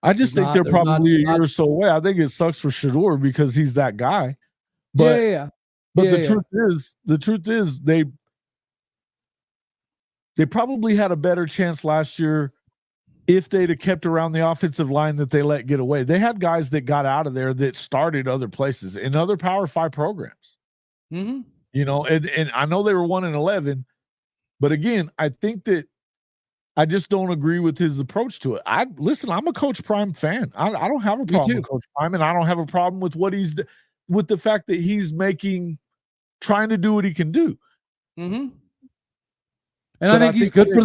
I just think they're probably a year or so away. I think it sucks for Shedeur because he's that guy. But the truth is they probably had a better chance last year if they'd have kept around the offensive line that they let get away. They had guys that got out of there that started other places in other Power 5 programs. Mm-hmm. And I know they were 1-11, but again, I think that I just don't agree with his approach to it. I'm a Coach Prime fan. I don't have a problem with Coach Prime, and I don't have a problem with with the fact that he's trying to do what he can do. Mm-hmm. And I think he's good for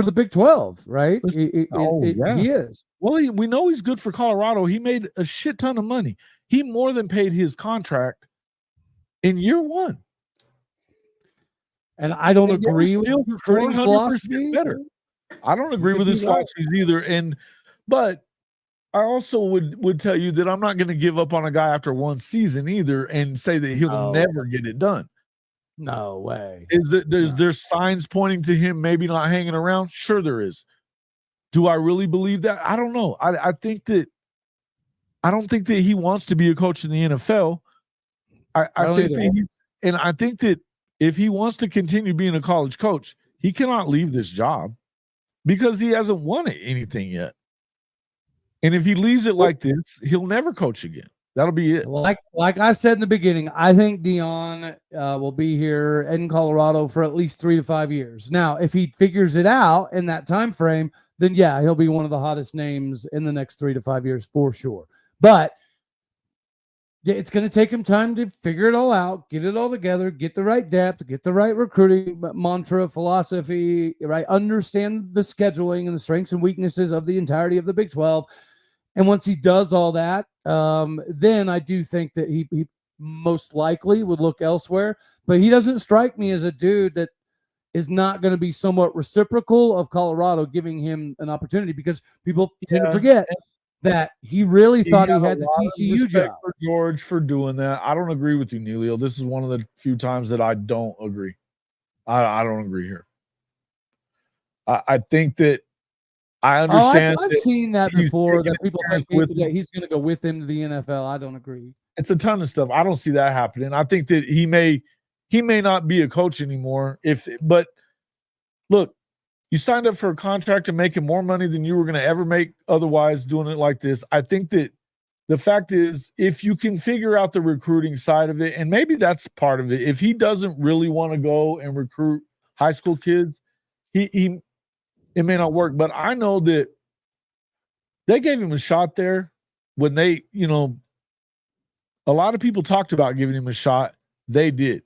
the Big 12, right? He is. Well, we know he's good for Colorado. He made a shit ton of money. He more than paid his contract in year 1. And I don't agree with his recruiting philosophy. Better. I don't agree with his philosophies either. But I also would tell you that I'm not going to give up on a guy after 1 season either and say that he'll never get it done. No way. There's signs pointing to him maybe not hanging around? Sure there is. Do I really believe that? I don't know. I don't think that he wants to be a coach in the NFL. I think that if he wants to continue being a college coach, he cannot leave this job because he hasn't won anything yet. And if he leaves it like this, he'll never coach again. That'll be it. Like I said in the beginning, I think Dion will be here in Colorado for at least 3 to 5 years. Now, if he figures it out in that time frame, then yeah, he'll be one of the hottest names in the next 3 to 5 years for sure. But It's going to take him time to figure it all out, get it all together, get the right depth, get the right recruiting mantra, philosophy, right? Understand the scheduling and the strengths and weaknesses of the entirety of the Big 12. And once he does all that, then I do think that he most likely would look elsewhere. But he doesn't strike me as a dude that is not going to be somewhat reciprocal of Colorado giving him an opportunity, because people tend to forget that he really thought he had the TCU job. For George for doing that. I don't agree with you, Neilio. This is one of the few times that I don't agree. I don't agree here. I think that I understand. I've seen that before, that people think that he's going to go with him to the NFL. I don't agree. It's a ton of stuff. I don't see that happening. I think that he may not be a coach anymore. But look, you signed up for a contract to making more money than you were going to ever make otherwise doing it like this. I think that the fact is, if you can figure out the recruiting side of it, and maybe that's part of it, if he doesn't really want to go and recruit high school kids, it may not work. But I know that they gave him a shot there when they, a lot of people talked about giving him a shot. They did.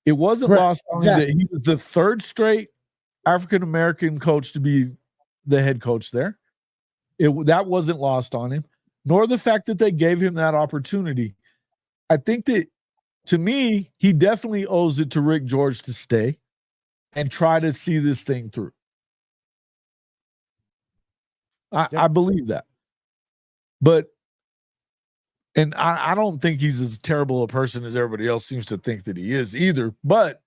It wasn't lost on him that he was the third straight African-American coach to be the head coach there. That wasn't lost on him, nor the fact that they gave him that opportunity. I think that, to me, he definitely owes it to Rick George to stay and try to see this thing through. I believe that. But, and I don't think he's as terrible a person as everybody else seems to think that he is either, but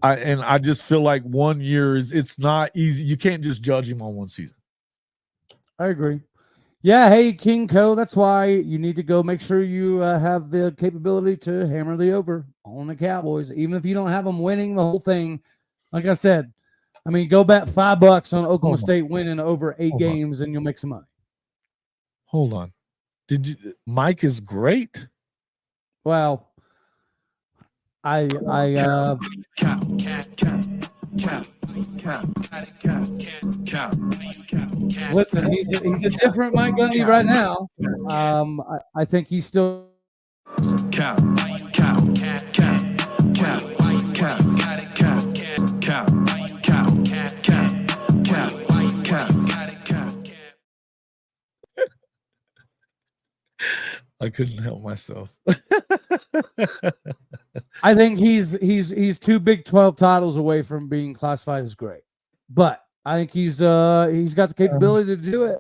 I just feel like 1 year it's not easy. You can't just judge him on one season. I agree. Yeah, hey, King Co. That's why you need to go make sure you have the capability to hammer the over on the Cowboys, even if you don't have them winning the whole thing. Like I said, go bet $5 on Oklahoma State winning over 8 games, and you'll make some money. Hold on. Mike is great? Well, listen, he's a different Mike Gundy right now. I think he's still I couldn't help myself. I think he's 2 Big 12 titles away from being classified as great, but I think he's got the capability to do it.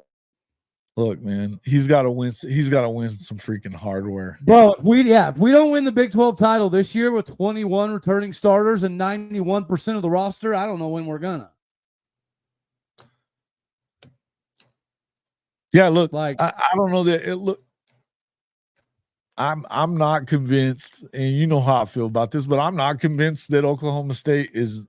Look, man, he's got to win. He's got to win some freaking hardware, bro. If we don't win the Big 12 title this year with 21 returning starters and 91% of the roster, I don't know when we're gonna. Yeah, look, I don't know that. Look, I'm not convinced, and you know how I feel about this, but I'm not convinced that Oklahoma State is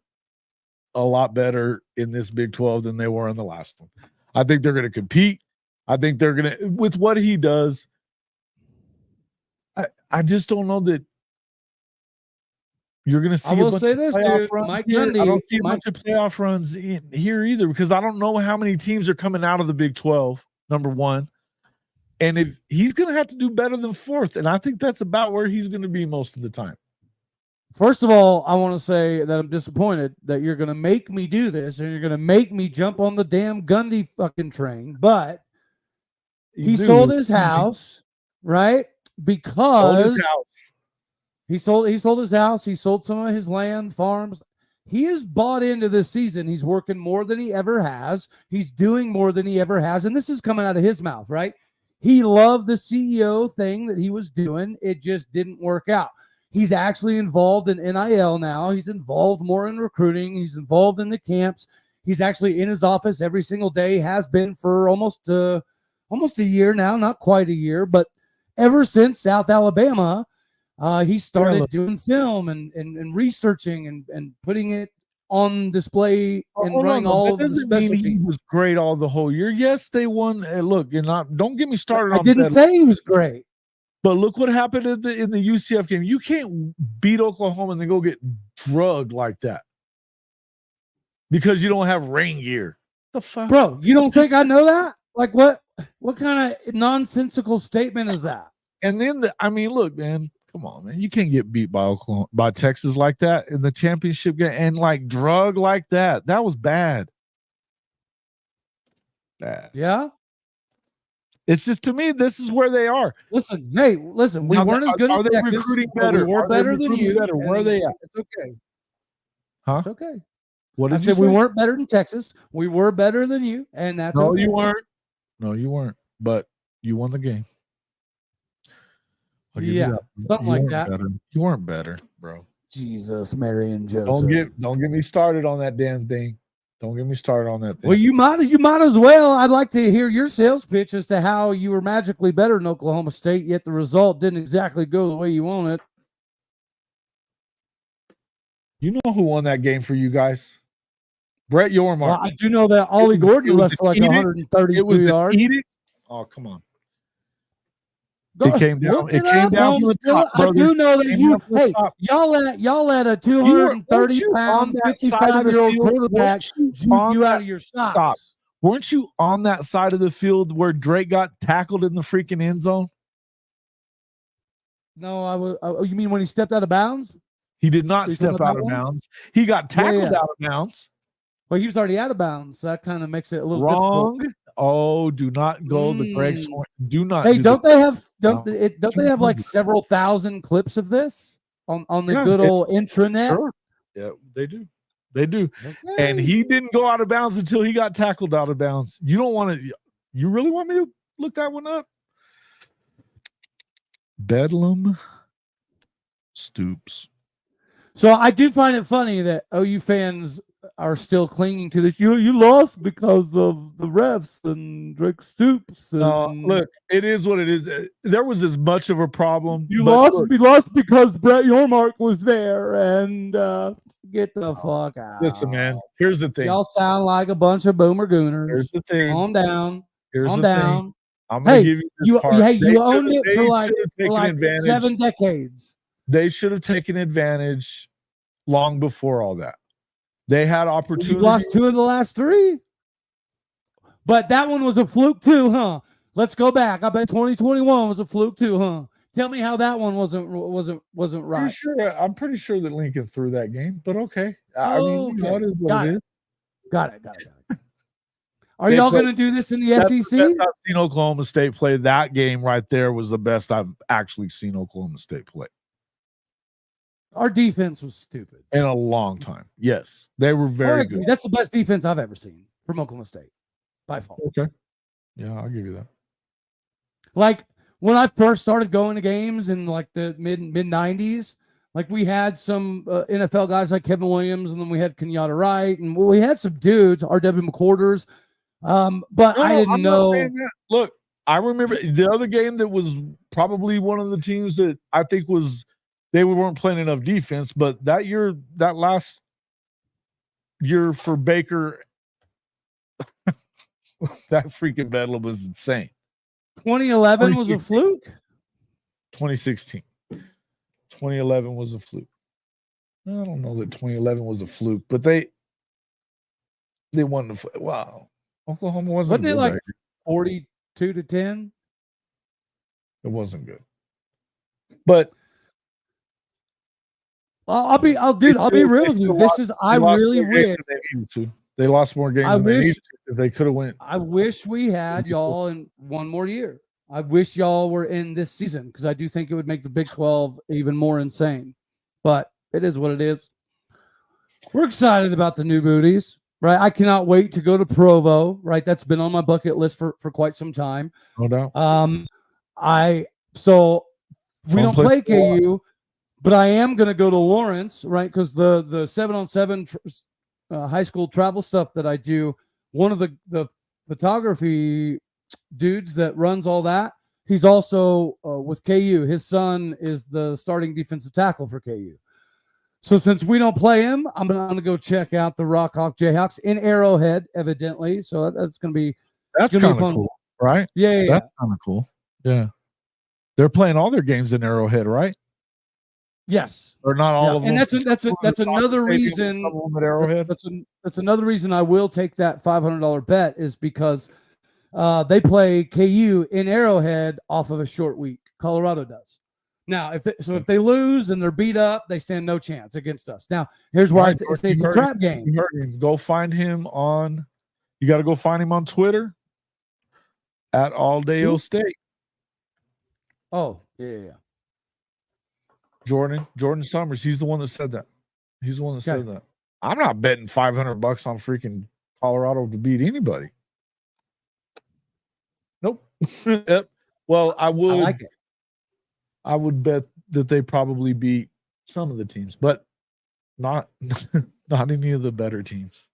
a lot better in this Big 12 than they were in the last one. I think they're going to compete. I think they're going to, with what he does. I just don't know that you're going to see. I will say this, dude. Mike Gundy, I don't see much of playoff runs in here either, because I don't know how many teams are coming out of the Big 12. Number one. And if he's going to have to do better than 4th, and I think that's about where he's going to be most of the time. First of all, I want to say that I'm disappointed that you're going to make me do this, and you're going to make me jump on the damn Gundy fucking train. But he sold his house, right? Because he sold his house. He sold some of his land, farms. He is bought into this season. He's working more than he ever has. He's doing more than he ever has. And this is coming out of his mouth, right? He loved the CEO thing that he was doing. It just didn't work out. He's actually involved in NIL now. He's involved more in recruiting. He's involved in the camps. He's actually in his office every single day, has been for almost a year now, not quite a year, but ever since South Alabama, he started doing film and researching and putting it on display and running all of the specialty. He was great all the whole year. Yes, they won. Look, don't get me started. I didn't say he was great, but look what happened in the UCF game. You can't beat Oklahoma and then go get drugged like that because you don't have rain gear. The fuck, bro? You don't think I know that? Like what kind of nonsensical statement is that? And then look, man, come on, man. You can't get beat by Texas like that in the championship game and like drug like that. That was bad. Bad. Yeah. It's just, to me, this is where they are. Listen, we weren't as good as Texas. Recruiting better? We were better than you. Better? Where are they at? It's okay. Huh? It's okay. What did I you said say? we weren't better than Texas. We were better than you, and that's No, okay. you weren't. No, you weren't. But you won the game. Yeah, something like that. You weren't better, bro. Jesus, Mary and Joseph. Don't get me started on that damn thing. Don't get me started on that thing. Well, you might as well. I'd like to hear your sales pitch as to how you were magically better than Oklahoma State, yet the result didn't exactly go the way you wanted. You know who won that game for you guys? Brett Yormark. Well, I do know that Ollie Gordon rushed for like 132 yards. Oh, come on. It came down from the top, I do know that y'all let a 230-pound, 55-year-old quarterback juke you out of your socks. Stop. Weren't you on that side of the field where Drake got tackled in the freaking end zone? No, I was. You mean when he stepped out of bounds? He did not step out of bounds. He got tackled out of bounds. Well, he was already out of bounds. So that kind of makes it a little wrong. Difficult. Oh, do not go the Greg's horn. Do not. Hey, don't they have like several thousand clips of this on the good old intranet? Sure. Yeah, they do. They do. Okay. And he didn't go out of bounds until he got tackled out of bounds. You don't want to. You really want me to look that one up? Bedlam Stoops. So I do find it funny that OU fans are still clinging to this. You lost because of the refs and Drake Stoops. And look, it is what it is. There was as much of a problem. We lost because Brett Yormark was there. And get the fuck out. Listen, man. Here's the thing. Y'all sound like a bunch of boomer gooners. Here's the thing. Calm down. Calm down. Thing. I'm gonna give you this part. Hey, you owned it for like 7 decades. They should have taken advantage long before all that. They had opportunity. You lost 2 of the last 3. But that one was a fluke too, huh? Let's go back. I bet 2021 was a fluke too, huh? Tell me how that one wasn't right. I'm pretty sure that Lincoln threw that game, but okay. I mean, it is what it is. Got it. Are y'all going to do this in the SEC? The best I've seen Oklahoma State play. That game right there was the best I've actually seen Oklahoma State play. Our defense was stupid. In a long time. Yes. They were very good. That's the best defense I've ever seen from Oklahoma State. By far. Okay. Yeah, I'll give you that. Like when I first started going to games in like the mid 90s, like we had some NFL guys like Kevin Williams, and then we had Kenyatta Wright, and we had some dudes, R.W. McQuarters. But I didn't know. Look, I remember the other game that was probably one of the teams that I think was they weren't playing enough defense, but that last year for Baker, that freaking Bedlam was insane. 2011 was a fluke? 2016. 2011 was a fluke. I don't know that 2011 was a fluke, but they won the wow. Oklahoma wasn't it like 42-10? It wasn't good. But I'll be real with you. I really wish they lost more games than they needed to because they could have went. I wish we had y'all in one more year. I wish y'all were in this season because I do think it would make the Big 12 even more insane. But it is what it is. We're excited about the new booties, right? I cannot wait to go to Provo, right? That's been on my bucket list for quite some time. No doubt. We don't play KU. But I am going to go to Lawrence, right? Because the 7-on-7 high school travel stuff that I do, one of the photography dudes that runs all that, he's also with KU. His son is the starting defensive tackle for KU. So since we don't play him, I'm going to go check out the Rock Hawk Jayhawks in Arrowhead, evidently. So that's going to be kind of cool, right? Yeah. That's kind of cool. Yeah. They're playing all their games in Arrowhead, right? Yes, or not all of them. And that's another reason. That's another reason I will take that $500 bet is because they play KU in Arrowhead off of a short week. Colorado does. Now, if they lose and they're beat up, they stand no chance against us. Now, here's why it's a trap game. Go find him on. You got to go find him on Twitter at Aldeo State. Oh, yeah. Jordan Summers. He's the one that said that. He's the one that said that. I'm not betting $500 on freaking Colorado to beat anybody. Nope. Yep. Well, I would. I like it. I would bet that they probably beat some of the teams, but not any of the better teams.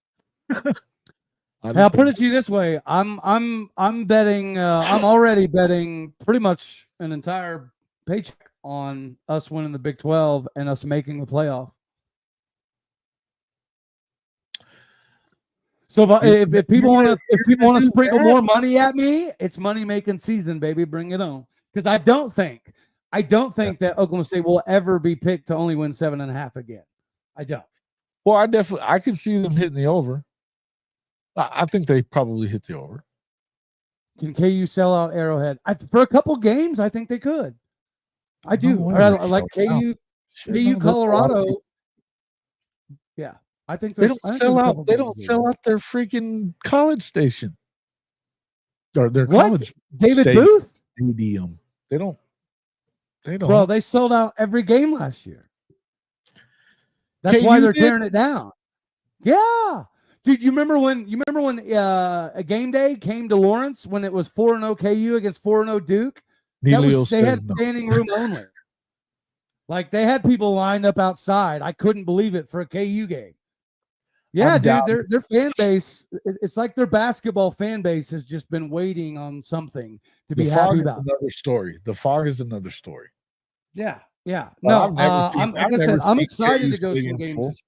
I'll put it to you this way: I'm betting. I'm already betting pretty much an entire paycheck on us winning the Big 12 and us making the playoff. So if people want to sprinkle more money at me, it's money making season, baby. Bring it on. Because I don't think that Oklahoma State will ever be picked to only win 7.5 again. I don't. Well, I could see them hitting the over. I think they probably hit the over. Can KU sell out Arrowhead? For a couple games, I think they could. I do. I like KU, Colorado. Yeah, I think they don't sell out. They don't sell out their freaking college station or their college David Booth stadium. They don't. Bro, they sold out every game last year. That's why they're tearing it down. Yeah. Dude, you remember when a game day came to Lawrence when it was 4-0 KU against 4-0 Duke? They had standing room only. Like they had people lined up outside. I couldn't believe it for a KU game. Yeah, dude, their fan base, it's like their basketball fan base has just been waiting on something to be happy about. Another story. The fog is another story. Yeah. No, I'm excited to go to some games.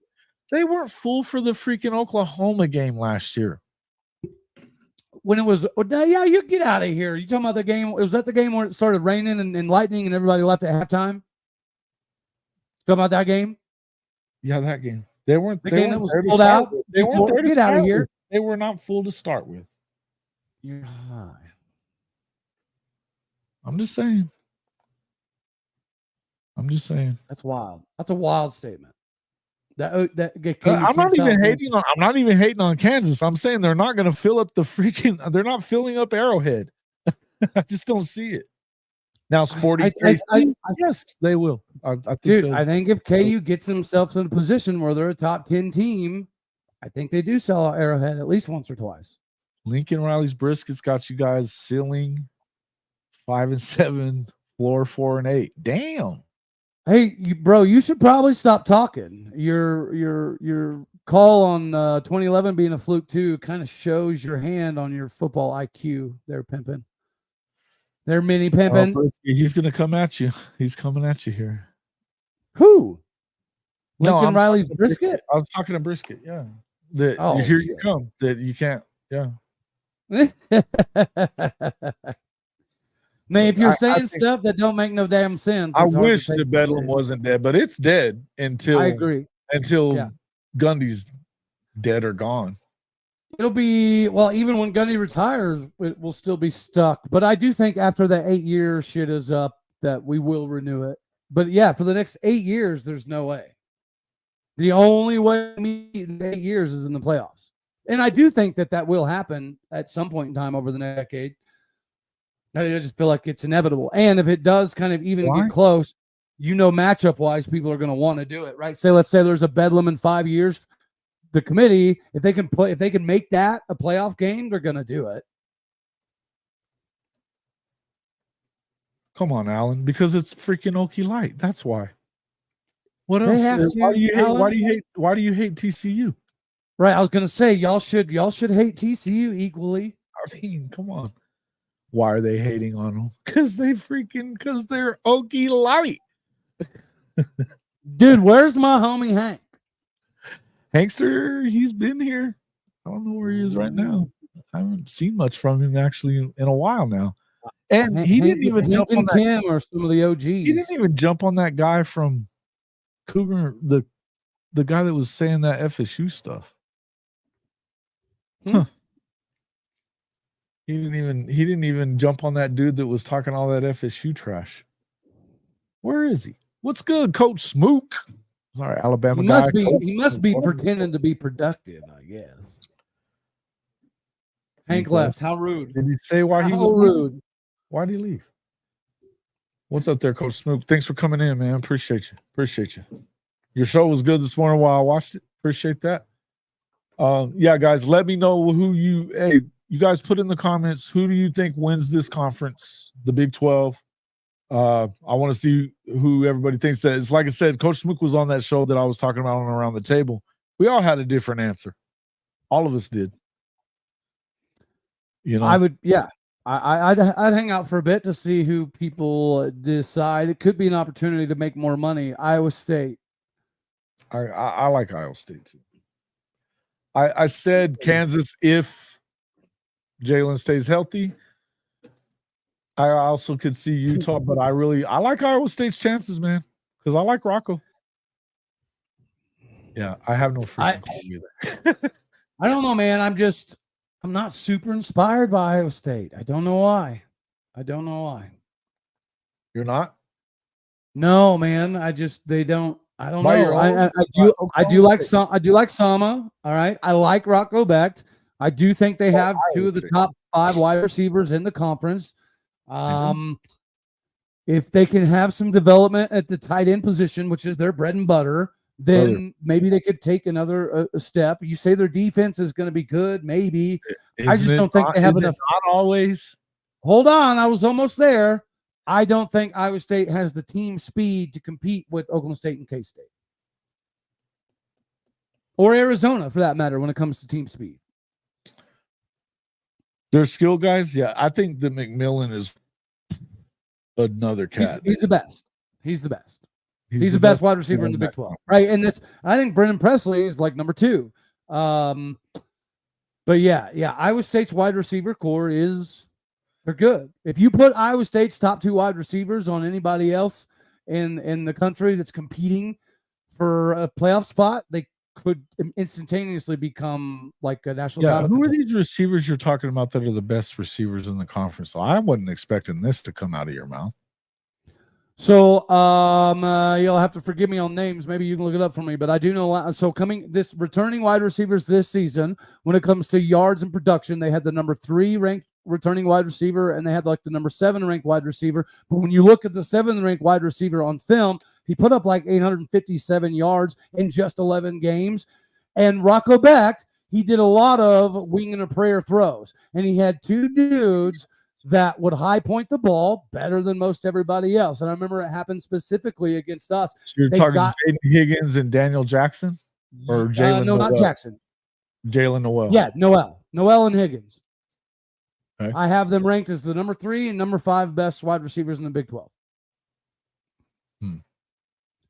They weren't full for the freaking Oklahoma game last year. When it was, yeah, you get out of here. You talking about the game? Was that the game where it started raining and lightning and everybody left at halftime? Talking about that game? Yeah, that game. They weren't the game that was sold out. They weren't there to get out of here. They were not full to start with. You're high. I'm just saying. That's wild. That's a wild statement. I'm not even hating on Kansas. I'm saying they're not going to fill up they're not filling up Arrowhead. I just don't see it. Now, Sporting yes, they will. I think if KU gets themselves in a position where they're a top 10 team, I think they do sell out Arrowhead at least once or twice. Lincoln Riley's briskets got you guys ceiling 5-7, floor 4-8. Damn. Hey, bro, you should probably stop talking. Your call on 2011 being a fluke too kind of shows your hand on your football IQ there, pimping. They're mini pimping. He's going to come at you. He's coming at you here. Who? Lincoln Riley's brisket? I was talking to brisket, yeah. Here you come. That you can't, yeah. Man, if you're saying stuff that don't make no damn sense. I wish that Bedlam wasn't dead, but it's dead until I agree. Until Gundy's dead or gone. It'll be, well, even when Gundy retires, it will still be stuck. But I do think after that 8-year shit is up, that we will renew it. But yeah, for the next 8 years, there's no way. The only way to meet in 8 years is in the playoffs. And I do think that will happen at some point in time over the next decade. I just feel like it's inevitable. And if it does kind of even get close, matchup-wise, people are going to want to do it, right? Let's say there's a Bedlam in 5 years. The committee, if they can make that a playoff game, they're going to do it. Come on, Alan, because it's freaking Okie Light. That's why. What else? Why do you hate TCU? Right, I was going to say y'all should hate TCU equally. I mean, come on. Why are they hating on them? Because they're Okie Light. Dude, where's my homie Hank? Hankster, he's been here. I don't know where he is right now. I haven't seen much from him actually in a while now. And he didn't even jump on Kim or some of the OGs. He didn't even jump on that guy from Cougar, the guy that was saying that FSU stuff. Huh. He didn't even jump on that dude that was talking all that FSU trash. Where is he? What's good, Coach Smook? Sorry, Alabama He guy. must be. Coach He must be Smook. pretending to be productive, I guess. Hank Hank left. How rude. Did he say why he How was leaving? rude. Why did he leave? What's up there, Coach Smook? Thanks for coming in, man. Appreciate you. Appreciate you. Your show was good this morning while I watched it. Appreciate that. Yeah, guys, let me know who you guys put in the comments. Who do you think wins this conference, the Big 12? I want to see who everybody thinks that. It's like I said, Coach Smook was on that show that I was talking about on Around the Table. We all had a different answer. All of us did. You know, I would, yeah. I'd hang out for a bit to see who people decide. It could be an opportunity to make more money. Iowa State. I like Iowa State too. I said Kansas if Jalen stays healthy. I also could see Utah, but I like Iowa State's chances, man, because I like Rocco. Yeah, I have no freaking clue either. I don't know, man. I'm not super inspired by Iowa State. I don't know why. You're not? No, man. They don't. I don't By know. your own? I do like Sama. All right. I like Rocco Becht. I do think they have two of the top 5 wide receivers in the conference. If they can have some development at the tight end position, which is their bread and butter, then maybe they could take another step. You say their defense is going to be good, maybe. I just don't think they have enough. Not always. Hold on, I was almost there. I don't think Iowa State has the team speed to compete with Oklahoma State and K-State. Or Arizona, for that matter, when it comes to team speed. They're skill guys. Yeah, I think that McMillan is another cat. He's the best. He's the best. He's the best wide receiver in the Big 12, right? And I think Brendan Presley is like number 2. But yeah, Iowa State's wide receiver core they're good. If you put Iowa State's top 2 wide receivers on anybody else in the country that's competing for a playoff spot, they could instantaneously become like a national title. Who are these receivers you're talking about that are the best receivers in the conference? So I wasn't expecting this to come out of your mouth. So you'll have to forgive me on names. Maybe you can look it up for me, but I do know. So returning wide receivers this season, when it comes to yards and production, they had the number 3 ranked returning wide receiver, and they had like the number 7 ranked wide receiver. But when you look at the 7th ranked wide receiver on film, he put up like 857 yards in just 11 games. And Rocco Becht, he did a lot of wing and a prayer throws, and he had 2 dudes that would high point the ball better than most everybody else. And I remember it happened specifically against us. So you're talking Jaden Higgins and Daniel Jackson? Or Jalen No, Noel? not Jackson. Jalen Noel. Yeah, Noel and Higgins. Okay. I have them ranked as the number 3 and number 5 best wide receivers in the Big 12. And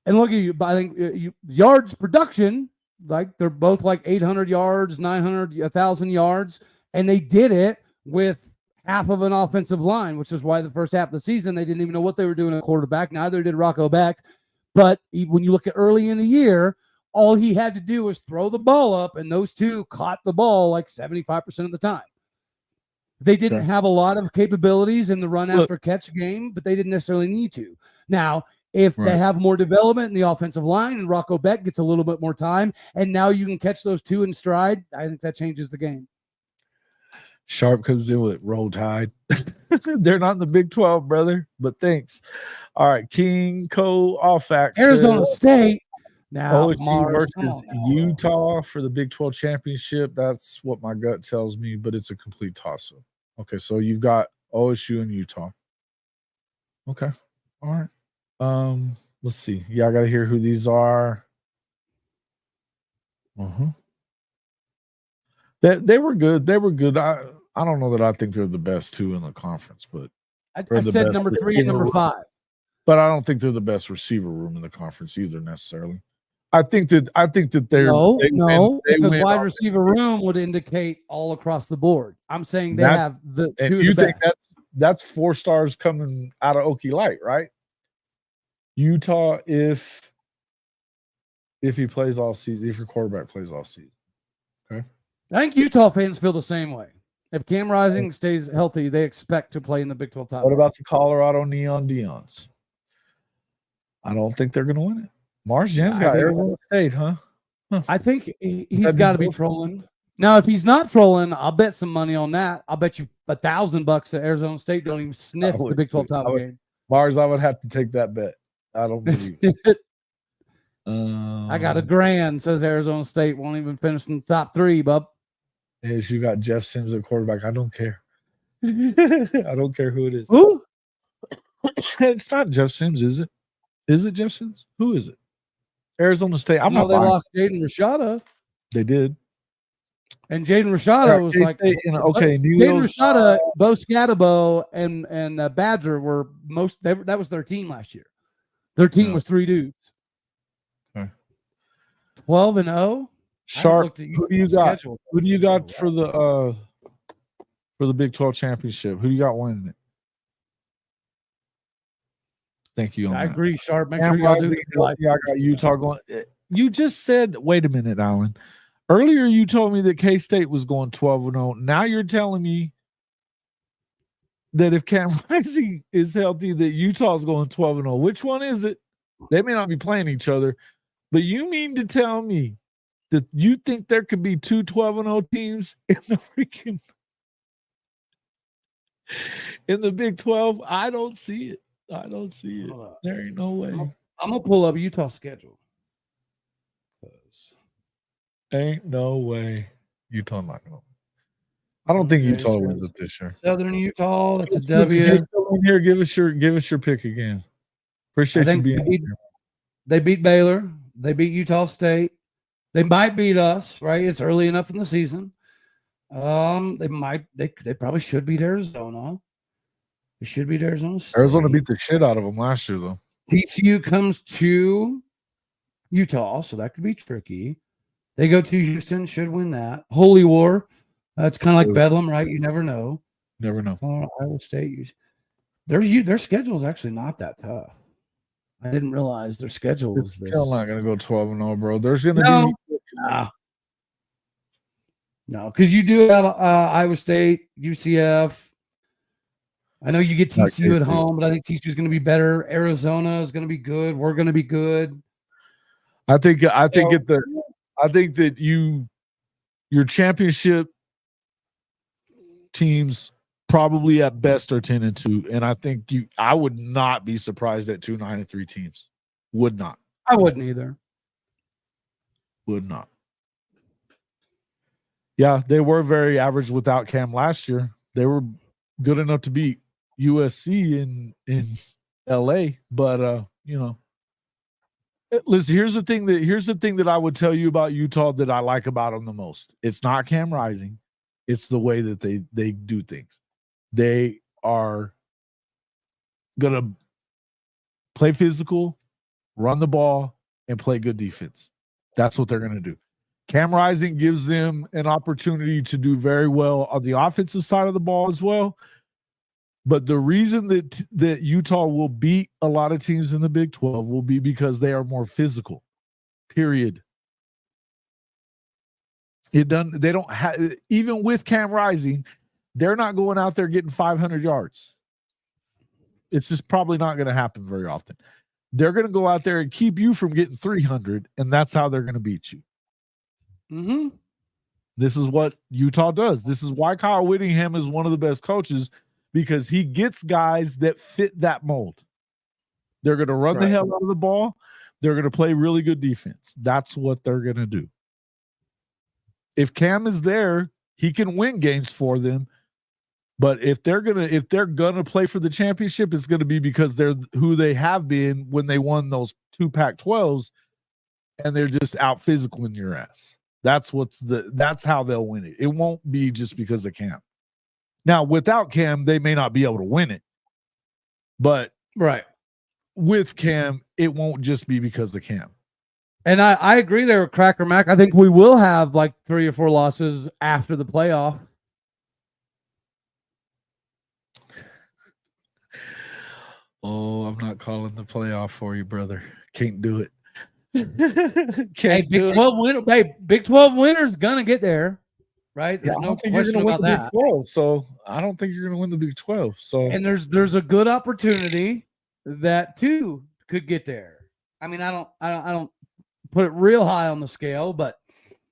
look at you, I think yards production, like they're both like 800 yards, 900, 1,000 yards, and they did it with half of an offensive line, which is why the first half of the season they didn't even know what they were doing at quarterback. Neither did Rocco Becht. But when you look at early in the year, all he had to do was throw the ball up, and those 2 caught the ball like 75% of the time. They didn't have a lot of capabilities in the run after catch game, but they didn't necessarily need to. Now, if they have more development in the offensive line and Rocco Becht gets a little bit more time, and now you can catch those 2 in stride, I think that changes the game. Sharp comes in with Roll Tide. They're not in the Big 12, brother, but thanks. All right, King Co. Allfax. Arizona State. Now, OSU versus Utah for the Big 12 championship. That's what my gut tells me, but it's a complete toss-up. Okay, so you've got OSU and Utah. Okay, all right. Let's see. Yeah, I got to hear who these are. They were good. They were good. I don't know that I think they're the best 2 in the conference, but I said number 3 and number 5. But I don't think they're the best receiver room in the conference either necessarily. I think that they're because wide receiver room would indicate all across the board. I'm saying they have the 2 and you think that's 4 stars coming out of Okie Light, right? Utah, if he plays all season, if your quarterback plays all season. Okay. I think Utah fans feel the same way. If Cam Rising stays healthy, they expect to play in the Big 12 title. What about the Colorado Neon Deons? I don't think they're going to win it. Mars Jen's I got think- Arizona State, huh? I think he's that got to just- be trolling. Now, if he's not trolling, I'll bet some money on that. I'll bet you $1,000 that Arizona State don't even sniff the would Big 12 too. I title would- game. Mars, I would have to take that bet. I don't believe it. I got $1,000. Says Arizona State won't even finish in the top 3, bub. Yes, you got Jeff Sims at quarterback. I don't care. I don't care who it is. Who? It's not Jeff Sims, is it? Is it Jeff Sims? Who is it? Arizona State. I'm No, not they buying. lost Jaden Rashada, They did. and Jaden Rashada was like okay. Jaden Neil's, Rashada, Bo Scatabo, and Badger were that was their team last year. Their team Yeah. was 3 dudes. Okay. 12-0. Sharp. Who do you got? Who do you got for the? the Big 12 championship? Who do you got winning it? Thank you. I that. agree, Sharp. Make Cam sure y'all do. Rising, yeah, I got Utah going. You just said, wait a minute, Alan. Earlier, you told me that K-State was going 12-0. Now you're telling me that if Cam Rising is healthy, that Utah's going 12-0. Which one is it? They may not be playing each other, but you mean to tell me that you think there could be 2 12-0 teams in the freaking in the Big 12? I don't see it. I don't see it. There ain't no way. I'm gonna pull up Utah's schedule. Ain't no way. Utah not gonna. I don't think Utah wins it this year. Southern Utah, that's a If you're W. still in here, give us your pick again. Appreciate you being here. They beat Baylor. They beat Utah State. They might beat us, right? It's early enough in the season. They probably should beat Arizona. They should beat Arizona State. Arizona beat the shit out of them last year, though. TCU comes to Utah, so that could be tricky. They go to Houston, should win that. Holy War. It's kind of like Bedlam, right? You never know. Never know. Iowa State. Their schedule is actually not that tough. I didn't realize their schedule was this. Still not gonna go 12-0, bro. There's gonna be no, because you do have Iowa State, UCF. I know you get TCU at home, but I think TCU is going to be better. Arizona is going to be good. We're going to be good. I think that your championship teams probably at best are 10-2, and I would not be surprised at 2 9-3 teams. Would not. I wouldn't either. Would not. Yeah, they were very average without Cam last year. They were good enough to beat USC in LA, but listen, here's the thing that I would tell you about Utah that I like about them the most. It's not Cam Rising, it's the way that they do things. They are gonna play physical, run the ball, and play good defense. That's what they're gonna do. Cam Rising gives them an opportunity to do very well on the offensive side of the ball as well. But the reason that Utah will beat a lot of teams in the Big 12 will be because they are more physical. Period. They don't have, even with Cam Rising, they're not going out there getting 500 yards. It's just probably not going to happen very often. They're going to go out there and keep you from getting 300, and that's how they're going to beat you. Mm-hmm. This is what Utah does. This is why Kyle Whittingham is one of the best coaches, because he gets guys that fit that mold. They're going to run the hell out of the ball. They're going to play really good defense. That's what they're going to do. If Cam is there, he can win games for them. But if they're gonna play for the championship, it's going to be because they're who they have been when they won those 2 Pac-12s, and they're just out physicaling your ass. That's how they'll win it. It won't be just because of Cam. Now, without Cam, they may not be able to win it. But with Cam, it won't just be because of Cam. And I agree there with Cracker Mac. I think we will have like 3 or 4 losses after the playoff. Oh, I'm not calling the playoff for you, brother. Can't do it. Hey, Big 12 winner. Hey, Big 12 winner's gonna get there, right? There's no question about that. Big 12, so I don't think you're gonna win the Big 12. So, and there's a good opportunity that 2 could get there. I mean, I don't put it real high on the scale, but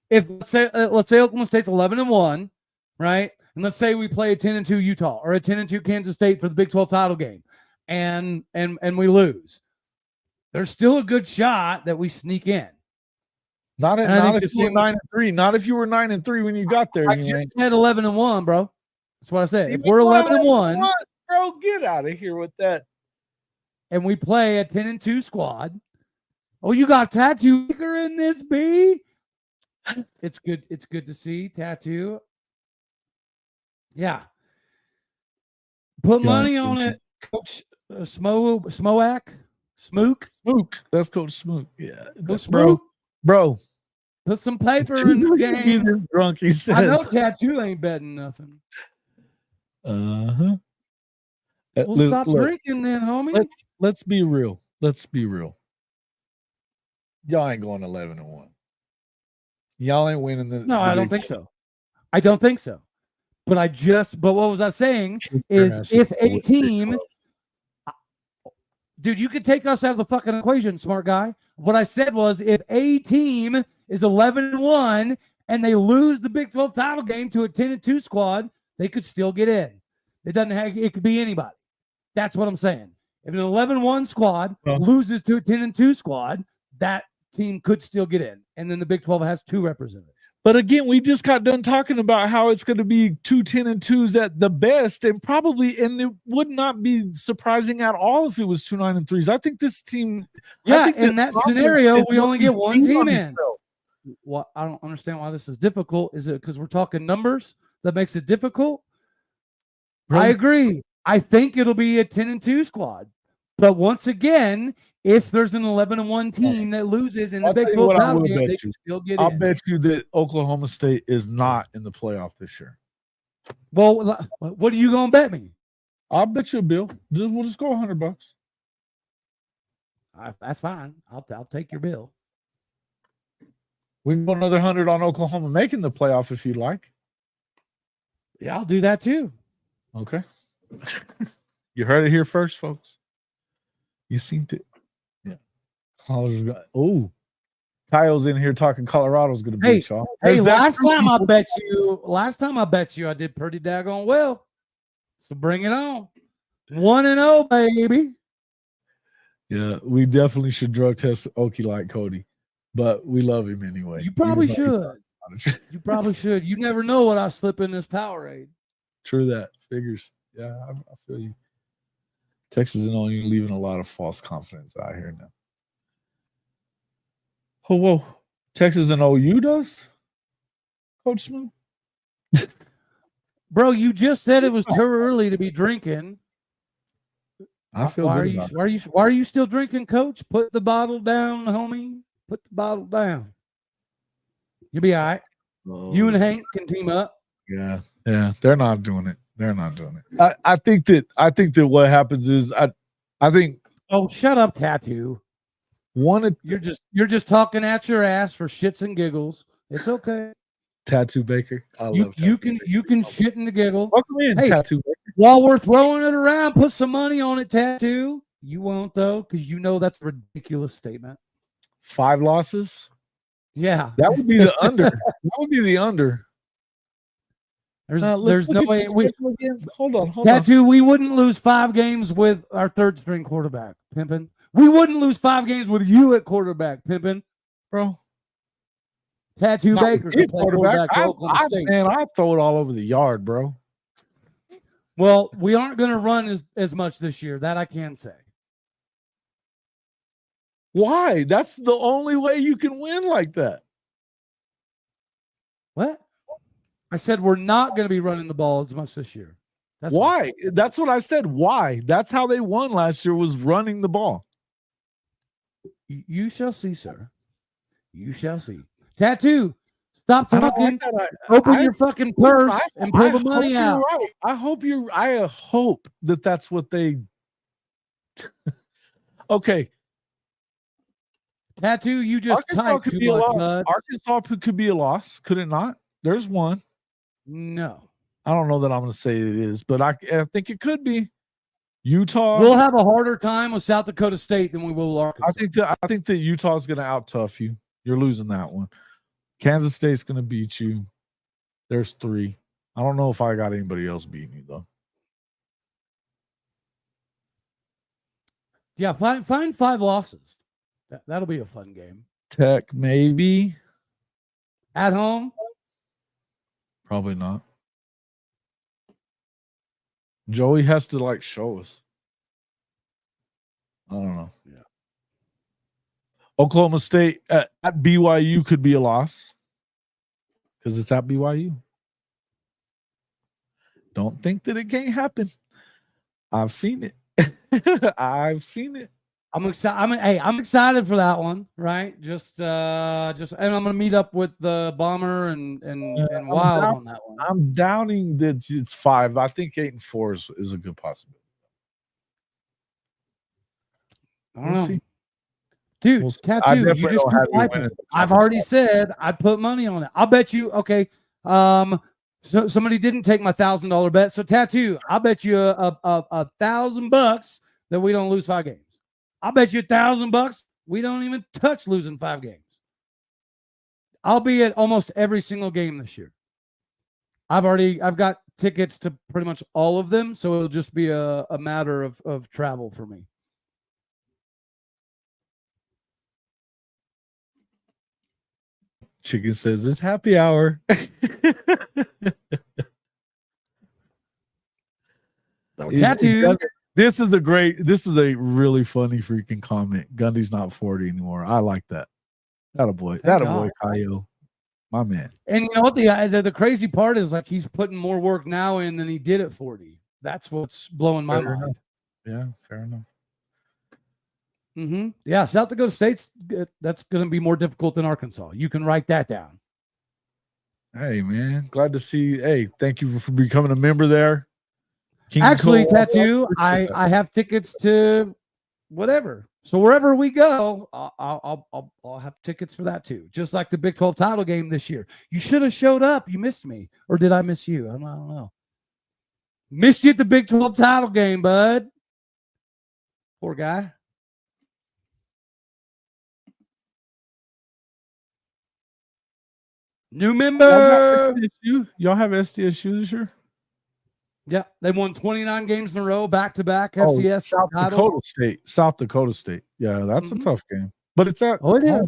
if let's say Oklahoma State's 11-1, right? And let's say we play a 10-2 Utah or a 10-2 Kansas State for the Big 12 title game, and we lose. There's still a good shot that we sneak in. Not if you were 9-3. Not if you were 9-3 when you got there. I just said 11-1, bro. That's what I said. If we're 11-1, bro, get out of here with that. And we play a 10-2 squad. Oh, you got Tattoo Baker in this, B? It's good. It's good to see Tattoo. Yeah. Put money on it, Coach Smoak. Smook. That's Coach Smook. Yeah. Smook. Bro. Put some paper in the game. Drunk, he says. I know Tattoo ain't betting nothing. Uh-huh. Well, stop drinking then, homie. Let's be real. Let's be real. Y'all ain't going 11-1. Y'all ain't winning the. No, I don't think so. I don't think so. But what was I saying is if a team, dude, you could take us out of the fucking equation, smart guy. What I said was if a team is 11-1 and they lose the Big 12 title game to a 10-2 squad, they could still get in. It could be anybody. That's what I'm saying. If an 11-1 squad loses to a 10-2 squad, that team could still get in. And then the Big 12 has 2 representatives. But again, we just got done talking about how it's going to be 2 10-2s at the best, and it would not be surprising at all if it was 2 9-3s. I think this team, in that scenario, we only get one team in. Well, I don't understand why this is difficult. Is it because we're talking numbers that makes it difficult? Really? I agree. I think it'll be a 10-2 squad. But once again, if there's an 11-1 team that loses in the Big 12 title game, they can still get in. I'll bet you that Oklahoma State is not in the playoff this year. Well, what are you going to bet me? I'll bet you a bill. We'll just go $100. That's fine. I'll take your bill. We can go another 100 on Oklahoma making the playoff if you'd like. Yeah, I'll do that too. Okay. You heard it here first, folks. You seem to. Yeah. Oh, Kyle's in here talking Colorado's going to beat y'all. Hey, last time I bet you, I did pretty daggone well. So bring it on. 1-0, baby. Yeah, we definitely should drug test Okie like Cody, but we love him anyway. You probably should. You probably should. You never know what I slip in this Powerade. True that. Figures. Yeah, I feel you. Texas and all, you're leaving a lot of false confidence out here now. Oh, whoa. Texas and OU does? Coach Smooth? Bro, you just said it was too early to be drinking. I feel why are you still drinking, Coach? Put the bottle down, homie. Put the bottle down. You'll be all right. Oh, you and Hank can team up. Yeah. They're not doing it. I think that what happens is I think. Oh, shut up, Tattoo. You're just talking at your ass for shits and giggles. It's okay. Tattoo Baker. You can shit and giggle. Welcome in, Tattoo Baker. While we're throwing it around, put some money on it, Tattoo. You won't though, because you know that's a ridiculous statement. 5 losses. Yeah, that would be the under. There's no way Hold on. Tattoo, we wouldn't lose 5 games with our 3rd string quarterback, Pimpin'. We wouldn't lose 5 games with you at quarterback, Pimpin'. Bro. Tattoo Baker can play quarterback for Oklahoma State. Man, I throw it all over the yard, bro. Well, we aren't going to run as much this year. That I can say. Why? That's the only way you can win like that. What? I said we're not going to be running the ball as much this year. That's why? That's what I said. Why? That's how they won last year, was running the ball. You shall see, sir. You shall see. Tattoo, stop talking. Open your fucking purse and pull the money out. Right. I hope that that's what they. Okay. Tattoo, you just typed too much, bud. Arkansas could be a loss, could it not? There's one. No. I don't know that I'm going to say it is, but I think it could be. Utah. We'll have a harder time with South Dakota State than we will Arkansas. I think that Utah's going to out tough you. You're losing that one. Kansas State's going to beat you. There's 3. I don't know if I got anybody else beating you though. Yeah, find 5 losses. That'll be a fun game. Tech maybe. At home? Probably not. Joey has to like show us. I don't know. Yeah. Oklahoma State at BYU could be a loss because it's at BYU. Don't think that it can't happen. I've seen it. I've seen it. I'm excited. I'm excited for that one, right? Just, and I'm gonna meet up with the Bomber and Wild on that one. I'm doubting that it's 5. I think 8 and 4 is a good possibility. I don't know. Dude, Tattoo, I you just don't have you winning. I've already said I'd put money on it. I'll bet you. Okay. So somebody didn't take my $1,000 bet. So Tattoo, I'll bet you $1,000 that we don't lose 5 games. I'll bet you $1,000 we don't even touch losing 5 games. I'll be at almost every single game this year. I've got tickets to pretty much all of them, so it'll just be a matter of travel for me. Chicken says it's happy hour. Tattoo. This is a really funny freaking comment. Gundy's not 40 anymore. I like that. That a boy, Kyle, my man. And you know what? The crazy part is like he's putting more work now in than he did at 40. That's what's blowing my mind. Enough. Yeah, fair enough. Mm-hmm. Yeah, South Dakota State's that's going to be more difficult than Arkansas. You can write that down. Hey, man, glad to see. Hey, thank you for becoming a member there. Actually, Tattoo, I have tickets to whatever. So wherever we go, I'll have tickets for that too. Just like the Big 12 title game this year. You should have showed up. You missed me, or did I miss you? I don't know. Missed you at the Big 12 title game, bud. Poor guy. New member. Y'all have SDSU this year? Yeah, they won 29 games in a row, back-to-back FCS South Dakota State. Yeah, that's a tough game. But it's at it is.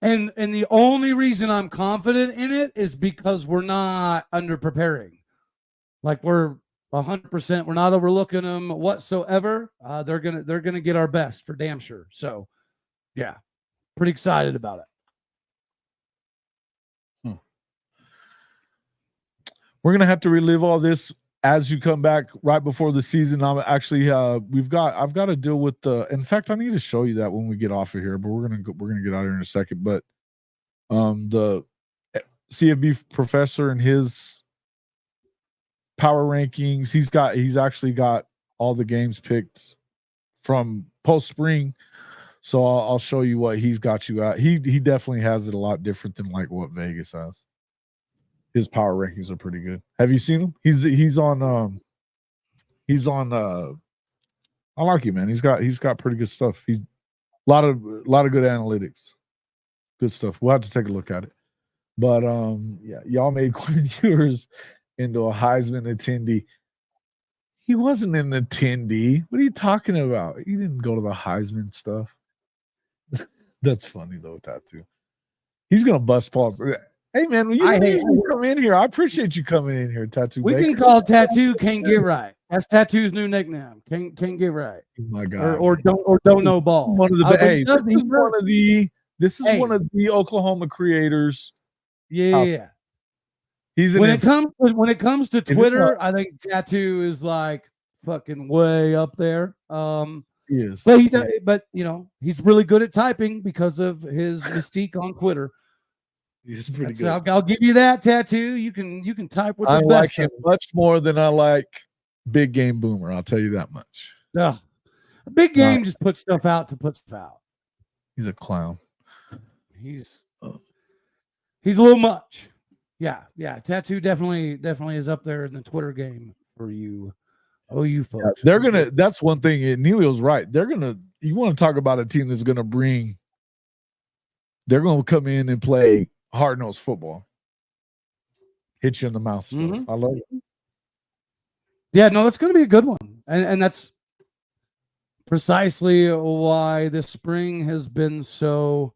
And the only reason I'm confident in it is because we're not under-preparing. Like we're 100%, we're not overlooking them whatsoever. They're gonna get our best for damn sure. So, yeah, pretty excited about it. We're gonna have to relive all this as you come back right before the season. I'm actually I've got to deal with the. In fact, I need to show you that when we get off of here. But we're gonna get out of here in a second. But the CFB professor and his power rankings. He's actually got all the games picked from post spring. So I'll show you what he's got you at. He definitely has it a lot different than like what Vegas has. His power rankings are pretty good. Have you seen him? He's on I like him, man. He's got pretty good stuff. He's a lot of good analytics. Good stuff. We'll have to take a look at it. But yeah, y'all made Quinn Ewers into a Heisman attendee. He wasn't an attendee. What are you talking about? He didn't go to the Heisman stuff. That's funny though, Tattoo. He's gonna bust Paul's. Hey man, when you come in here, I appreciate you coming in here, Tattoo. We can call Tattoo Can't Get Right. That's Tattoo's new nickname. Can't get right. Oh my God. Or don't know ball. One of the this is one of the Oklahoma creators. Yeah. He's when it comes to Twitter, I think Tattoo is like fucking way up there. He is. But you know, he's really good at typing because of his mystique on Twitter. He's pretty good. I'll give you that, Tattoo. You can type with the best. I like him much more than I like Big Game Boomer. I'll tell you that much. A Big Game just puts stuff out to put stuff out. He's a clown. He's a little much. Yeah. Tattoo definitely is up there in the Twitter game for you. Oh, you folks. They're gonna. That's one thing. Neilio's right. They're gonna. You want to talk about a team that's gonna bring. They're gonna come in and play hard-nosed football. Hit you in the mouth stuff. Mhm. I love it. Yeah, no, that's going to be a good one. And that's precisely why this spring has been so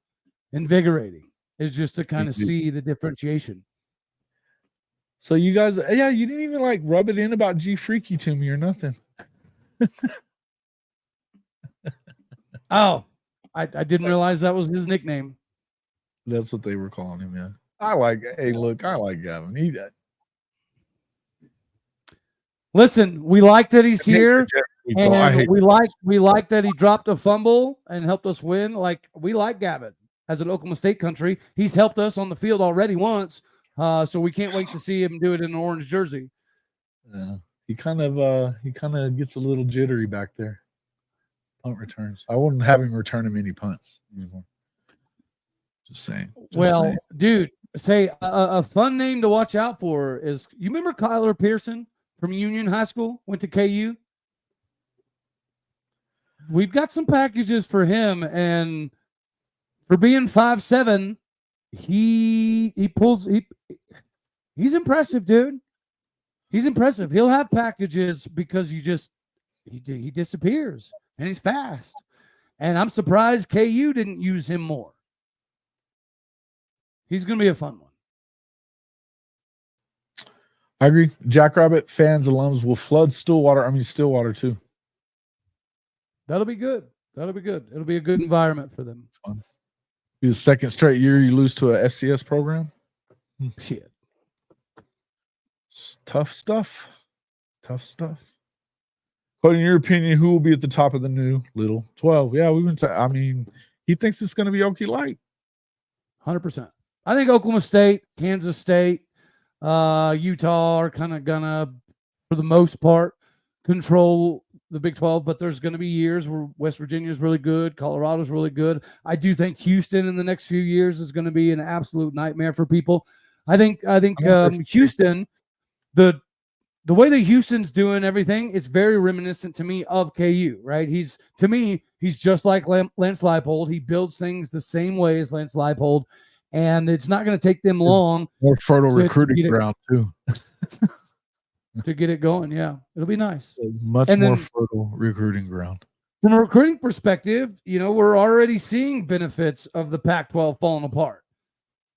invigorating, is just to kind of see the differentiation. So you guys, yeah, you didn't even like rub it in about G Freaky to me or nothing. Oh, I didn't realize that was his nickname. That's what they were calling him, yeah. I like Gavin. He Listen, we like that he's here, and we like like that he dropped a fumble and helped us win. Like, we like Gavin as an Oklahoma State country. He's helped us on the field already once, so we can't wait to see him do it in an orange jersey. Yeah, he kind of gets a little jittery back there. Punt returns. I wouldn't have him return him any punts anymore. Just saying. Dude, say a fun name to watch out for is, you remember Kyler Pearson from Union High School, went to KU? We've got some packages for him, and for being 5'7", he's impressive, dude. He's impressive. He'll have packages because he disappears, and he's fast. And I'm surprised KU didn't use him more. He's going to be a fun one. I agree. Jackrabbit fans, alums will flood Stillwater too. That'll be good. It'll be a good environment for them. Fun. Be the second straight year you lose to a FCS program. Shit. It's tough stuff. But in your opinion, who will be at the top of the new Little 12? Yeah, we've been he thinks it's going to be Okie Light. 100%. I think Oklahoma State, Kansas State, Utah are kind of gonna, for the most part, control the Big 12, but there's going to be years where West Virginia is really good, Colorado's really good. I do think Houston in the next few years is going to be an absolute nightmare for people. I think Houston, the way that Houston's doing everything, it's very reminiscent to me of KU, right? He's just like Lance Leipold. He builds things the same way as Lance Leipold, and it's not going to take them long. More fertile recruiting ground too. To get it going, yeah. It'll be nice. It's more fertile recruiting ground. From a recruiting perspective, we're already seeing benefits of the Pac-12 falling apart,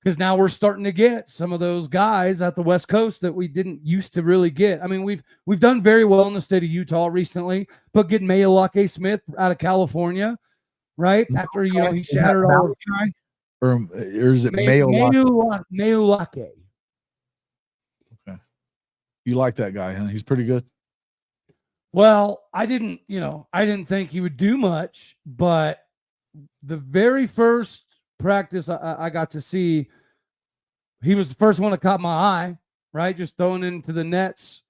because now we're starting to get some of those guys at the West Coast that we didn't used to really get. I mean, we've done very well in the state of Utah recently, but getting Mayolake Smith out of California, right? After, he shattered all of time. Or is it Mayolake? Mayolake. Okay. You like that guy, huh? He's pretty good. Well, I didn't think he would do much, but the very first practice I got to see, he was the first one that caught my eye, right? Just throwing into the nets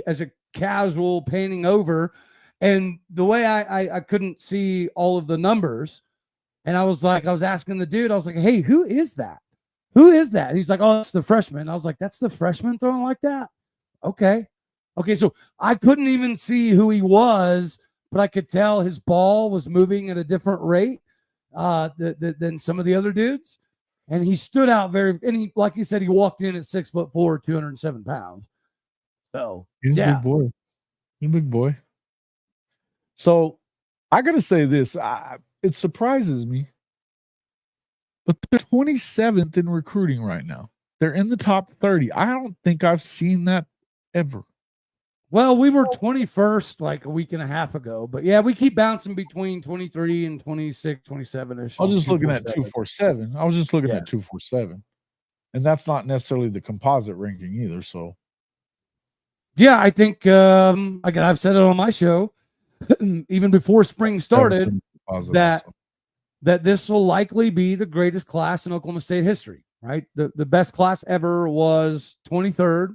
as a casual painting over. And the way I couldn't see all of the numbers. And I was asking the dude, I was like, hey, who is that? And he's like, oh, it's the freshman. I was like, that's the freshman throwing like that? Okay. So I couldn't even see who he was, but I could tell his ball was moving at a different rate than some of the other dudes. And he stood out like you said, he walked in at 6'4", 207 pounds. So he's a big boy. So I got to say this, it surprises me, but they're 27th in recruiting right now. They're in the top 30. I don't think I've seen that ever. Well, we were 21st like a week and a half ago, but yeah, we keep bouncing between 23 and 26, 27-ish. I was just looking at 247. I was just looking at 247. And that's not necessarily the composite ranking either. So yeah, I think I've said it on my show even before spring started that this will likely be the greatest class in Oklahoma State history, right? The best class ever was 23rd.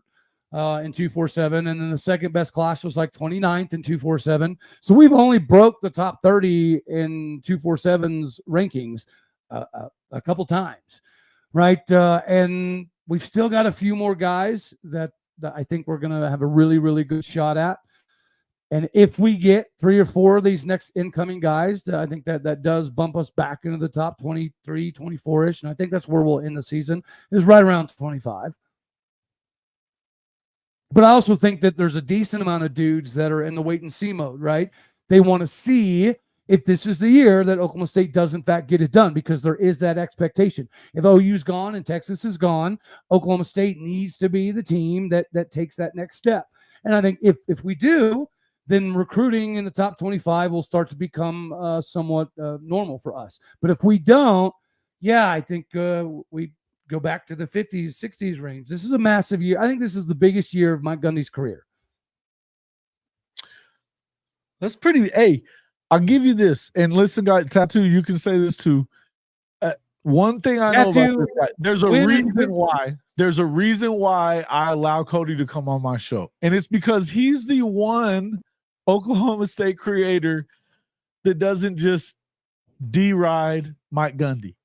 In 247, and then the second best class was like 29th in 247. So we've only broke the top 30 in 247's rankings a couple times, right? And we've still got a few more guys that I think we're going to have a really, really good shot at. And if we get 3 or 4 of these next incoming guys, I think that does bump us back into the top 23, 24-ish. And I think that's where we'll end the season, is right around 25. But I also think that there's a decent amount of dudes that are in the wait and see mode, right? They want to see if this is the year that Oklahoma State does, in fact, get it done, because there is that expectation. If OU's gone and Texas is gone, Oklahoma State needs to be the team that takes that next step. And I think if we do, then recruiting in the top 25 will start to become somewhat normal for us. But if we don't, yeah, I think we go back to the 50s, 60s range. This is a massive year. I think this is the biggest year of Mike Gundy's career. That's pretty. Hey, I'll give you this. And listen, guys, Tattoo, you can say this too. One thing I know about this guy, there's a reason why. There's a reason why I allow Cody to come on my show. And it's because he's the one Oklahoma State creator that doesn't just deride Mike Gundy.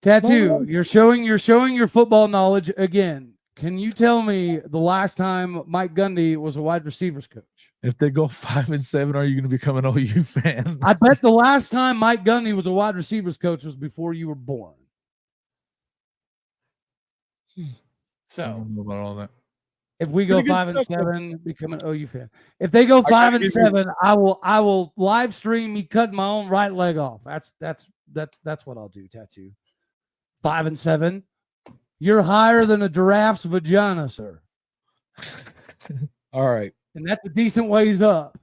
Tattoo, you're showing your football knowledge again. Can you tell me the last time Mike Gundy was a wide receivers coach? If they go 5-7, are you going to become an OU fan? I bet the last time Mike Gundy was a wide receivers coach was before you were born. So I don't know about all that. if we go 5-7, become an OU fan. If they go 5-7, I will live stream me cutting my own right leg off. That's what I'll do, Tattoo. 5-7. You're higher than a giraffe's vagina, sir. All right. And that's a decent ways up.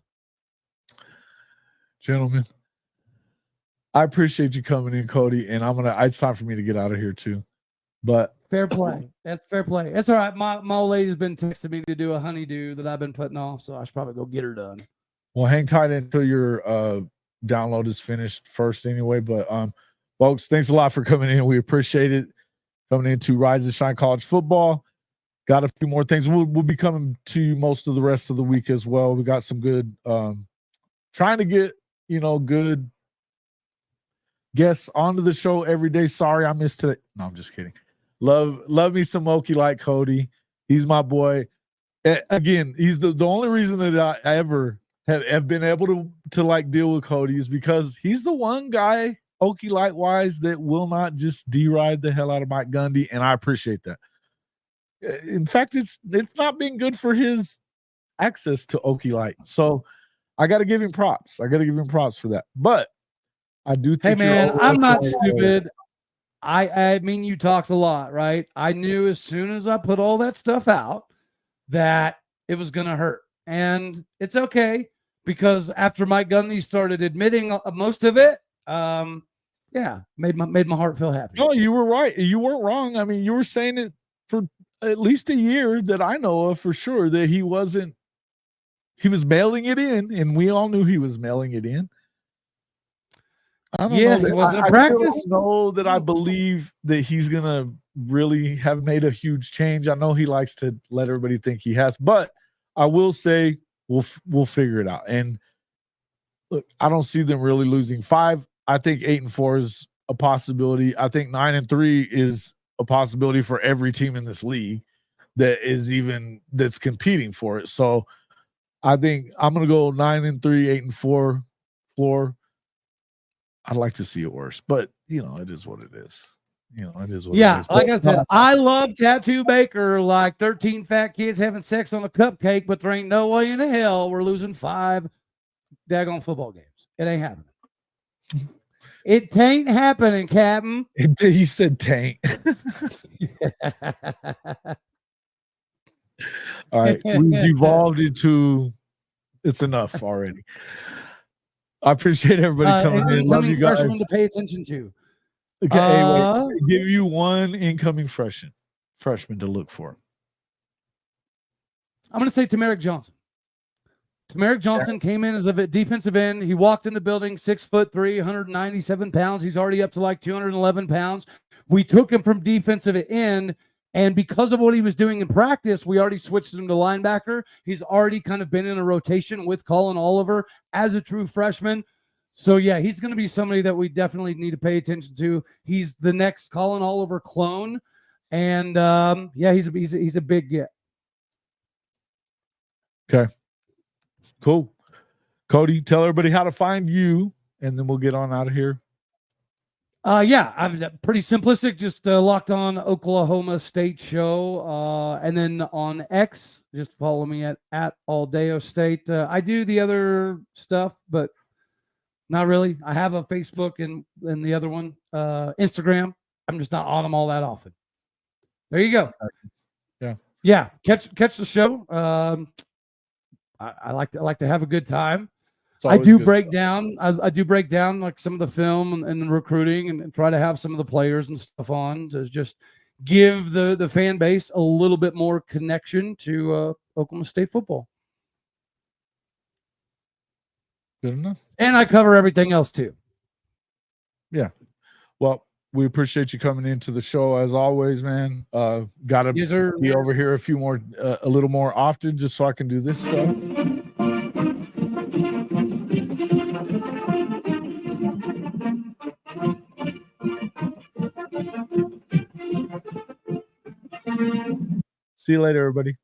Gentlemen, I appreciate you coming in, Cody, and it's time for me to get out of here too. But fair play. That's fair play. That's all right. My old lady's been texting me to do a honeydew that I've been putting off, so I should probably go get her done. Well, hang tight until your download is finished first anyway. But folks, thanks a lot for coming in. We appreciate it. Coming into Rise and Shine College Football. Got a few more things. We'll be coming to you most of the rest of the week as well. We got some good trying to get good guests onto the show every day. Sorry I missed today. No, I'm just kidding. Love me some Okie like Cody. He's my boy. Again, he's the only reason that I ever have been able to like deal with Cody is because he's the one guy Okie Light-wise that will not just deride the hell out of Mike Gundy, and I appreciate that. In fact, it's not been good for his access to Okie Light. So I got to give him props. for that. But I do think, hey man, I'm not stupid. I mean, you talked a lot, right? I knew as soon as I put all that stuff out that it was going to hurt. And it's okay, because after Mike Gundy started admitting most of it, made my heart feel happy. No, you were right. You weren't wrong. I mean, you were saying it for at least a year that I know of for sure that he was mailing it in, and we all knew he was mailing it in. I don't know. It wasn't a practice. I know that I believe that he's gonna really have made a huge change. I know he likes to let everybody think he has, but I will say we'll figure it out. And look, I don't see them really losing 5. I think 8-4 is a possibility. I think 9-3 is a possibility for every team in this league that's competing for it. So I think I'm going to go 9-3, 8-4 floor. I'd like to see it worse, but it is what it is. It is what it is. Like I said, I love Tattoo Baker like 13 fat kids having sex on a cupcake, but there ain't no way in the hell we're losing 5 daggone football games. It ain't happening. It tain't happening, Captain. You said taint. All right. We've evolved into it's enough already. I appreciate everybody coming in. Love you guys. Freshman to pay attention to. Okay, wait. Give you one incoming freshman to look for. I'm going to say Tamarick Johnson. Tamarick Johnson came in as a defensive end. He walked in the building 6'3", 197 pounds. He's already up to like 211 pounds. We took him from defensive end, and because of what he was doing in practice, we already switched him to linebacker. He's already kind of been in a rotation with Colin Oliver as a true freshman. So, yeah, he's going to be somebody that we definitely need to pay attention to. He's the next Colin Oliver clone, and, he's a big get. Okay. Cool. Cody, tell everybody how to find you, and then we'll get on out of here. Yeah, I'm pretty simplistic. Just Locked On Oklahoma State Show, and then on X, just follow me at Aldeo State. I do the other stuff, but not really. I have a Facebook and the other one, Instagram. I'm just not on them all that often. There you go. Yeah. Catch the show. I like to have a good time. I do break down. I do break down like some of the film and recruiting, and try to have some of the players and stuff on to just give the fan base a little bit more connection to Oklahoma State football. Good enough. And I cover everything else too. Yeah. Well, we appreciate you coming into the show as always, man. Got to be over here a little more often, just so I can do this stuff. See you later, everybody.